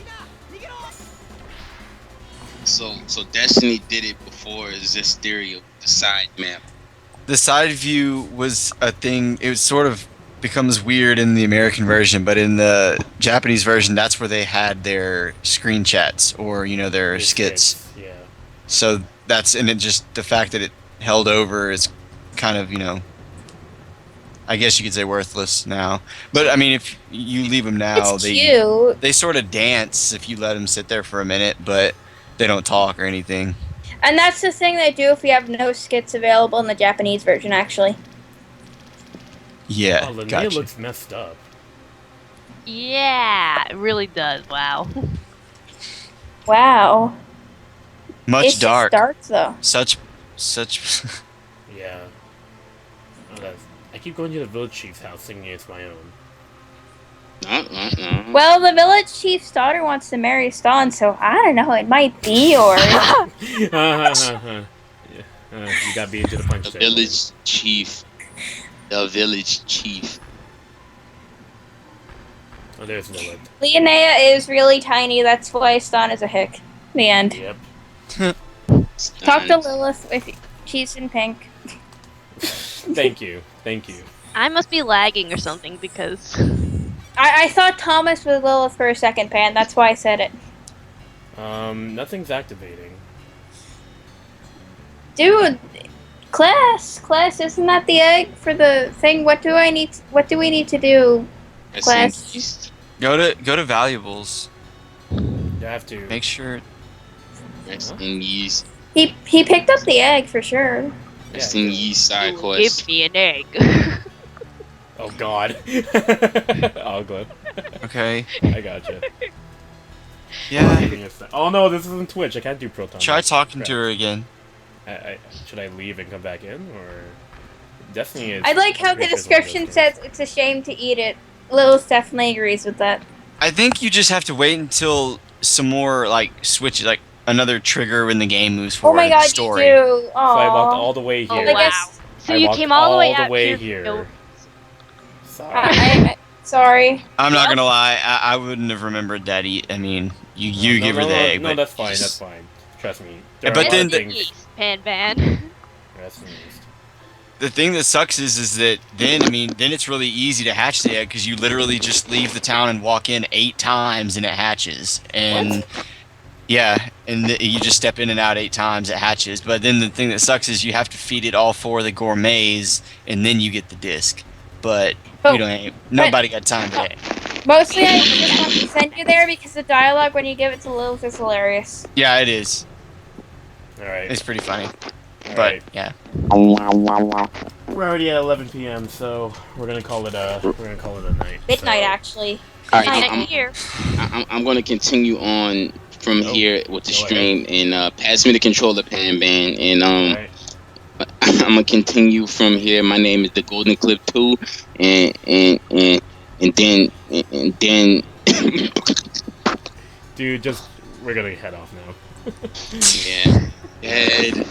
So Destiny did it before. Is this theory of the side map? The side view was a thing. It sort of becomes weird in the American version, but in the Japanese version, that's where they had their screen chats or their skits. Yeah. So and it just the fact that it held over is kind of I guess you could say worthless now. But I mean, if you leave them now, It's cute. they sort of dance if you let them sit there for a minute, but they don't talk or anything. And that's the thing they do if we have no skits available in the Japanese version, actually. Yeah, Oh, Linnea gotcha. looks messed up. Yeah, it really does. Wow. Wow. Much It's dark. just dark, though. Such. Yeah. Oh, I keep going to the village chief's house thinking it's my own. Well, the village chief's daughter wants to marry Stahn, so I don't know, it might be yours. You got me into the punch The there. village chief. The village chief. Oh, there's Lilith. Leonea is really tiny, that's why Stahn is a hick. The end. Yep. Talk to Lilith if she's in pink. Thank you. I must be lagging or something because I thought Thomas was Lilith for a second, Pan, that's why I said it. Nothing's activating. Dude, Class, isn't that the egg for the thing? What do we need to do? Class. Go to valuables. You have to Make sure. Rest in ease. He picked up the egg for sure. Rest in ease side quest. give me an egg. Oh God. Augla. Okay. I gotcha. Yeah. Oh no, this isn't Twitch. I can't do Proton. Try talking Crap. to her again. Should I leave and come back in, or Destiny is? I like how the description says it's a shame to eat it. Lilith definitely agrees with that. I think you just have to wait until some more switch another trigger when the game moves Oh forward. my god, story. you do. So I walked Aww. all the way here. Oh, I wow. guess- So I you walked came all the way out here. here. Sorry. Sorry. I'm not gonna lie, I wouldn't have remembered that. I mean, you give her the egg, no, but that's fine. just- That's fine. Trust me. But There are then other things. Pan Van. Rest in peace. The thing that sucks is that then it's really easy to hatch the egg because you literally just leave the town and walk in 8 times and it hatches. And yeah, and you just step in and out 8 times, it hatches. But then the thing that sucks is you have to feed it all 4 of the gourmets and then you get the disc. But nobody got time today. Mostly I just want to send you there because the dialogue when you give it to Lilith is hilarious. Yeah, it is. All right. It's pretty funny. All But right. yeah. We're already at 11 p.m., so we're gonna call it a night. Midnight, So- actually. All right, Not here. I'm going to continue on from Go. here with the Go stream and pass me the controller, Pan Ban, and All right. I'm gonna continue from here. My name is the Golden Clip 2, and then Dude, we're gonna head off now. yeah, head.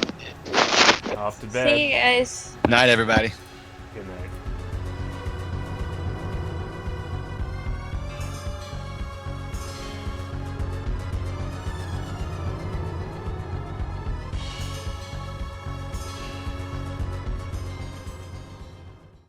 Off to bed. See you guys. Night, everybody.